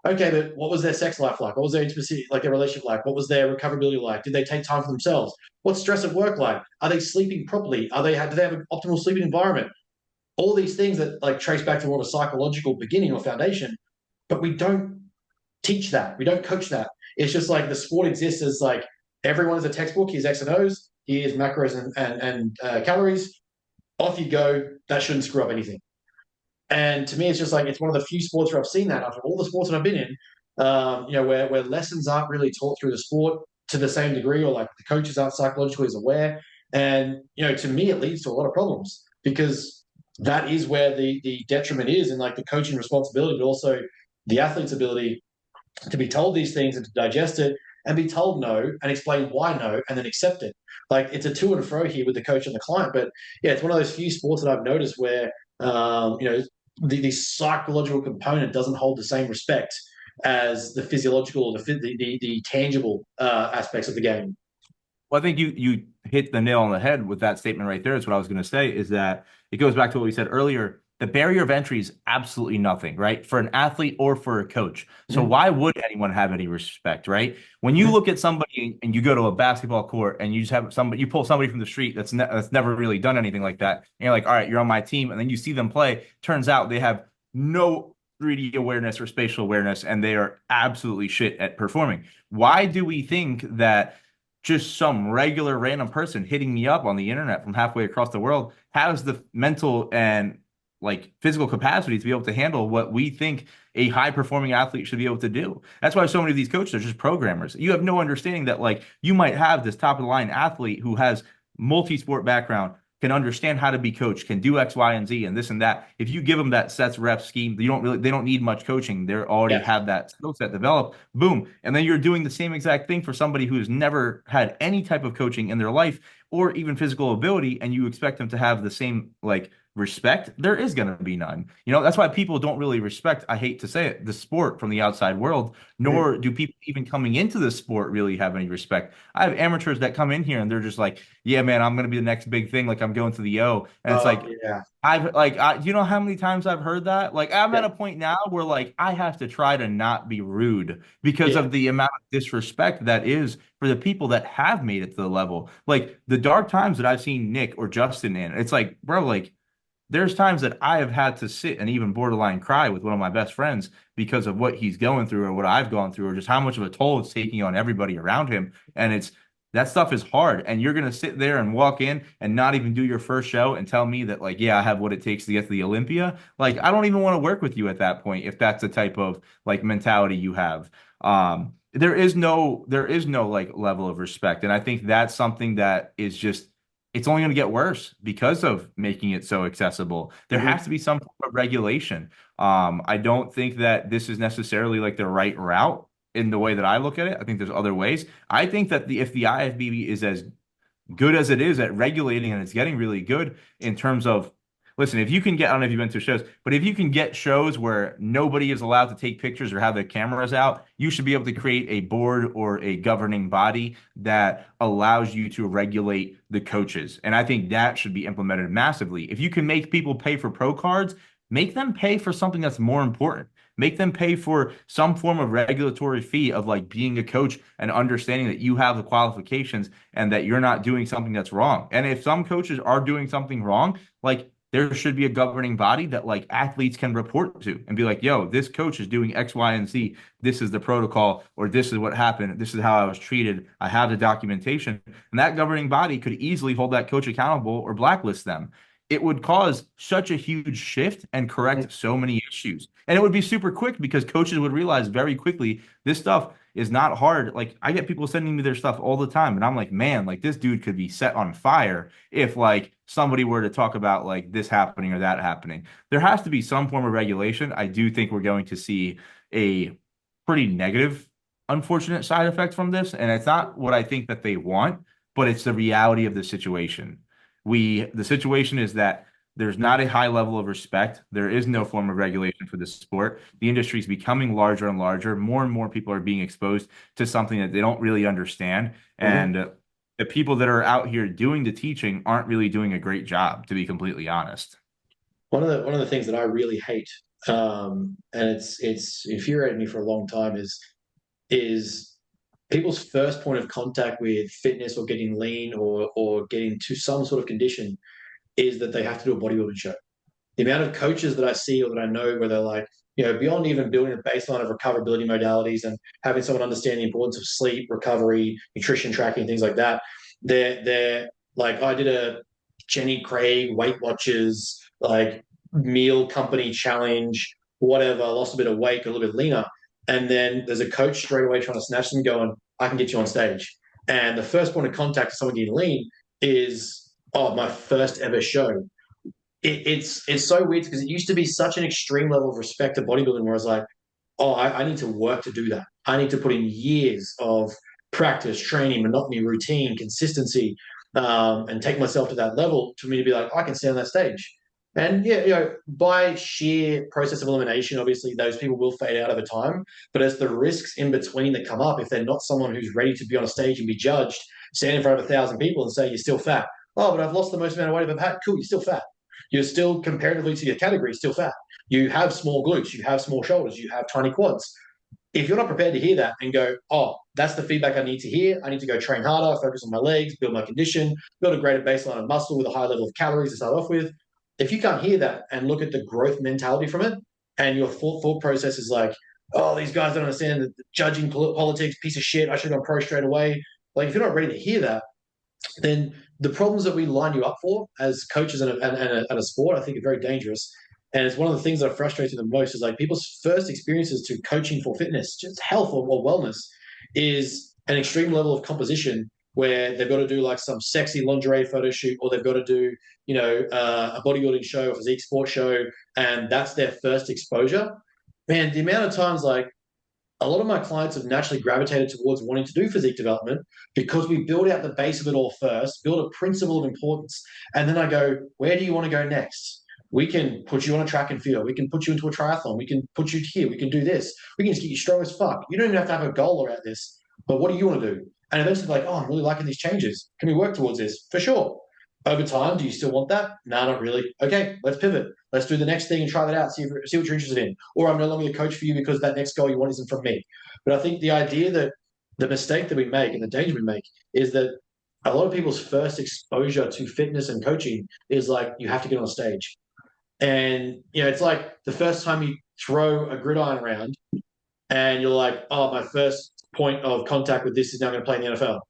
Okay, but what was their sex life like? What was their intimacy, their relationship like? What was their recoverability like? Did they take time for themselves? What's stress at work like? Are they sleeping properly? Do they have an optimal sleeping environment? All these things that trace back to more of a psychological beginning or foundation, but we don't teach that. We don't coach that. It's just the sport exists as everyone is a textbook. Here's X and O's. Here's macros and calories. Off you go. That shouldn't screw up anything. And to me, it's just it's one of the few sports where I've seen that after all the sports that I've been in, where lessons aren't really taught through the sport to the same degree, or the coaches aren't psychologically as aware. And, to me, it leads to a lot of problems because that is where the detriment is in the coaching responsibility, but also the athlete's ability to be told these things and to digest it and be told no and explain why no and then accept it. It's a to and fro here with the coach and the client. But yeah, it's one of those few sports that I've noticed where, the psychological component doesn't hold the same respect as the physiological or the tangible aspects of the game. Well, I think you hit the nail on the head with that statement right there. Is what I was going to say, is that it goes back to what we said earlier. the barrier of entry is absolutely nothing, right? For an athlete or for a coach. So why would anyone have any respect, right? When you look at somebody and you go to a basketball court and you just have somebody, you pull somebody from the street that's never really done anything like that, and you're like, all right, you're on my team, and then you see them play. Turns out they have no 3D awareness or spatial awareness, and they are absolutely shit at performing. Why do we think that just some regular random person hitting me up on the internet from halfway across the world has the mental and like physical capacity to be able to handle what we think a high performing athlete should be able to do? That's why so many of these coaches are just programmers. You have no understanding that like you might have this top of the line athlete who has multi-sport background, can understand how to be coached, can do X, Y, and Z, and this and that. If you give them that sets rep scheme, they don't need much coaching. They already have that skill set developed. Boom. And then you're doing the same exact thing for somebody who has never had any type of coaching in their life or even physical ability, and you expect them to have the same like respect. There is going to be none. That's why people don't really respect, I hate to say it, the sport from the outside world, nor do people even coming into the sport really have any respect. I have amateurs that come in here and they're just like, yeah, man, I'm going to be the next big thing. Like I'm going to the O. And it's like, do you know how many times I've heard that? Like I'm at a point now where like I have to try to not be rude because of the amount of disrespect that is for the people that have made it to the level. Like the dark times that I've seen Nick or Justin in, it's like, bro, like there's times that I have had to sit and even borderline cry with one of my best friends because of what he's going through or what I've gone through or just how much of a toll it's taking on everybody around him. And that stuff is hard. And you're going to sit there and walk in and not even do your first show and tell me that like, yeah, I have what it takes to get to the Olympia. Like, I don't even want to work with you at that point if that's the type of like mentality you have. There is no like level of respect. And I think that's something that is just, it's only going to get worse because of making it so accessible. There has to be some form of regulation. I don't think that this is necessarily like the right route in the way that I look at it. I think there's other ways. I think that if the IFBB is as good as it is at regulating, and it's getting really good in terms of, listen, if you can get, I don't know if you've been to shows, but if you can get shows where nobody is allowed to take pictures or have their cameras out, you should be able to create a board or a governing body that allows you to regulate the coaches. And I think that should be implemented massively. If you can make people pay for pro cards, make them pay for something that's more important. Make them pay for some form of regulatory fee of like being a coach and understanding that you have the qualifications and that you're not doing something that's wrong. And if some coaches are doing something wrong, like there should be a governing body that like athletes can report to and be like, yo, this coach is doing X, Y, and Z. This is the protocol, or this is what happened. This is how I was treated. I have the documentation. And that governing body could easily hold that coach accountable or blacklist them. It would cause such a huge shift and correct so many issues. And it would be super quick because coaches would realize very quickly this stuff is not hard. Like I get people sending me their stuff all the time and I'm like, man, like this dude could be set on fire if like somebody were to talk about like this happening or that happening. There has to be some form of regulation. I do think we're going to see a pretty negative, unfortunate side effect from this. And it's not what I think that they want, but it's the reality of the situation. The situation is that there's not a high level of respect. There is no form of regulation for this sport. The industry is becoming larger and larger. More and more people are being exposed to something that they don't really understand. And the people that are out here doing the teaching aren't really doing a great job, to be completely honest. One of the things that I really hate, and it's infuriated me for a long time, is people's first point of contact with fitness or getting lean or getting to some sort of condition is that they have to do a bodybuilding show. The amount of coaches that I see or that I know where they're like, beyond even building a baseline of recoverability modalities and having someone understand the importance of sleep, recovery, nutrition tracking, things like that, they're like, I did a Jenny Craig Weight Watchers like meal company challenge, whatever, lost a bit of weight, got a little bit leaner. And then there's a coach straight away trying to snatch them going, I can get you on stage. And the first point of contact to someone getting lean is, oh, my first ever show. It's so weird because it used to be such an extreme level of respect to bodybuilding where I was like, oh, I need to work to do that. I need to put in years of practice, training, monotony, routine, consistency, and take myself to that level for me to be like, I can stand on that stage. And by sheer process of elimination, obviously those people will fade out over time. But as the risks in between that come up, if they're not someone who's ready to be on a stage and be judged, stand in front of 1,000 people and say, you're still fat. Oh, but I've lost the most amount of weight I've ever had. Cool, you're still fat. You're still, comparatively to your category, still fat. You have small glutes, you have small shoulders, you have tiny quads. If you're not prepared to hear that and go, oh, that's the feedback I need to hear, I need to go train harder, focus on my legs, build my condition, build a greater baseline of muscle with a high level of calories to start off with. If you can't hear that and look at the growth mentality from it, and your thought process is like, oh, these guys don't understand the judging politics, piece of shit, I should have gone pro straight away. Like, if you're not ready to hear that, then the problems that we line you up for as coaches and a sport, I think, are very dangerous. And it's one of the things that frustrates me the most is like people's first experiences to coaching for fitness, just health or wellness, is an extreme level of composition where they've got to do like some sexy lingerie photo shoot, or they've got to do, a bodybuilding show, a physique sports show, and that's their first exposure. Man, the amount of times like a lot of my clients have naturally gravitated towards wanting to do physique development because we build out the base of it all first, build a principle of importance. And then I go, where do you want to go next? We can put you on a track and field. We can put you into a triathlon. We can put you here. We can do this. We can just get you strong as fuck. You don't even have to have a goal around this. But what do you want to do? And eventually, like, oh, I'm really liking these changes. Can we work towards this? For sure. Over time, do you still want that? No, not really. Okay, let's pivot. Let's do the next thing and try that out, see what you're interested in. Or I'm no longer a coach for you because that next goal you want isn't from me. But I think the idea that the mistake that we make and the danger we make is that a lot of people's first exposure to fitness and coaching is like, you have to get on a stage. And, it's like the first time you throw a gridiron around and you're like, oh, my first point of contact with this is now going to play in the NFL.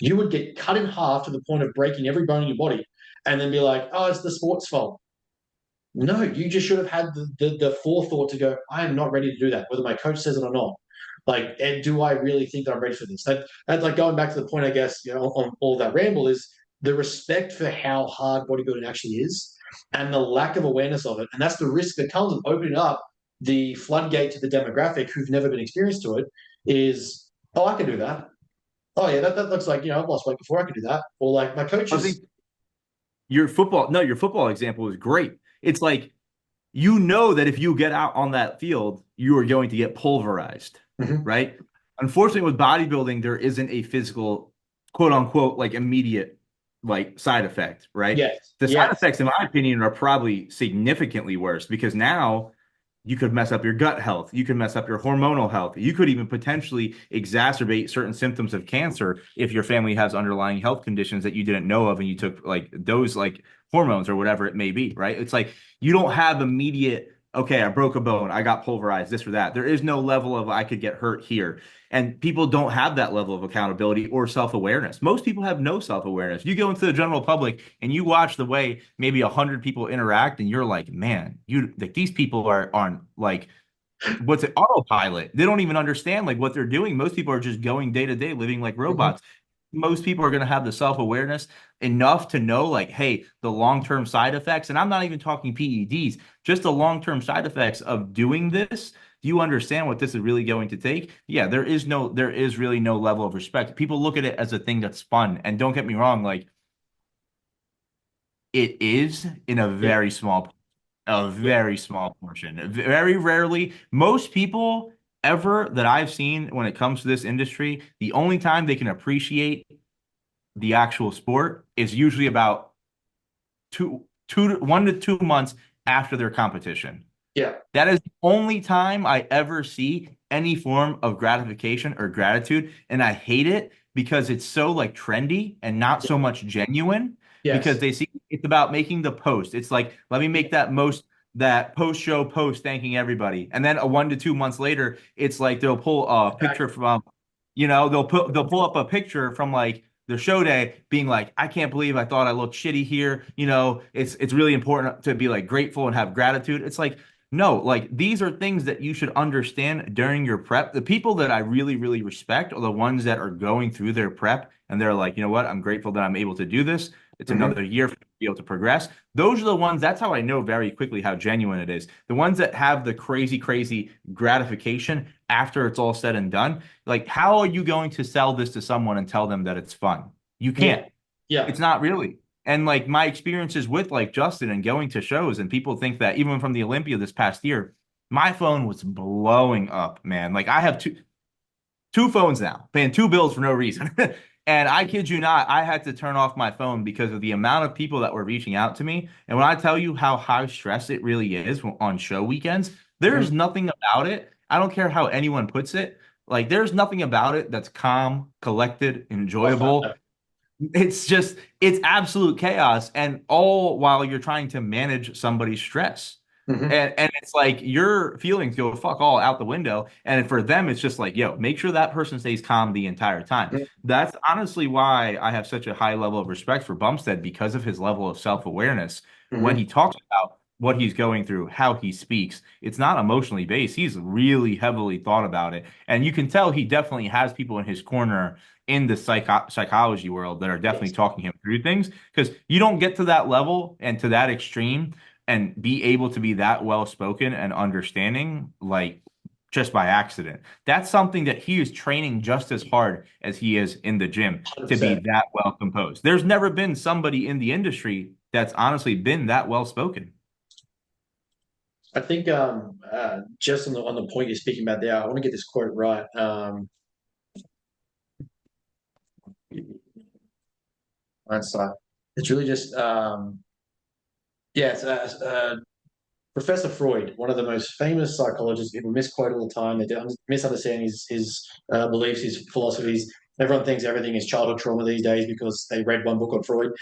You would get cut in half to the point of breaking every bone in your body and then be like, oh, it's the sport's fault. No, you just should have had the forethought to go, I am not ready to do that, whether my coach says it or not. Like, and do I really think that I'm ready for this? That's like going back to the point, I guess, on all that ramble is the respect for how hard bodybuilding actually is and the lack of awareness of it. And that's the risk that comes with opening up the floodgate to the demographic who've never been experienced to it is, oh, I can do that. Oh yeah, that looks like, I've lost weight before, I can do that. Or like my coaches. Your football example is great. It's like, that if you get out on that field, you are going to get pulverized, right? Unfortunately, with bodybuilding, there isn't a physical, quote unquote, like immediate like side effect, right? Yes. The side effects, in my opinion, are probably significantly worse because now you could mess up your gut health. You could mess up your hormonal health. You could even potentially exacerbate certain symptoms of cancer if your family has underlying health conditions that you didn't know of and you took like those like hormones or whatever it may be, right? It's like you don't have immediate, okay, I broke a bone, I got pulverized, this or that. There is no level of I could get hurt here. And people don't have that level of accountability or self-awareness. Most people have no self-awareness. You go into the general public and you watch the way maybe 100 people interact and you're like, man, these people are on like, what's it, autopilot. They don't even understand like what they're doing. Most people are just going day to day, living like robots. Most people are going to have the self-awareness enough to know like, hey, the long-term side effects, and I'm not even talking PEDs, just the long-term side effects of doing this. Do you understand what this is really going to take? Yeah, there is really no level of respect. People look at it as a thing that's fun. And don't get me wrong, like it is in a very small portion. Very rarely, most people ever that I've seen when it comes to this industry, the only time they can appreciate the actual sport is usually about 1 to 2 months after their competition. Yeah. That is the only time I ever see any form of gratification or gratitude. And I hate it because it's so like trendy and not so much genuine. Yes. Because they see it's about making the post. It's like, let me make that post-show post thanking everybody. And then 1 to 2 months later, it's like they'll pull a picture from, they'll pull up a picture from like the show day being like, I can't believe I thought I looked shitty here. It's really important to be like grateful and have gratitude. It's like, no, like these are things that you should understand during your prep. The people that I really, really respect are the ones that are going through their prep and they're like, you know what? I'm grateful that I'm able to do this. It's another year for me to be able to progress. Those are the ones, that's how I know very quickly how genuine it is. The ones that have the crazy, crazy gratification after it's all said and done. Like, how are you going to sell this to someone and tell them that it's fun? You can't. Yeah. It's not really. And like my experiences with like Justin and going to shows, and people think that even from the Olympia this past year, my phone was blowing up, man. Like I have two phones now, paying 2 bills for no reason. And I kid you not, I had to turn off my phone because of the amount of people that were reaching out to me. And when I tell you how high stress it really is on show weekends, there's nothing about it. I don't care how anyone puts it. Like, there's nothing about it that's calm, collected, enjoyable. It's absolute chaos. And all while you're trying to manage somebody's stress. And it's like your feelings go fuck all out the window. And for them, it's just like, yo, make sure that person stays calm the entire time. That's honestly why I have such a high level of respect for Bumstead, because of his level of self-awareness. When he talks about what he's going through, how he speaks, it's not emotionally based. He's really heavily thought about it. And you can tell he definitely has people in his corner in the psychology world that are definitely talking him through things, because you don't get to that level and to that extreme and be able to be that well spoken and understanding, like, just by accident. That's something that he is training just as hard as he is in the gym to be that well composed. There's never been somebody in the industry that's honestly been that well spoken. I think just on the point you're speaking about there, I want to get this quote right. It's really just Professor Freud, one of the most famous psychologists. People misquote all the time. They don't misunderstand his beliefs, his philosophies. Everyone thinks everything is childhood trauma these days because they read one book on Freud.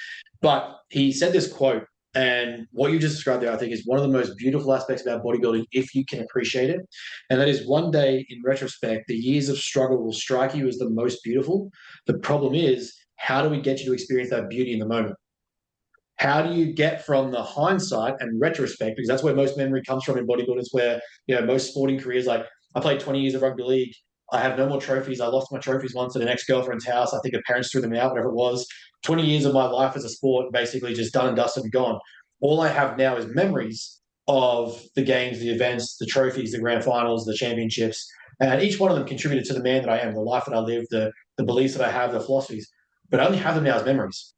But he said this quote, and what you just described there, I think, is one of the most beautiful aspects about bodybuilding if you can appreciate it. And that is, one day, in retrospect, the years of struggle will strike you as the most beautiful. The problem is, how do we get you to experience that beauty in the moment? How do you get from the hindsight and retrospect, because that's where most memory comes from in bodybuilding, it's where, most sporting careers, like I played 20 years of rugby league. I have no more trophies. I lost my trophies once at an ex-girlfriend's house. I think her parents threw them out, whatever it was. 20 years of my life as a sport basically just done and dusted and gone. All I have now is memories of the games, the events, the trophies, the grand finals, the championships. And each one of them contributed to the man that I am, the life that I live, the beliefs that I have, the philosophies. But I only have them now as memories.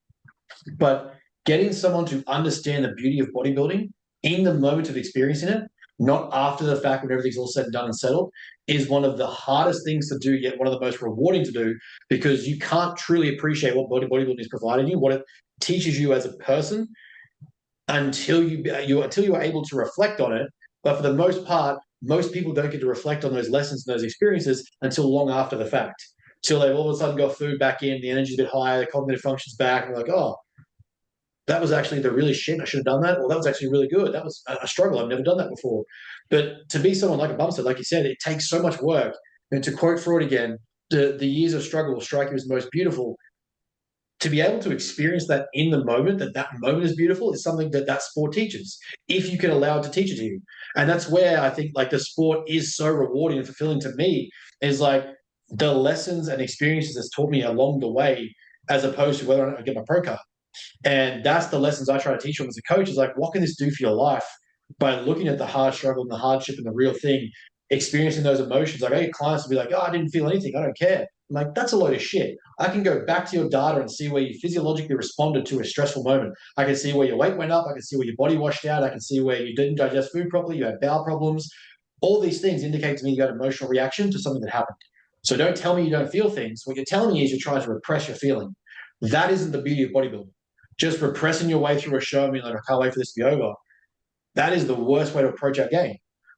But getting someone to understand the beauty of bodybuilding in the moment of experiencing it, not after the fact when everything's all said and done and settled, is one of the hardest things to do, yet one of the most rewarding to do, because you can't truly appreciate what bodybuilding is providing you, what it teaches you as a person, until you are able to reflect on it. But for the most part, most people don't get to reflect on those lessons and those experiences until long after the fact. Till they've all of a sudden got food back in, the energy's a bit higher, the cognitive function's back, and they're like, oh, that was actually the really shit. I should have done that. Well, that was actually really good. That was a struggle. I've never done that before. But to be someone like a Bumstead, like you said, it takes so much work. And to quote Freud again, the years of struggle will strike you as most beautiful. To be able to experience that in the moment, that moment is beautiful, is something that sport teaches, if you can allow it to teach it to you. And that's where I think, like, the sport is so rewarding and fulfilling to me, is like the lessons and experiences that's taught me along the way, as opposed to whether or not I get my pro card. And that's the lessons I try to teach them as a coach, is like, what can this do for your life by looking at the hard struggle and the hardship and the real thing, experiencing those emotions. Like, I get clients to be like, oh, I didn't feel anything. I don't care. I'm like, that's a load of shit. I can go back to your data and see where you physiologically responded to a stressful moment. I can see where your weight went up. I can see where your body washed out. I can see where you didn't digest food properly. You had bowel problems. All these things indicate to me you got an emotional reaction to something that happened. So don't tell me you don't feel things. What you're telling me is you're trying to repress your feeling. That isn't the beauty of bodybuilding. Just repressing your way through a show and being like, I can't wait for this to be over. That is the worst way to approach our game.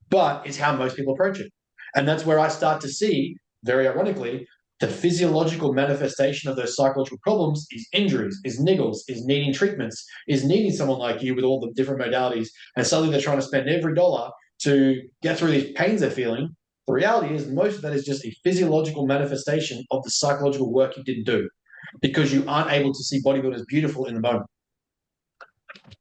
But it's how most people approach it. And that's where I start to see, very ironically, the physiological manifestation of those psychological problems is injuries, is niggles, is needing treatments, is needing someone like you with all the different modalities. And suddenly they're trying to spend every dollar to get through these pains they're feeling. The reality is most of that is just a physiological manifestation of the psychological work you didn't do, because you aren't able to see bodybuilders beautiful in the moment.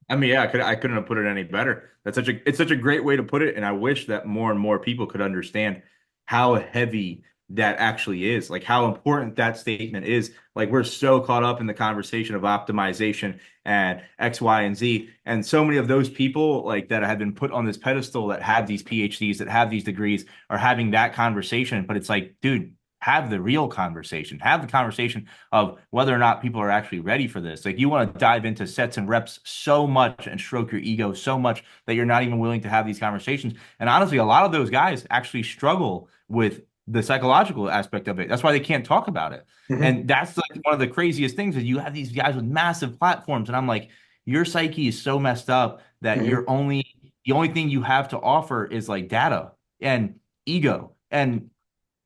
I mean, yeah, I couldn't have put it any better. It's such a great way to put it, and I wish that more and more people could understand how heavy that actually is, like how important that statement is. Like, we're so caught up in the conversation of optimization and X, Y, and Z, and so many of those people like that have been put on this pedestal that have these PhDs, that have these degrees, are having that conversation. But it's like, dude, have the real conversation. Have the conversation of whether or not people are actually ready for this. Like, you want to dive into sets and reps so much and stroke your ego so much that you're not even willing to have these conversations. And honestly, a lot of those guys actually struggle with the psychological aspect of it. That's why they can't talk about it. Mm-hmm. And that's like one of the craziest things is you have these guys with massive platforms, and I'm like, your psyche is so messed up that Mm-hmm. the only thing you have to offer is like data and ego. And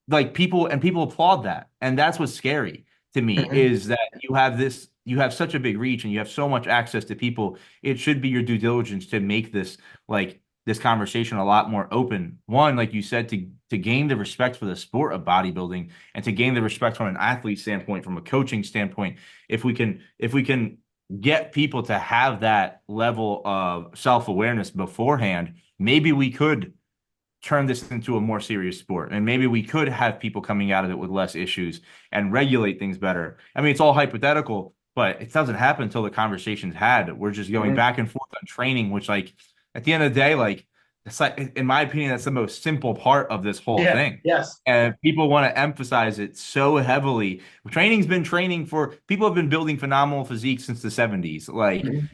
like people applaud that. And that's what's scary to me Mm-hmm. is that you have such a big reach and you have so much access to people. It should be your due diligence to make this conversation a lot more open. One, like you said, to gain the respect for the sport of bodybuilding and to gain the respect from an athlete standpoint, from a coaching standpoint, if we can get people to have that level of self-awareness beforehand, maybe we could turn this into a more serious sport. And maybe we could have people coming out of it with less issues and regulate things better. I mean, it's all hypothetical, but it doesn't happen until the conversation's had. We're just going Mm-hmm. back and forth on training, which like at the end of the day, like it's like in my opinion, that's the most simple part of this whole Yeah. thing. Yes. And people want to emphasize it so heavily. Training's been training for people have been building phenomenal physique since the 70s. Like Mm-hmm.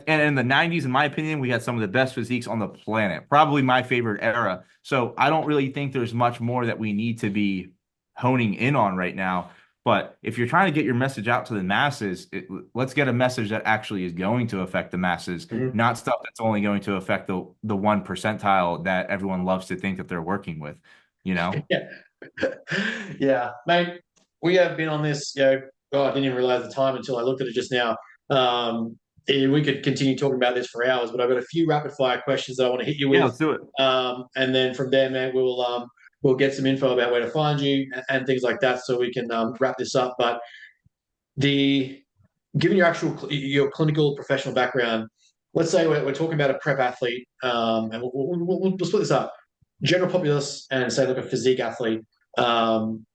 and in the 90s, in my opinion, we had some of the best physiques on the planet, probably my favorite era. So I don't really think there's much more that we need to be honing in on right now. But if you're trying to get your message out to the masses, let's get a message that actually is going to affect the masses, Mm-hmm. not stuff that's only going to affect the 1 percentile that everyone loves to think that they're working with, you know? Yeah. Yeah, mate, we have been on this, oh, I didn't even realize the time until I looked at it just now. We could continue talking about this for hours, but I've got a few rapid fire questions that I want to hit you Yeah, with. let's do it. And then from there, man, we'll get some info about where to find you and things like that so we can wrap this up. But the given your clinical professional background, let's say we're talking about a prep athlete, and we'll split this up. General populace and say like a physique athlete. Um,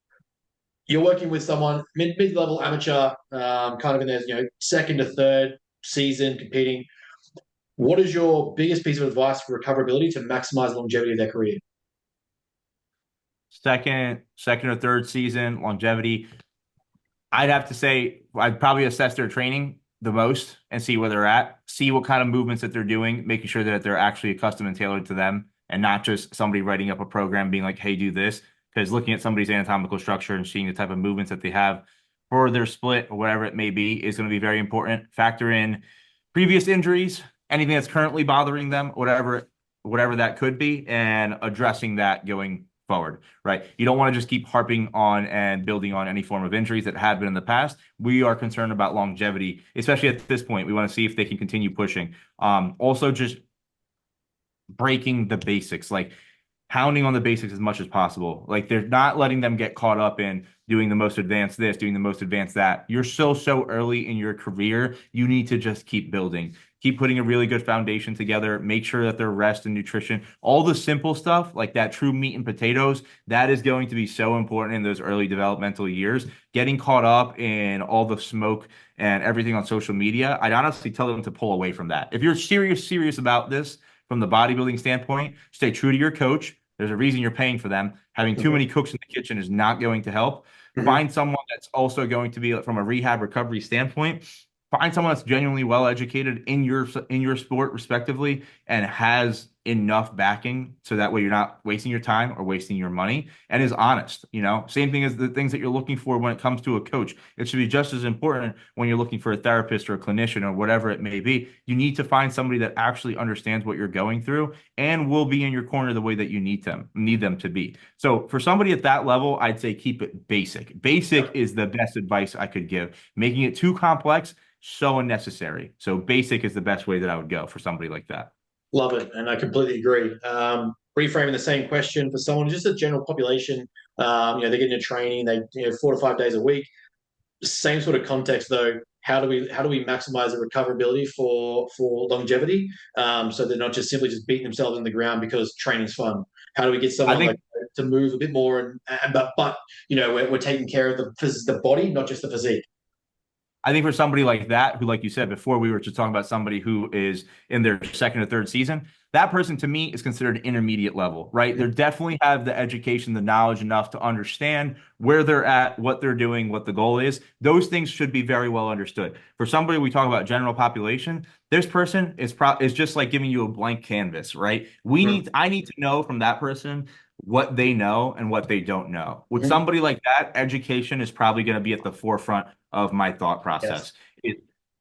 you're working with someone mid-level amateur, kind of in their second to third season competing. What is your biggest piece of advice for recoverability to maximize the longevity of their career? Second or third season, longevity. I'd have to say I'd probably assess their training the most and see where they're at, see what kind of movements that they're doing, making sure that they're actually accustomed and tailored to them and not just somebody writing up a program being like, hey, do this. Because looking at somebody's anatomical structure and seeing the type of movements that they have for their split or whatever it may be is going to be very important. Factor in previous injuries, anything that's currently bothering them, whatever that could be, and addressing that going forward, right? You don't want to just keep harping on and building on any form of injuries that have been in the past. We are concerned about longevity, especially at this point. We want to see if they can continue pushing. Also, just breaking the basics, like pounding on the basics as much as possible. Like they're not letting them get caught up in doing the most advanced this, doing the most advanced that. You're so early in your career. You need to just keep building, keep putting a really good foundation together, make sure that their rest and nutrition, all the simple stuff like that true meat and potatoes, that is going to be so important in those early developmental years. Getting caught up in all the smoke and everything on social media, I'd honestly tell them to pull away from that. If you're serious about this, from the bodybuilding standpoint, stay true to your coach. There's a reason you're paying for them. Having too many cooks in the kitchen is not going to help. Mm-hmm. Find someone that's also going to be from a rehab recovery standpoint. Find someone that's genuinely well educated in your sport, respectively, and has enough backing so that way you're not wasting your time or wasting your money and is honest. Same thing as the things that you're looking for when it comes to a coach. It should be just as important when you're looking for a therapist or a clinician or whatever it may be. You need to find somebody that actually understands what you're going through and will be in your corner the way that you need them to be. So for somebody at that level, I'd say keep it basic. Basic is the best advice I could give. Making it too complex, so unnecessary. So basic is the best way that I would go for somebody like that. Love it, and I completely agree. Reframing the same question for someone, just a general population, they're getting a training, 4 to 5 days a week. Same sort of context though. How do we maximize the recoverability for longevity? So they're not just simply just beating themselves in the ground because training's fun. How do we get someone to move a bit more but we're taking care of the body, not just the physique. I think for somebody like that, who, like you said before, we were just talking about somebody who is in their second or third season, that person to me is considered intermediate level, right? They definitely have the education, the knowledge enough to understand where they're at, what they're doing, what the goal is. Those things should be very well understood. For somebody, we talk about general population, this person is just like giving you a blank canvas, right? I need to know from that person what they know and what they don't know. With Mhm. somebody like that, education is probably going to be at the forefront of my thought Yes. process.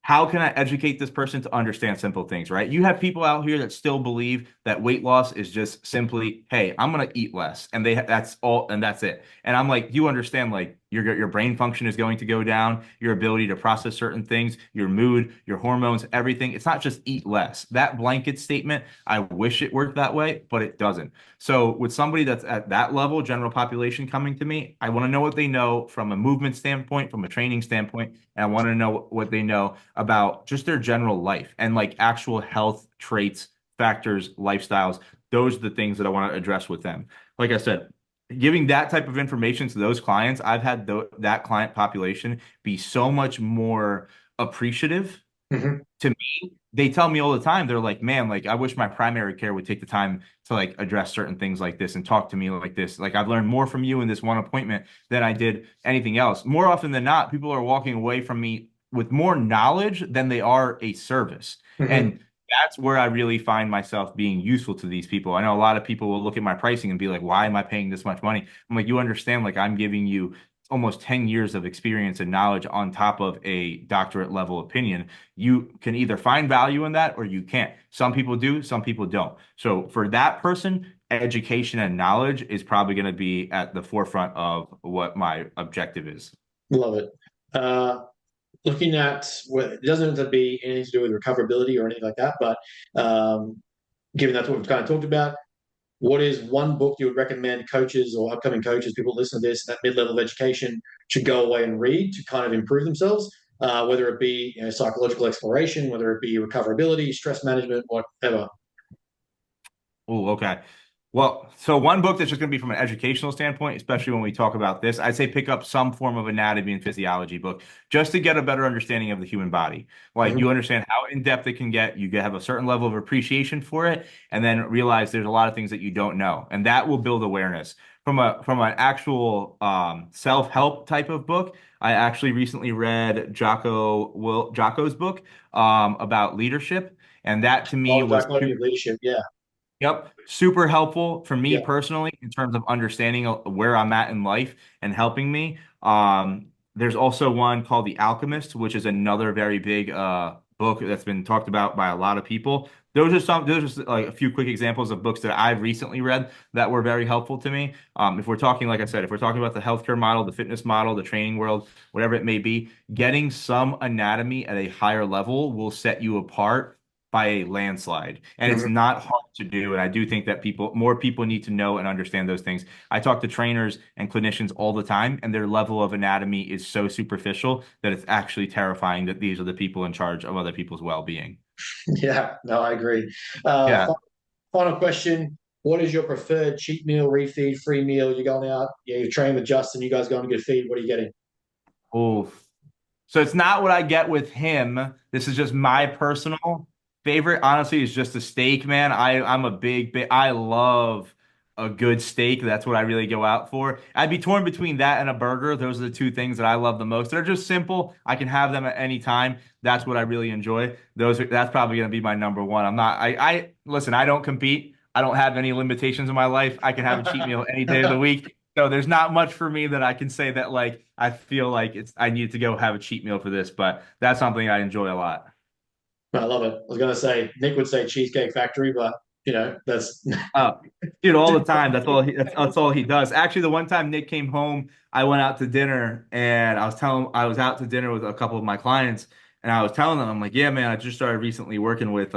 How can I educate this person to understand simple things, right? You have people out here that still believe that weight loss is just simply, hey, I'm gonna eat less, and that's all, and that's it. And I'm like, you understand, like your brain function is going to go down, your ability to process certain things, your mood, your hormones, everything. It's not just eat less. That blanket statement, I wish it worked that way, but it doesn't. So with somebody that's at that level, general population coming to me, I want to know what they know from a movement standpoint, from a training standpoint, and I want to know what they know about just their general life and like actual health traits, factors, lifestyles. Those are the things that I want to address with them. Like I said, giving that type of information to those clients, I've had that client population be so much more appreciative Mhm. to me. They tell me all the time, they're like, man, like I wish my primary care would take the time to like address certain things like this and talk to me like this. Like I've learned more from you in this one appointment than I did anything else. More often than not, people are walking away from me with more knowledge than they are a service. Mhm. And that's where I really find myself being useful to these people. I know a lot of people will look at my pricing and be like, why am I paying this much money? I'm like, you understand, like I'm giving you almost 10 years of experience and knowledge on top of a doctorate level opinion. You can either find value in that or you can't. Some people do, some people don't. So for that person, education and knowledge is probably going to be at the forefront of what my objective is. Love it. Uh, Looking at what it doesn't have to be anything to do with recoverability or anything like that, but given that's what we've kind of talked about, what is one book you would recommend coaches or upcoming coaches, people listen to this, that mid-level of education should go away and read to kind of improve themselves, whether it be psychological exploration, whether it be recoverability, stress management, whatever. Oh, okay. Well, so one book that's just going to be from an educational standpoint, especially when we talk about this, I'd say pick up some form of anatomy and physiology book just to get a better understanding of the human body. Like Mhm. you understand how in depth it can get, you have a certain level of appreciation for it, and then realize there's a lot of things that you don't know, and that will build awareness. From an actual self-help type of book, I actually recently read Jocko's book about leadership, and that to me Oh, was dichotomy of leadership. Yeah. Yep. Super helpful for me Yeah. personally in terms of understanding where I'm at in life and helping me. There's also one called The Alchemist, which is another very big book that's been talked about by a lot of people. Those are just like a few quick examples of books that I've recently read that were very helpful to me. If we're talking, like I said, if we're talking about the healthcare model, the fitness model, the training world, whatever it may be, getting some anatomy at a higher level will set you apart by a landslide. And it's Mhm. not hard to do. And I do think that more people need to know and understand those things. I talk to trainers and clinicians all the time, and their level of anatomy is so superficial that it's actually terrifying that these are the people in charge of other people's well-being. Yeah. No, I agree. Uh, Yeah. fi- Final question. What is your preferred cheat meal, refeed, free meal? You're going out, yeah, you're training with Justin, you guys going to get a feed. What are you getting? Oh, so it's not what I get with him. This is just my personal favorite. Honestly, is just a steak, man. I'm a big. I love a good steak. That's what I really go out for. I'd be torn between that and a burger. Those are the two things that I love the most. They're just simple. I can have them at any time. That's what I really enjoy. That's probably gonna be my number one. I'm not. I listen. I don't compete. I don't have any limitations in my life. I can have a cheat meal any day of the week. So there's not much for me that I can say that like I feel like I need to go have a cheat meal for this, but that's something I enjoy a lot. I love it. I was going to say, Nick would say Cheesecake Factory, but, that's. Oh, dude, all the time. That's all he does. Actually, the one time Nick came home, I went out to dinner and I was out to dinner with a couple of my clients and I was telling them, I'm like, yeah, man, I just started recently working with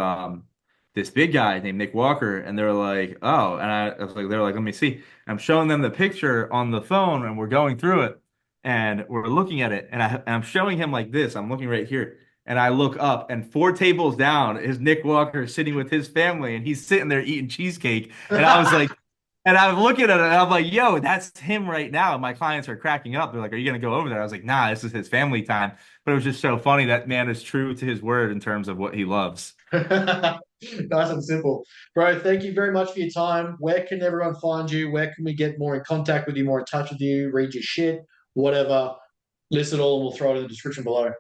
this big guy named Nick Walker, and they're like, oh, and I was like, they're like, let me see. I'm showing them the picture on the phone and we're going through it and we're looking at it and I'm showing him like this. I'm looking right here. And I look up, and four tables down is Nick Walker sitting with his family, and he's sitting there eating cheesecake. And I was like, and I'm looking at it, and I'm like, yo, that's him right now. And my clients are cracking up. They're like, are you going to go over there? I was like, nah, this is his family time. But it was just so funny. That man is true to his word in terms of what he loves. Nice and simple. Bro, thank you very much for your time. Where can everyone find you? Where can we get more in contact with you, more in touch with you, read your shit, whatever? List it all and we'll throw it in the description below.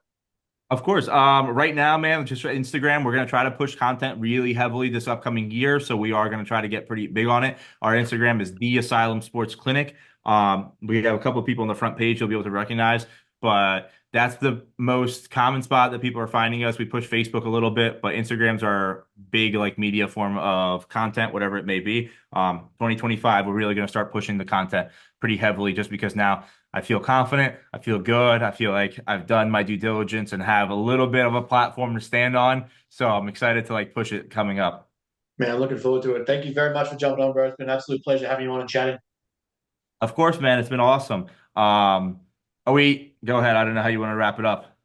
Of course. Right now, man, just Instagram. We're gonna try to push content really heavily this upcoming year, so we are gonna try to get pretty big on it. Our Instagram is the Asylum Sports Clinic. We have a couple of people on the front page you'll be able to recognize, but that's the most common spot that people are finding us. We push Facebook a little bit, but Instagram's our big like media form of content, whatever it may be. 2025, we're really gonna start pushing the content pretty heavily, just because now I feel confident. I feel good. I feel like I've done my due diligence and have a little bit of a platform to stand on. So I'm excited to like push it coming up. Man, looking forward to it. Thank you very much for jumping on, bro. It's been an absolute pleasure having you on and chatting. Of course, man. It's been awesome. Oh, wait, go ahead. I don't know how you want to wrap it up.